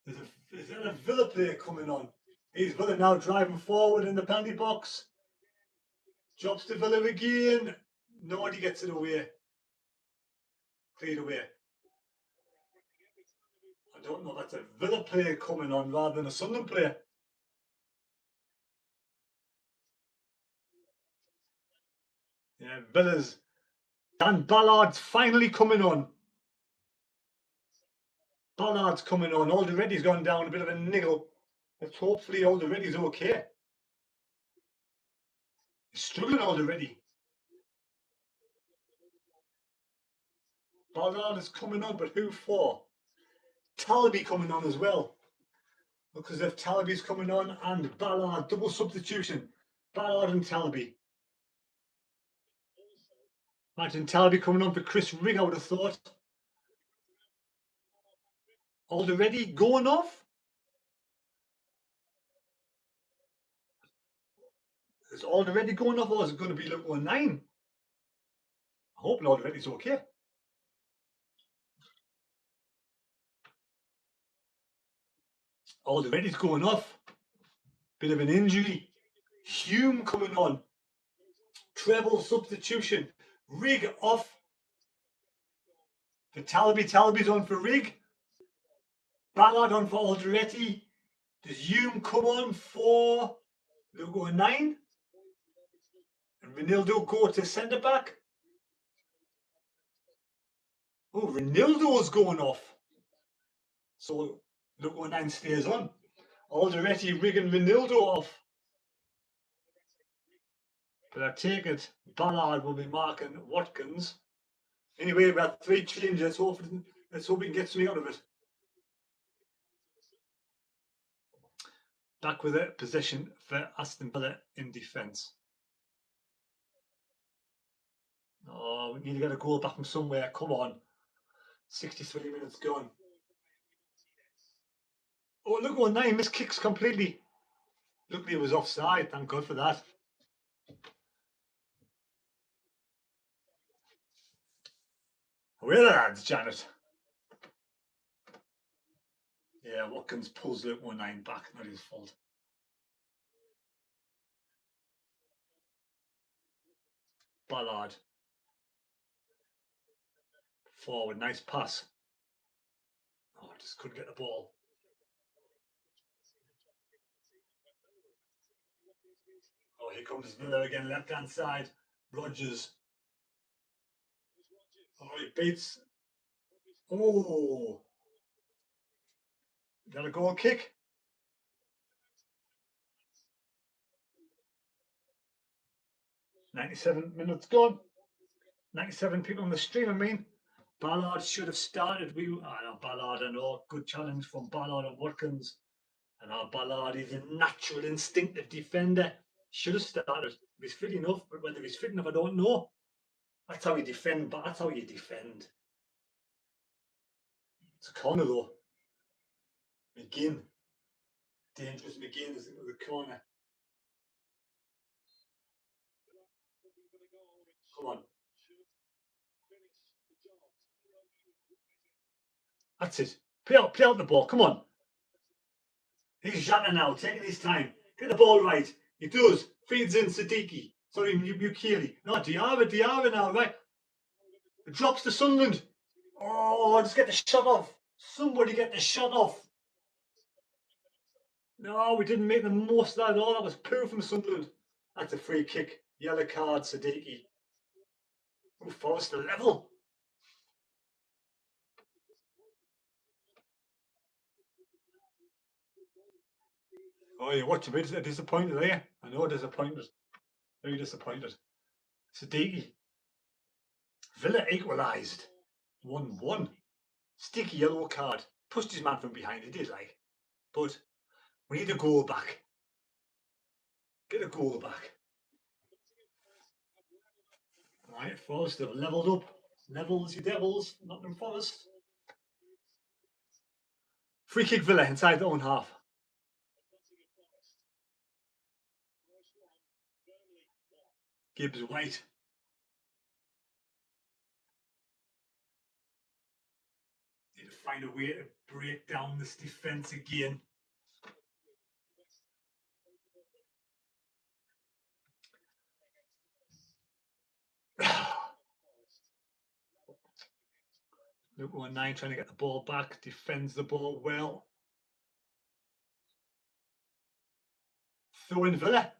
Is there a Villa player coming on? He's Villa now driving forward in the penalty box. Drops to Villa again. Nobody gets it away. Cleared away. I don't know, that's a Villa player coming on rather than a Sunderland player. Yeah, Villa's Dan Ballard's finally coming on. Ballard's coming on. Aldereti's gone down a bit of a niggle. But hopefully Aldereti's okay. He's struggling already. Ballard is coming on, but who for? Talaby coming on as well. Because if Talaby's coming on and Ballard, double substitution. Ballard and Talaby. Imagine Talaby coming on for Chris Rigg, I would have thought. Already going off? Is already going off or is it going to be like 9? I hope Already's okay. Already's going off. Bit of an injury. Hume coming on. Treble substitution. Rigg off. For Talaby. Talaby's on for Rigg. Ballard on for Aldereti. Does Hume come on for Lugo 9? And Ronaldo go to centre back? Oh, Ronaldo's going off. So Lugo 9 stays on. Aldereti, Rigg and Ronaldo off. But I take it Ballard will be marking Watkins. Anyway, we have 3 changes. Let's hope we can get something out of it. Back with it, possession for Aston Villa in defence. Oh, we need to get a goal back from somewhere. Come on. 63 minutes gone. Oh, look what 9 missed kicks completely. Luckily it was offside. Thank God for that. Where are the lads, Janet? Yeah, Watkins pulls Luke 1-9 back. Not his fault. Ballard. Forward. Nice pass. Oh, just couldn't get the ball. Oh, here comes Villa again, left hand side. Rodgers. Oh, he beats. Oh. Is that a goal kick? .97 minutes gone. 97 people on the stream, I mean. Ballard should have started. Ballard, I know. Good challenge from Ballard and Watkins. And our Ballard is a natural instinctive defender. Should have started. If he's fit enough, but whether he's fit enough, I don't know. That's how you defend, but that's how you defend. It's a corner though. McGinn. Dangerous McGinn is into the corner. Come on. That's it. Play out the ball. Come on. He's Xhaka now, taking his time. Get the ball right. He does. Feeds in Siddiqui. Sorry, Mukili. No, Diarra now, right? It drops to Sunderland. Oh, just get the shot off. Somebody get the shot off. No, we didn't make the most of that at all. That was poor from Sunderland. That's a free kick. Yellow card, Siddiqui. Oh, Forrester level. Oh, you watch a bit disappointed there. I know, disappointed. Very disappointed. Siddiqui. Villa equalised. 1-1. Sticky yellow card. Pushed his man from behind. He did, like. But we need a goal back. Get a goal back. Right, Forest have levelled up. Levels, you devils. Nottingham Forest. Free kick Villa inside their own half. Gibbs White. Need to find a way to break down this defence again. Luke 19 trying to get the ball back, defends the ball well. Throw in Villa.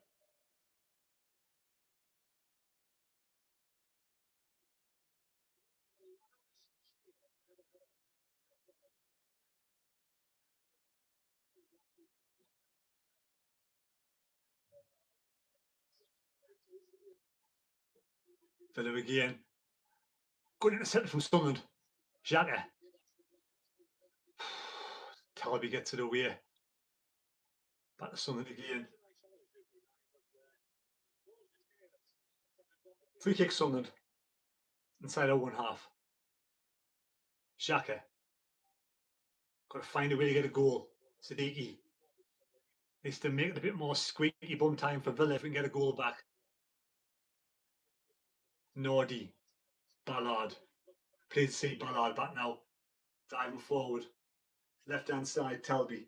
Villa again. Good interception from Sunderland. Xhaka. Talby gets it away. Back to Sunderland again. Free kick Sunderland. Inside our one half. Xhaka. Got to find a way to get a goal. Siddiqui. Needs to make it a bit more squeaky bum time for Villa if we can get a goal back. Nordy. Ballard. Please see Ballard back now. Driving forward. Left hand side, Talby.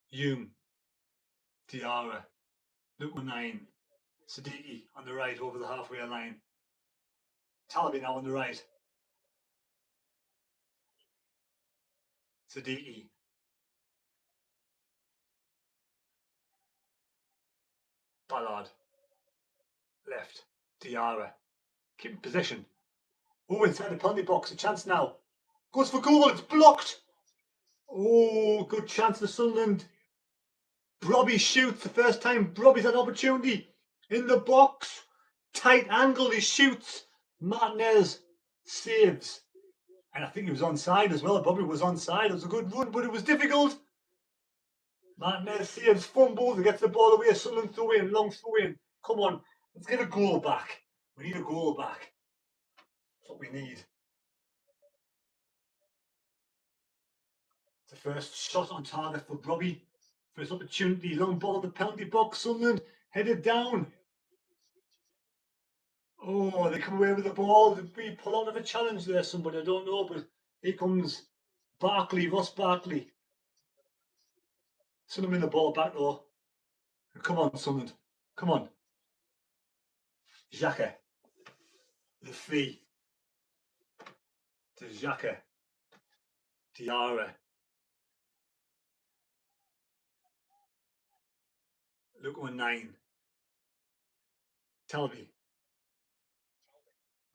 Hume. Diarra. Luke 9. Siddiqui on the right over the halfway line. Talby now on the right. Siddiqui. Ballard. Left. Diarra. Keeping possession. Oh, inside the penalty box. A chance now. Goes for goal. It's blocked. Oh, good chance for Sunderland. Brobby shoots the first time. Brobby's had an opportunity. In the box. Tight angle. He shoots. Martinez saves. And I think he was onside as well. Brobby was onside. It was a good run, but it was difficult. Martinez saves, fumbles, and gets the ball away. Sunderland throw in, long throw in. Come on, let's get a goal back. We need a goal back. That's what we need. It's the first shot on target for Brobby. First opportunity, long ball, the penalty box. Sunderland headed down. Oh, they come away with the ball. Did we pull out of a challenge there, somebody? I don't know, but here comes Barkley, Ross Barkley. Sunderland win the ball back though. Come on, Sunderland. Come on. Xhaka. The fee. To Xhaka. Diarra. Luke 9. Talby.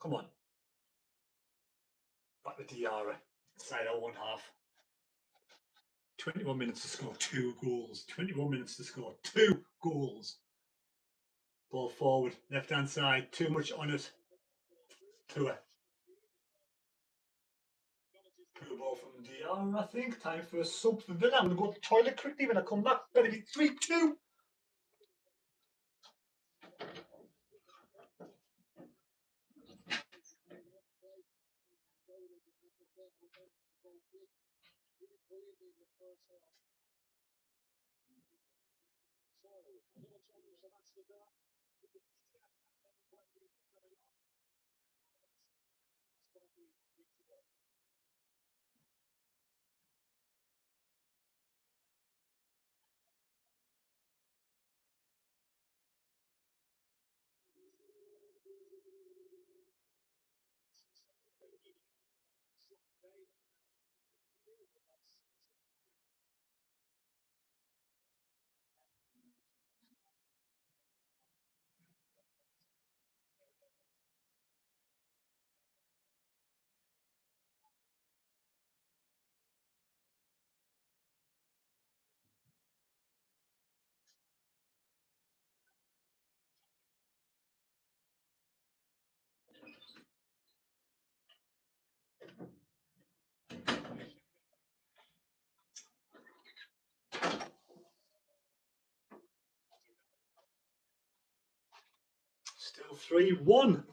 Come on. Back to Diarra. Inside our one half. 21 minutes to score 2 goals. 21 minutes to score 2 goals. Ball forward. Left hand side. Too much on it. Tour. Diarra, I think. Time for a sub for Villa. I'm going to go to the toilet quickly when I come back. Better be 3-2. Still 3-1.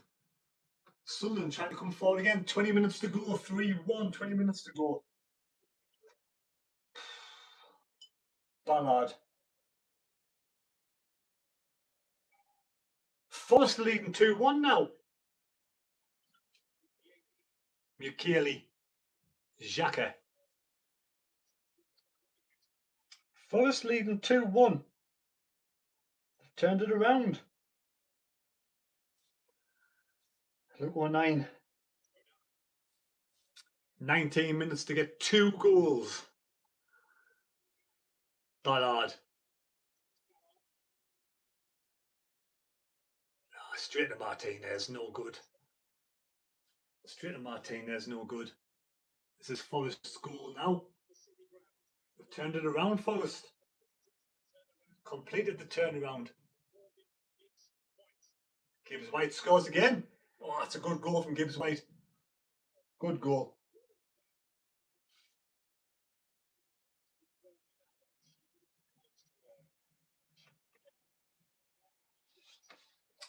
Sunderland trying to come forward again. 20 minutes to go. 3-1. 20 minutes to go. Ballard. Forest leading 2-1 now. Mukeli. Xhaka. Forest leading 2-1. Turned it around. Look, 1-9. 19 minutes to get 2 goals. Ballard. Oh, straight to Martinez, no good. Straight to Martinez, no good. This is Forest's goal now. They've turned it around, Forest. Completed the turnaround. Gibbs White scores again. Oh, that's a good goal from Gibbs White. Good goal.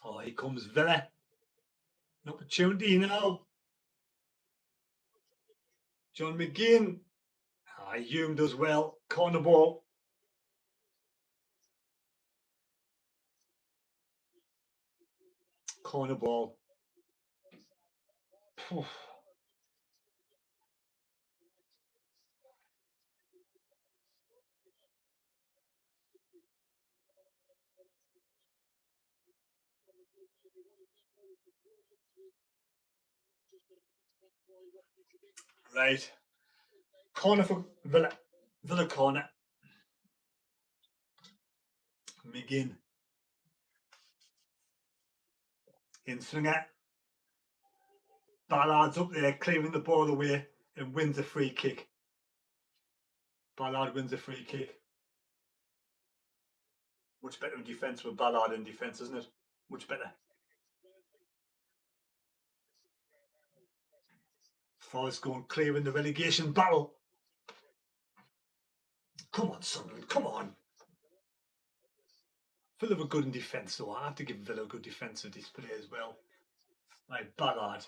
Oh, here comes Villa. An opportunity now. John McGinn. Hume does well. Corner ball. Corner ball. Right. Corner for Villa. Villa corner. McGinn. In swinger. Ballard's up there clearing the ball away and wins a free kick. Ballard wins a free kick. Much better in defence with Ballard in defence, isn't it? Much better. Forest going clear in the relegation battle. Come on, Sunderland, come on. Villa were good in defence, so I have to give Villa a good defensive display as well. Right, Ballard.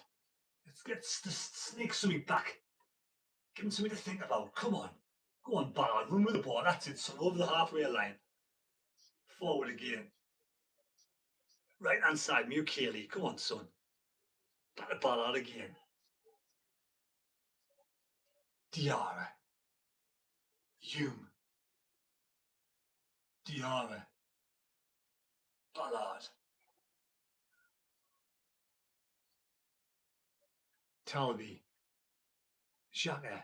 Let's get the snake something back. Give him something to think about. Come on. Go on, Ballard. Run with the ball. That's it, son. Over the halfway line. Forward again. Right hand side, Mukeli. Come on, son. Back to Ballard again. Diarra. Hume. Diarra. Ballard. Talby. Xhaka.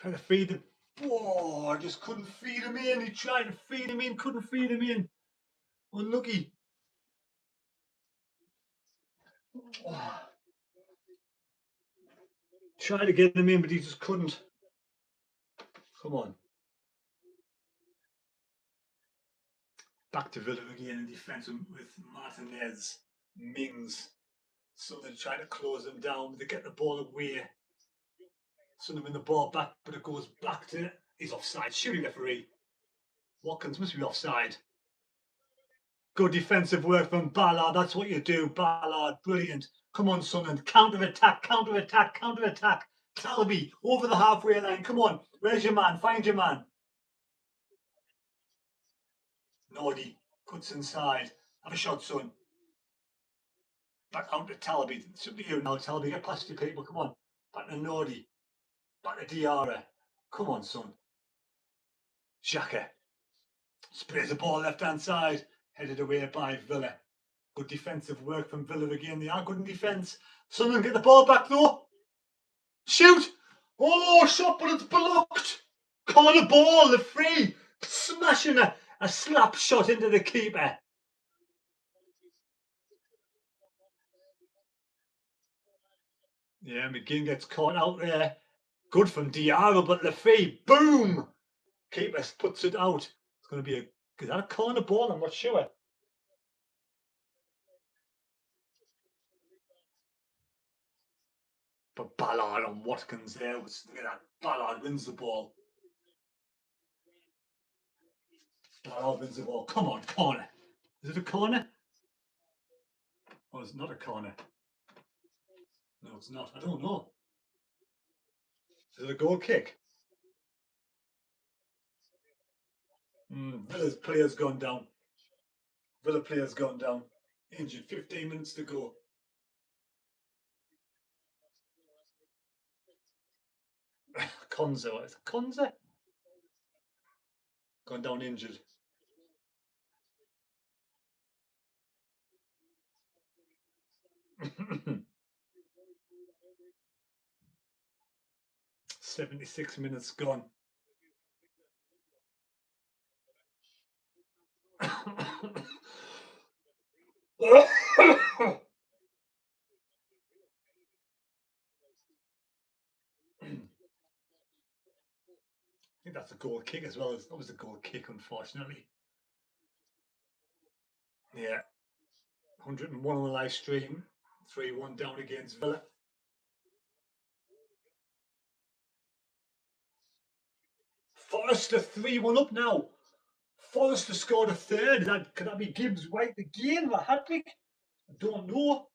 Trying to feed him. Oh, I just couldn't feed him in. He tried to feed him in, couldn't feed him in. Unlucky. Oh. Tried to get him in, but he just couldn't. Come on. Back to Villa again in defence with Martinez, Mings. So they're trying to close them down, but they get the ball away. Sunderland win the ball back, but it goes back to, he's offside. Shooting referee. Watkins must be offside. Good defensive work from Ballard. That's what you do, Ballard. Brilliant. Come on, Sunderland. Counter attack, counter attack, counter attack. Talby over the halfway line. Come on. Where's your man? Find your man. Nordy cuts inside. Have a shot, son. Back out to Talby. It's up to you now, Talby. Get past your people. Come on. Back to Nordy. Back to Diarra. Come on, son. Xhaka sprays the ball left hand side. Headed away by Villa. Good defensive work from Villa again. They are good in defence. Sunderland get the ball back though. Shoot! Oh, shot, but it's blocked. Corner ball, the free. Smashing a slap shot into the keeper. Yeah, McGinn gets caught out there. Good from Diarra, but the free, boom! Keeper puts it out. It's going to be is that a corner ball? I'm not sure. But Ballard and Watkins there. Look at that. Ballard wins the ball. Ballard wins the ball. Come on, corner. Is it a corner? Oh, it's not a corner. No, it's not. I don't know. Is it a goal kick? Villa's player's gone down. Villa player's gone down. Injured. 15 minutes to go. Konza. Is it Konza? Gone down injured. "76 minutes gone." I think that's a goal kick as well. That was a goal kick, unfortunately. Yeah. 101 on the live stream. 3-1 down against Villa. Forrester 3-1 up now. Forrester scored a third. Could that be Gibbs White again? A hat trick? I don't know.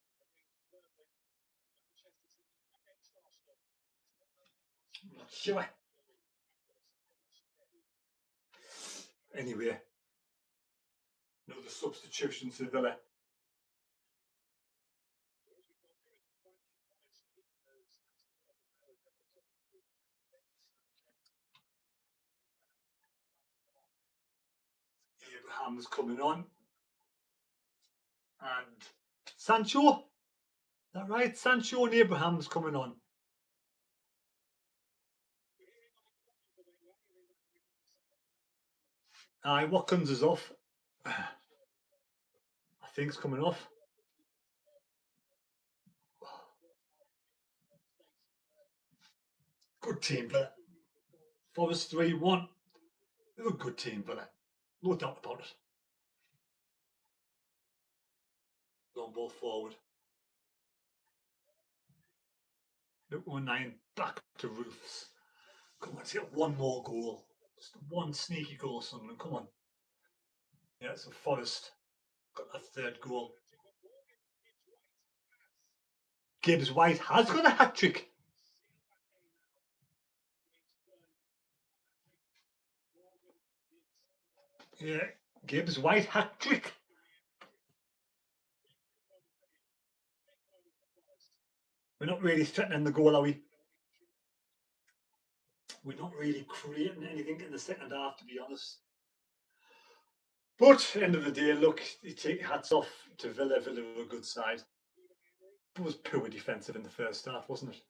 I'm not sure. Anyway, another substitution to Villa. Abraham's coming on. And Sancho. Is that right? Sancho and Abraham's coming on. Aye, Watkins is off. I think it's coming off. Good team, Villa. Forest 3-1. They're a good team, Villa. No doubt about it. Long ball forward. Look, 1-9 back to Roofs. Come on, let's get one more goal. Just one sneaky goal, Sunderland. Come on. Yeah, so Forest got a third goal. Gibbs White has got a hat trick. Yeah, Gibbs White hat trick. We're not really threatening the goal, are we? We're not really creating anything in the second half, to be honest. But end of the day, look, you take hats off to Villa. Villa were a good side. It was poor defensive in the first half, wasn't it?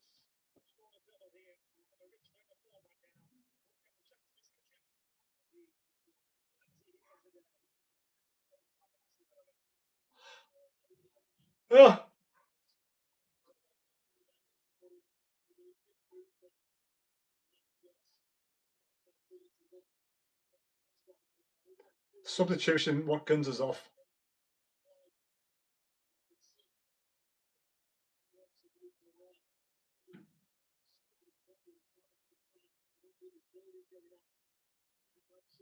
Yeah. Substitution, Watkins is off.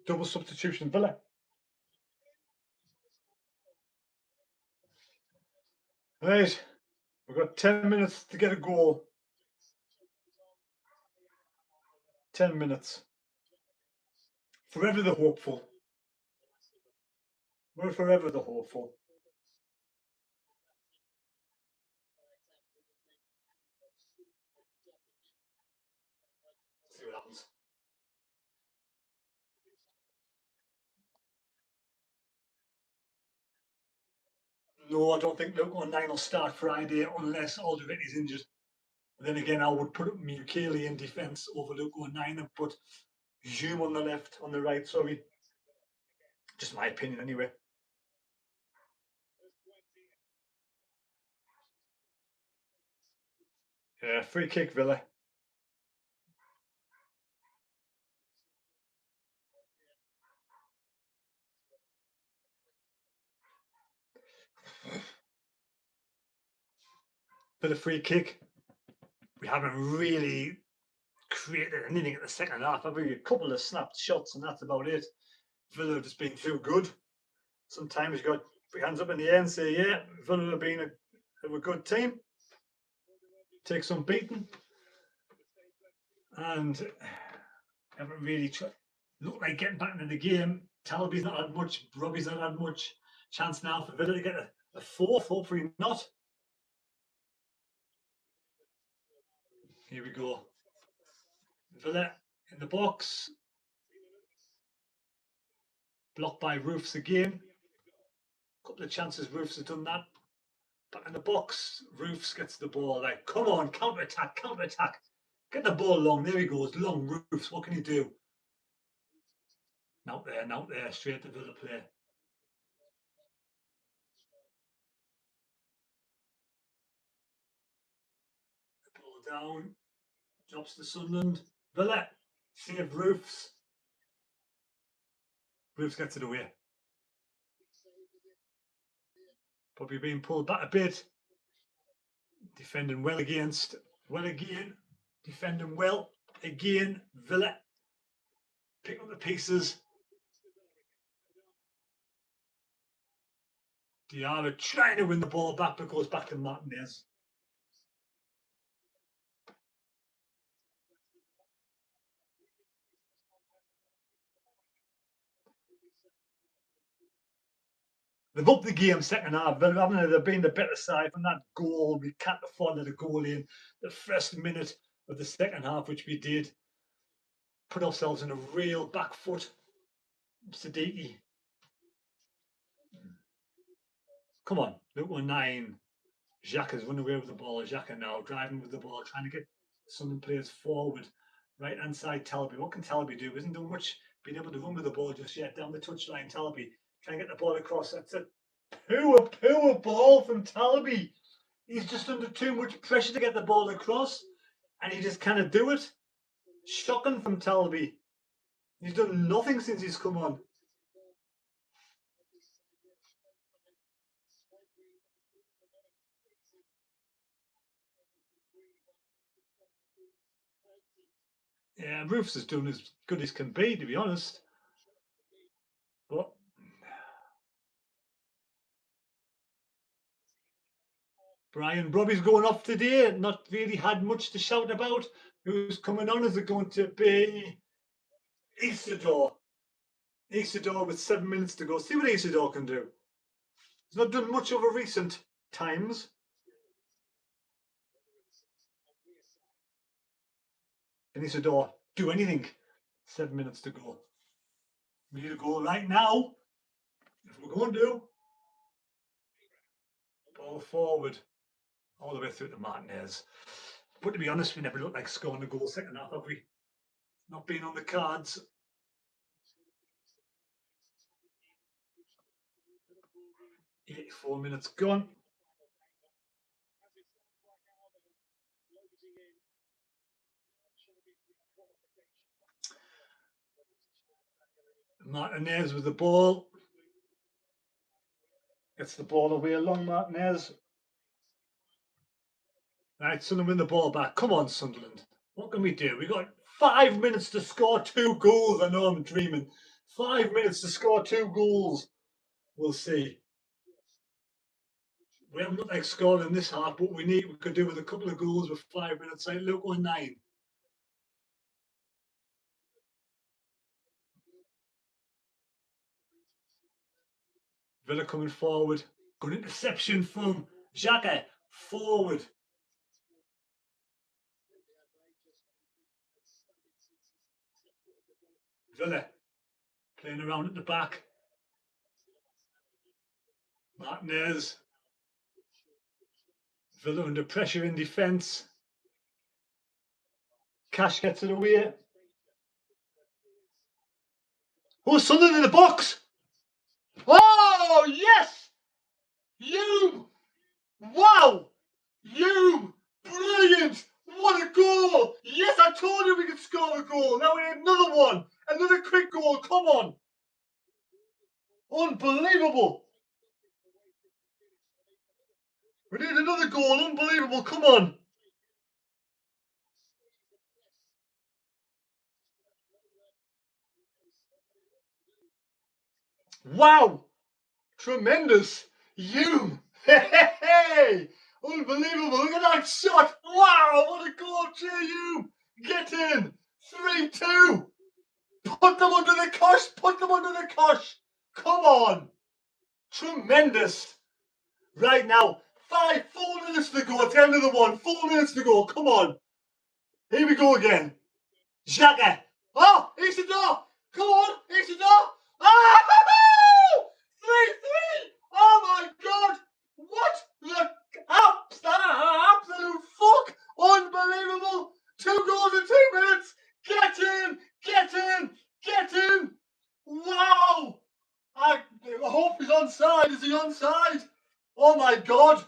Double substitution, Villa. Right, we've got 10 minutes to get a goal. 10 minutes. Forever the hopeful. We're forever the hopeful. See what happens. No, I don't think Luke 9 will start Friday unless Alderweireld is injured. Then again, I would put Mukeli in defence over Luke 9 and put Hume on the left, on the right, sorry. Just my opinion anyway. Free kick, Villa. For the free kick, we haven't really created anything in the second half. I've a couple of snapped shots, and that's about it. Villa have just been too good. Sometimes you got your hands up in the air and say, yeah, Villa have been a good team. Take some beating. And haven't really looked like getting back into the game. Talby's not had much. Robbie's not had much chance now for Villa to get a fourth. Hopefully not. Here we go. Villa in the box. Blocked by Roofs again. A couple of chances Roofs has done that. Back in the box, Roofs gets the ball. Like, come on, counter attack, counter attack. Get the ball long. There he goes. Long Roofs. What can he do? Not there, not there. Straight to Villa play. Ball down. Drops to Sunderland. Villa. Save Roofs. Roofs gets it away. Probably being pulled back a bit. Defending well against. Well again. Defending well again. Villa. Pick up the pieces. Diarra trying to win the ball back, but goes back to Martinez. They've upped the game second half. They've been the better side from that goal. We can't afford to let a goal in the first minute of the second half, which we did. Put ourselves in a real back foot. Siddiqui. Come on, Luke 9. Xhaka's run away with the ball. Xhaka now driving with the ball, trying to get some players forward. Right hand side, Talby. What can Talby do? Isn't doing much being able to run with the ball just yet. Down the touchline, Talby trying to get the ball across. That's a poor ball from Talby. He's just under too much pressure to get the ball across, and he just cannot do it. Shocking from Talby. He's done nothing since he's come on. Yeah, Roofs is doing as good as can be, to be honest. But Brian Robbie's going off today. Not really had much to shout about. Who's coming on? Is it going to be Isidore? Isidore with 7 minutes to go. See what Isidore can do. He's not done much over recent times. Can Isidore do anything? 7 minutes to go. We need to go right now. If we're going to. Ball forward. All the way through to Martinez. But to be honest, we never looked like scoring a goal second half, have we? Not being on the cards. .84 gone. Martinez with the ball. Gets the ball away along Martinez. Right, Sunderland win the ball back. Come on, Sunderland. What can we do? We got 5 minutes to score 2 goals. I know I'm dreaming. 5 minutes to score 2 goals. We'll see. We haven't got like scored in this half, but we could do with a couple of goals with 5 minutes. Like look on 9. Villa coming forward. Good interception from Xhaka. Forward. Villa playing around at the back. Martinez. Villa under pressure in defence. Cash gets it away. Oh, Sunderland in the box. Oh, yes! You! Wow! You! Brilliant! What a goal! Yes, I told you we could score a goal. Now we need another one. Another quick goal. Come on. Unbelievable. We need another goal. Unbelievable. Come on. Wow. Tremendous. You. Hey. Unbelievable. Look at that shot. Wow. What a goal, J.U. Get in. 3-2. Put them under the cosh. Put them under the cosh. Come on. Tremendous. Right now. 4 minutes to go. At the end of the one. 4 minutes to go. Come on. Here we go again. Xhaka. Oh, Isidore. Come on, Isidore. Ah! 3-3. Oh my God. What the absolute fuck. Unbelievable. 2 goals in 2 minutes. Get in. Get in. Get in. Wow. I hope he's onside. Is he onside? Oh my God.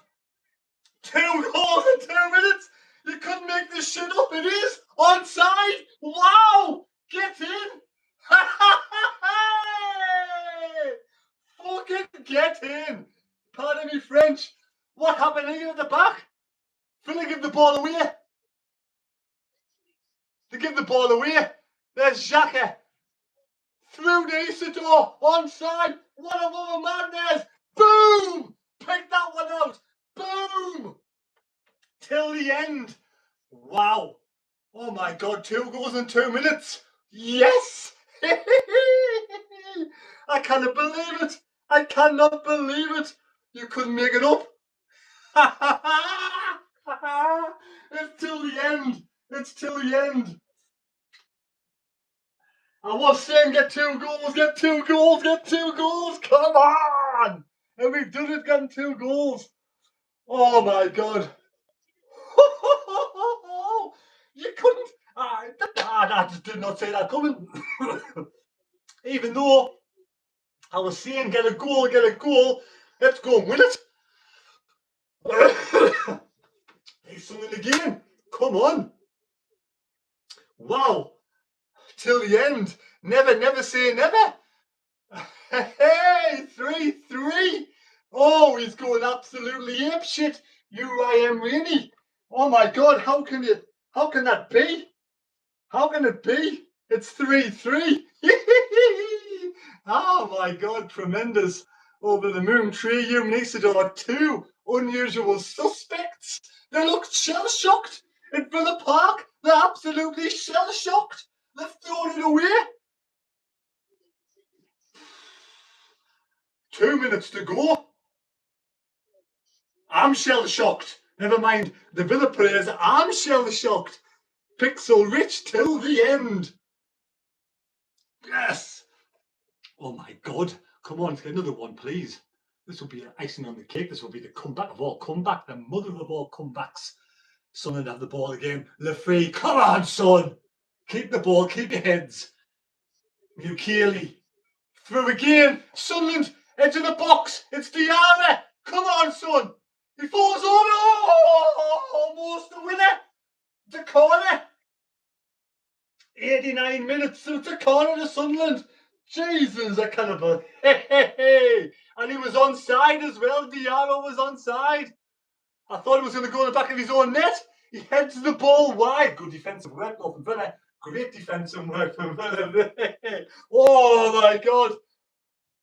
2 goals in 2 minutes. You couldn't make this shit up. It is onside. Wow. Get in. Fucking get in. Pardon me French. What happened here at the back? Villa give the ball away. They give the ball away. There's Xhaka. Through to Isidore. Onside. What a woman, Martinez. Boom. Pick that one out. Boom. Till the end. Wow. Oh my God. 2 goals in 2 minutes. Yes. I cannot believe it. I cannot believe it. You couldn't make it up. It's till the end. It's till the end. I was saying get 2 goals, get 2 goals, get 2 goals. Come on. And we've done it, getting 2 goals. Oh my God. You couldn't. I just did not say that coming. Even though I was saying get a goal, let's go and win it. He's something again. Come on. Wow. Till the end. Never say never. Hey, 3-3. Oh, he's going absolutely apeshit. I am really. Oh my God, how can that be? How can it be? It's 3-3. Oh my God, tremendous. Over the moon, J.U. and Isidore, 2 unusual suspects. They looked shell-shocked at Villa Park. They're absolutely shell-shocked. They've thrown it away. 2 minutes to go. I'm shell-shocked. Never mind the Villa players. I'm shell-shocked. Pixel rich till the end. Yes. Oh my God. Come on, another one, please. This will be icing on the cake. This will be the comeback of all comeback, the mother of all comebacks. Sunderland have the ball again. Lefree, come on, son. Keep the ball, keep your heads. Mukeli. Through again. Sunderland, edge of the box. It's Diarra. Come on, son. He falls over. Oh, almost the winner. The corner. 89 minutes. So it's a corner to Sunderland. Jesus, I kind of hey. And he was onside as well. Diarra was onside. I thought he was going to go in the back of his own net. He heads the ball wide. Good defensive work from Villa. Great defensive work from Villa. Oh my God.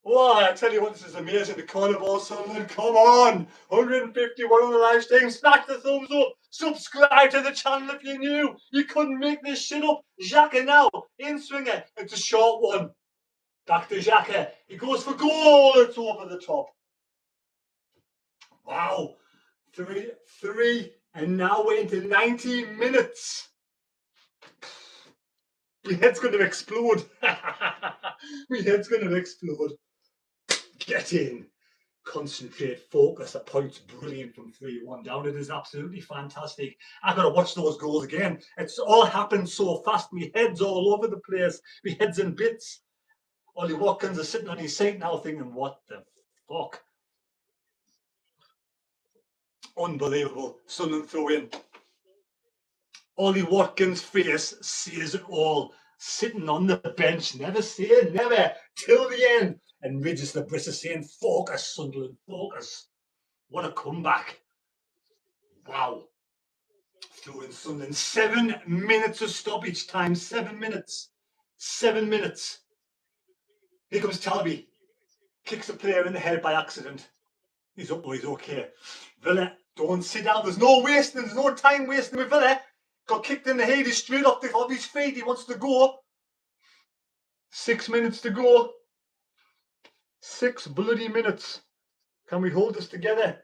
Oh, I tell you what, this is amazing. The corner ball, Sunderland. Come on. 151 on the live stream. Smash the thumbs up. Subscribe to the channel if you're new. You couldn't make this shit up. Xhaka now. In swinger. It's a short one. Back to Xhaka. He goes for goal. It's over the top. Wow. Three. And now we're into 90 minutes. My head's going to explode. My head's going to explode. Get in. Concentrate, focus. The point's brilliant from 3-1 down. It is absolutely fantastic. I've got to watch those goals again. It's all happened so fast. My head's all over the place. My head's in bits. Ollie Watkins is sitting on his seat now thinking, what the fuck? Unbelievable. Sunderland throw in. Ollie Watkins' face says it all. Sitting on the bench, never saying never till the end. And Ridges the Briss is saying, focus, Sunderland, focus. What a comeback. Wow. Throwing Sunderland. 7 minutes of stoppage time. 7 minutes. 7 minutes. Here comes Talby. Kicks a player in the head by accident. He's up, he's okay. Villa, don't sit down. There's no wasting. There's no time wasting with Villa. Got kicked in the head. He's straight off his feet. He wants to go. 6 minutes to go. 6 bloody minutes. Can we hold this together?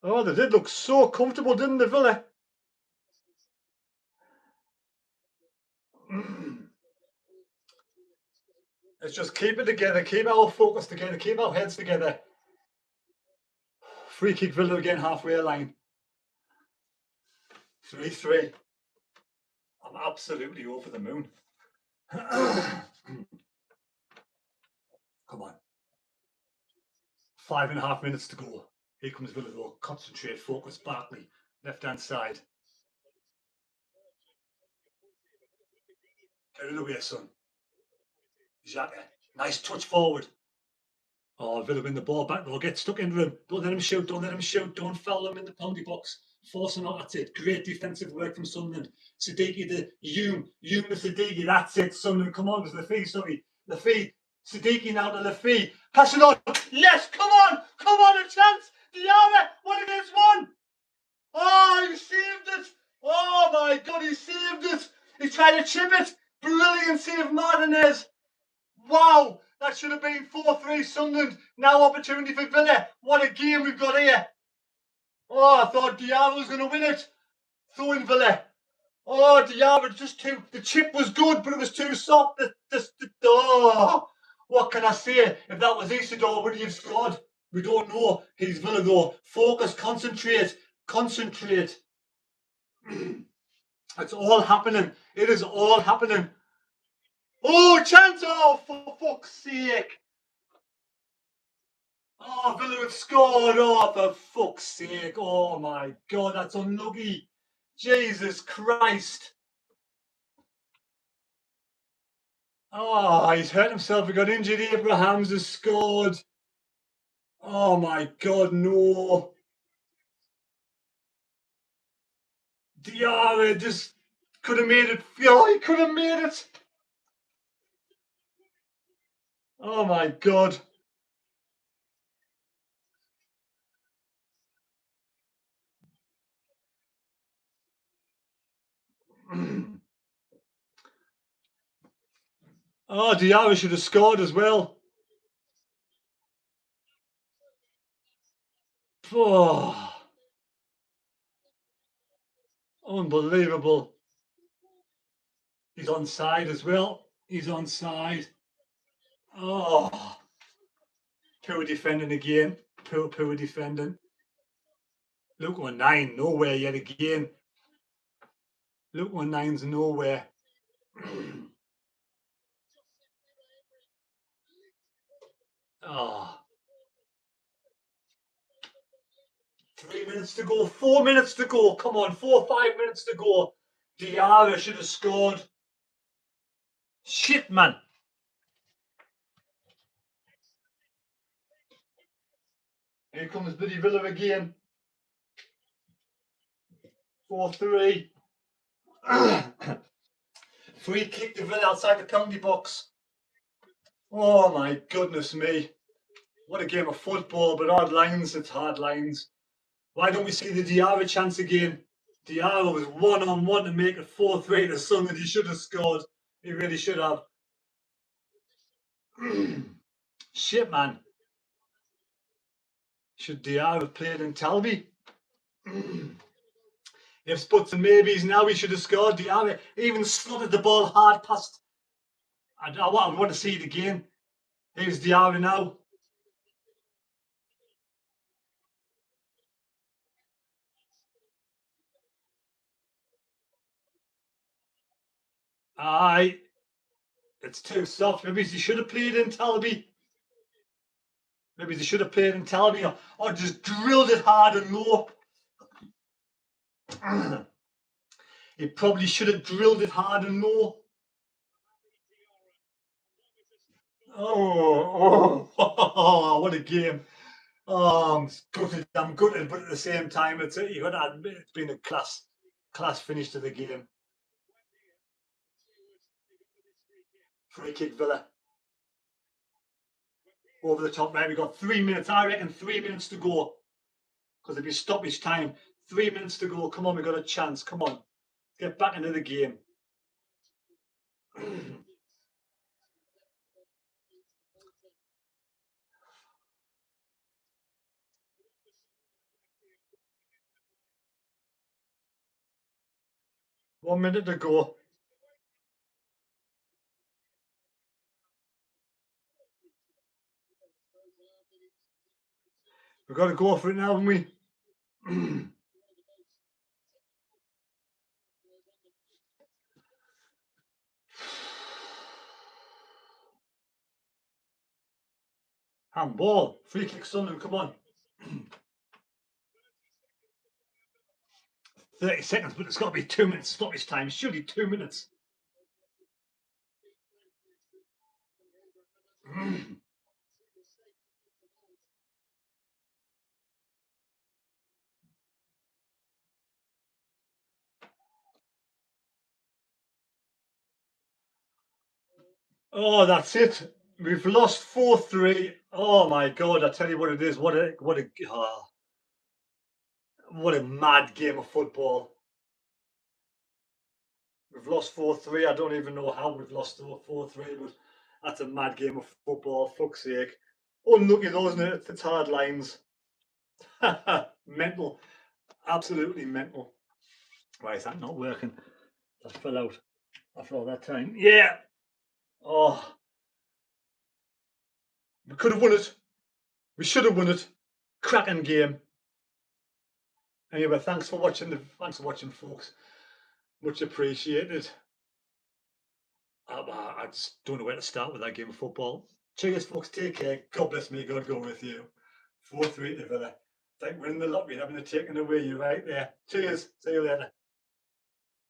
Oh, they did look so comfortable, didn't they, Villa? Let's just keep it together. Keep our focus together. Keep our heads together. Free kick Villa again, halfway line. 3-3. I'm absolutely over the moon. Come on. 5.5 minutes to go. Here comes Villa though. Concentrate, focus, Barkley. Left-hand side. Get it away, son. Xhaka. Nice touch forward. Oh, Villa win the ball back though. Get stuck into him. Don't let him shoot. Don't let him shoot. Don't foul him in the penalty box. Force him out. That's it. Great defensive work from Sunderland. Siddiqui, the Hume to Siddiqui. That's it, Sunderland. Come on, it was Lafie, sorry. Lafie. Siddiqui now to Lafie. Pass it on. Yes, come on. Come on, a chance. Diarra, 1 against 1. Oh, he saved it. Oh my God, he saved it. He tried to chip it. Brilliant save, Martinez. Wow, that should have been 4-3 Sunderland. Now opportunity for Villa. What a game we've got here. Oh, I thought Diarra was going to win it. Throwing Villa. Oh, Diarra just too. The chip was good, but it was too soft. Oh, what can I say? If that was Isidore, would he have scored? We don't know. He's Villa though. Focus, concentrate, concentrate. It's all happening. It is all happening. Oh, chance! Oh, for fuck's sake! Oh, Villa have scored! Oh, for fuck's sake! Oh my God, that's unlucky! Jesus Christ! Oh, he's hurt himself. He got injured. Abrahams has scored. Oh my God, no! Diarra just could have made it. Oh, he could have made it. Oh my God! Oh, Diarra should have scored as well. Oh, unbelievable. He's onside as well. He's onside. Oh, poor defending again. Poor defending. Luke 19, nowhere yet again. Luke 19's nowhere. Oh. 3 minutes to go. 4 minutes to go. Come on, 5 minutes to go. Diarra should have scored. Shit, man. Here comes bloody Villa again. 4-3. Free kick to Villa outside the penalty box. Oh my goodness me. What a game of football, but hard lines, it's hard lines. Why don't we see the Diarra chance again? Diarra was 1-on-1 to make it 4-3 to Sunderland. He should have scored. He really should have. Shit, man. Should Diarra have played in Talby? If buts and maybes, now he should have scored. Diarra even slotted the ball hard past. I want to see it again. Here's Diarra now. Aye. It's too soft. Maybe he should have played in Talby. Maybe they should have played in Talby or just drilled it hard and low. He probably should have drilled it hard and low. Oh, what a game. Oh, I'm gutted, but at the same time, it's been a class finish to the game. Free kick Villa. Over the top, right? We've got 3 minutes. I reckon 3 minutes to go. Because if you stoppage time, 3 minutes to go. Come on, we've got a chance. Come on. Get back into the game. 1 minute to go. We've got to go for it now, haven't we? Handball. Free kick Sunderland, come on. 30 seconds, but it's got to be 2 minutes stoppage time. Surely 2 minutes. Oh, that's it. We've lost 4-3. Oh my God! I tell you what it is. What a mad game of football. We've lost 4-3. I don't even know how we've lost 4-3, but that's a mad game of football. Fuck's sake. Unlucky though, isn't it? It's hard lines. Mental. Absolutely mental. Why is that not working? That fell out after all that time. Yeah. Oh. We could have won it. We should have won it. Cracking game. Anyway, thanks for watching, folks. Much appreciated. I just don't know where to start with that game of football. Cheers, folks. Take care. God bless me. God go with you. 4-3 to Villa. It's like winning the lottery and having it taken away. You're right there. Cheers. See you later.